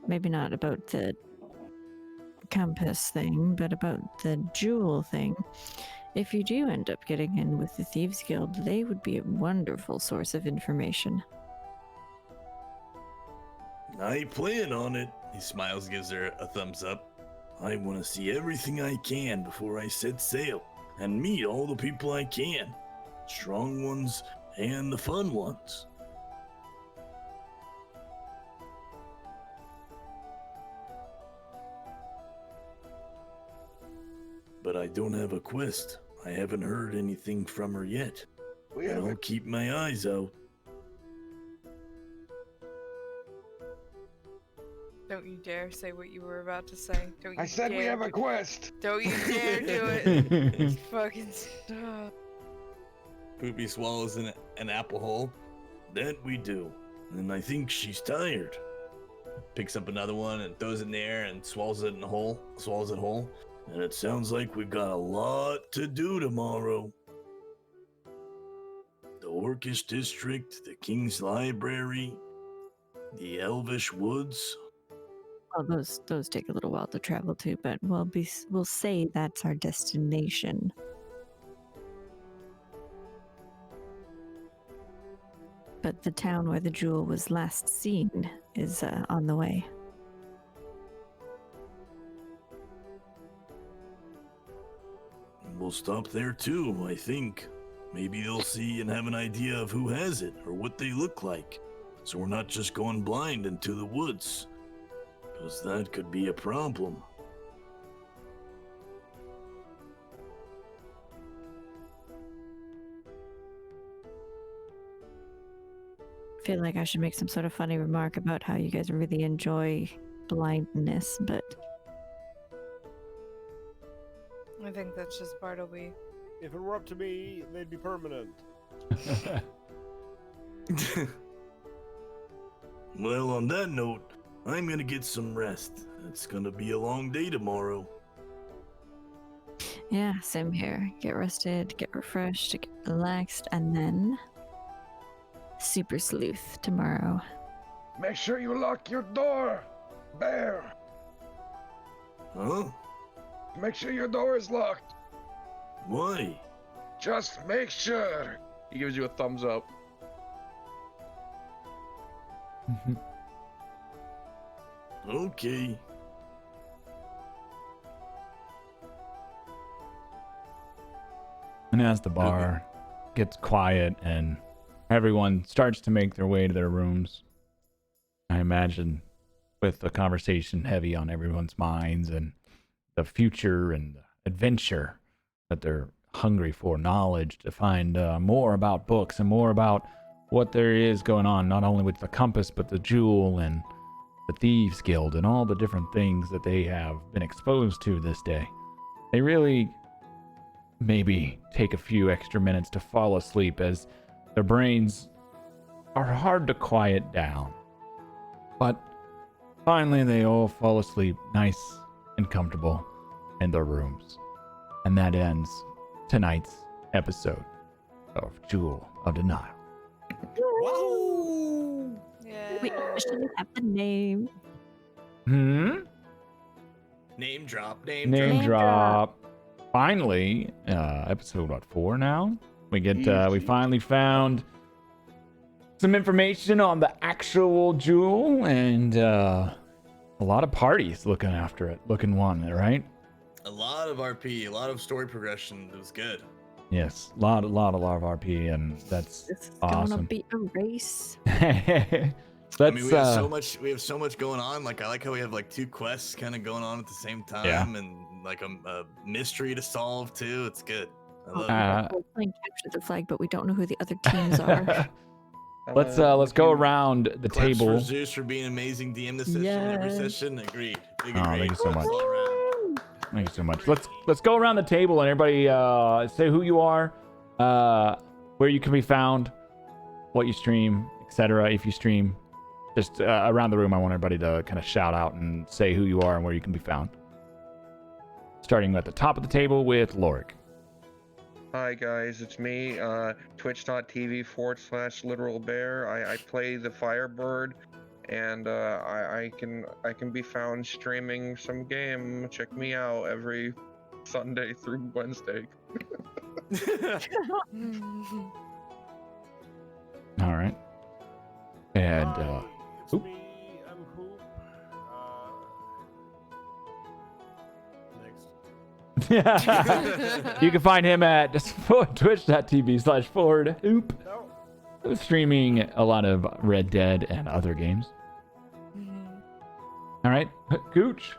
maybe not about the compass thing, but about the jewel thing. If you do end up getting in with the Thieves Guild, they would be a wonderful source of information. I plan on it. He smiles, gives her a thumbs up. I want to see everything I can before I set sail, and meet all the people I can. Strong ones and the fun ones. but I don't have a quest. I haven't heard anything from her yet. I'll keep my eyes out. Don't you dare say what you were about to say. Don't you I said we have a quest. Don't you dare do it. Fucking stop. Poopy swallows an apple whole. That we do. And I think she's tired. Picks up another one and throws it in the air and swallows it in the hole. Swallows it whole. And it sounds like we've got a lot to do tomorrow. The Orcish District, the King's Library, the Elvish Woods. Well, those take a little while to travel to, but we'll say that's our destination. But the town where the jewel was last seen is on the way. We'll stop there too, I think. Maybe they'll see and have an idea of who has it or what they look like. So we're not just going blind into the woods. Because that could be a problem. I feel like I should make some sort of funny remark about how you guys really enjoy blindness, but I think that's just part of we. If it were up to me, they'd be permanent. Well, on that note, I'm gonna get some rest. It's gonna be a long day tomorrow. yeah, same here. Get rested, get refreshed, get relaxed, and then super sleuth tomorrow. Make sure you lock your door, Bear. Huh? Make sure your door is locked. Why? Just make sure. He gives you a thumbs up. Okay. And as the bar gets quiet and everyone starts to make their way to their rooms, I imagine with the conversation heavy on everyone's minds and the future and the adventure that they're hungry for, knowledge to find more about books and more about what there is going on, not only with the compass, but the jewel and the Thieves Guild and all the different things that they have been exposed to this day. They really maybe take a few extra minutes to fall asleep as their brains are hard to quiet down. But finally they all fall asleep nice and comfortable in their rooms. And that ends tonight's episode of Jewel of Denial. Whoa! Yeah. We should have the name. Name drop. Name drop. Finally, episode 4 now? We get we finally found some information on the actual jewel and a lot of parties looking after it, looking right? A lot of RP, a lot of story progression. It was good. Yes, a lot of RP, and that's This is awesome. gonna be a race. Let's, I mean, we have so much. We have so much going on. Like, I like how we have like 2 quests kind of going on at the same time, Yeah. and like a mystery to solve too. It's good. I love it. We're playing capture the flag, but we don't know who the other teams are. let's go around the Claps table. for Zeus for being amazing DM this session. Every Yes. session, agreed. Big Oh, agreed. thank you so much. All around. Thank you so much. Let's go around the table and everybody say who you are, where you can be found, what you stream, etc. If you stream, just around the room, I want everybody to kind of shout out and say who you are and where you can be found. Starting at the top of the table with Lorik. Hi guys, it's me, twitch.tv/literalbear. I play the Firebird, and I can be found streaming some game. Check me out every Sunday through Wednesday. All right. And Hi, it's oop. me. I'm Hoop. Next. you can find him at twitch.tv/forwardhoop. No. Streaming a lot of Red Dead and other games. All right, Gooch.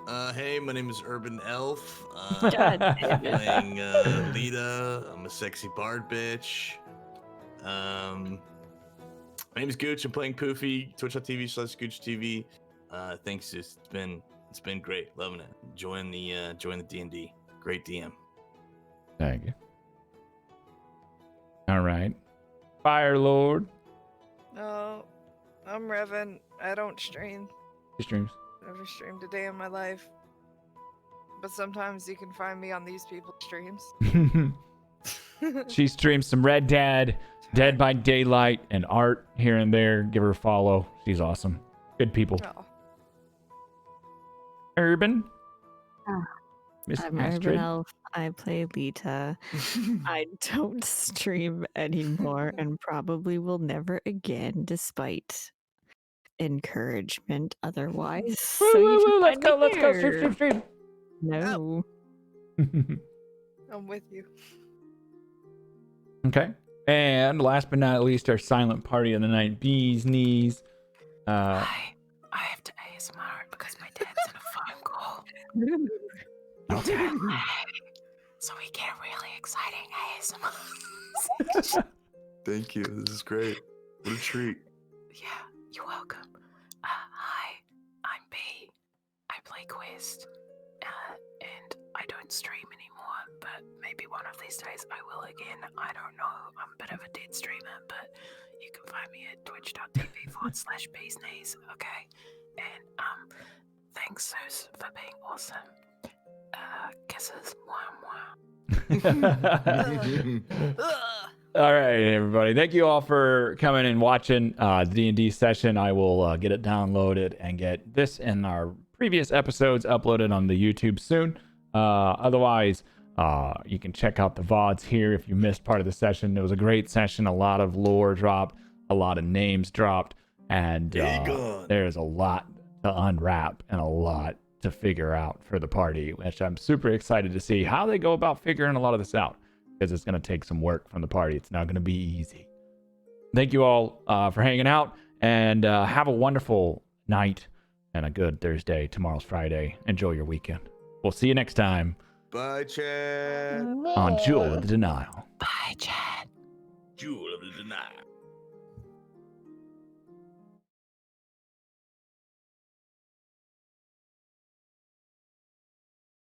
Hey, my name is Urban Elf. God I'm playing Lita. I'm a sexy bard bitch. My name is Gooch. I'm playing Poofy. Twitch.tv/GoochTV. Thanks. It's been great. Loving it. Join the D&D. Great DM. Thank you. All right. Fire Lord. No, I'm Revan. I don't stream. He streams. Never streamed a day in my life. But sometimes you can find me on these people's streams. She streams some Red Dead, Dead by Daylight, and art here and there. Give her a follow. She's awesome. Good people. Oh. Urban. Miss I'm Astrid. Urban Elf. I play Lita. I don't stream anymore and probably will never again, despite encouragement otherwise. So you should Let's find me go. here. Stream. No. I'm with you. Okay. And last but not least, our silent party of the night, Bee's Knees. I have to ASMR because my dad's on a phone call. Okay. So we get a really exciting ASMR. Thank you. This is great. What a treat. Yeah, you're welcome. Hi, I'm B. I play Quest, and I don't stream anymore, but maybe one of these days I will again. I don't know. I'm a bit of a dead streamer, but you can find me at twitch.tv/beesknees, okay? And, thanks, Zeus, for being awesome. Kisses. All right, everybody. Thank you all for coming and watching the D&D session. I will get it downloaded and get this and our previous episodes uploaded on the YouTube soon. Otherwise, you can check out the VODs here if you missed part of the session. It was a great session. A lot of lore dropped, a lot of names dropped, and there's a lot to unwrap and a lot to figure out for the party, which I'm super excited to see how they go about figuring a lot of this out, because it's going to take some work from the party. It's not going to be easy. Thank you all for hanging out, and have a wonderful night and a good Thursday. Tomorrow's Friday. Enjoy your weekend. We'll see you next time Bye, Chad. on Jewel of the Denial. Bye, Chad. Jewel of the Denial.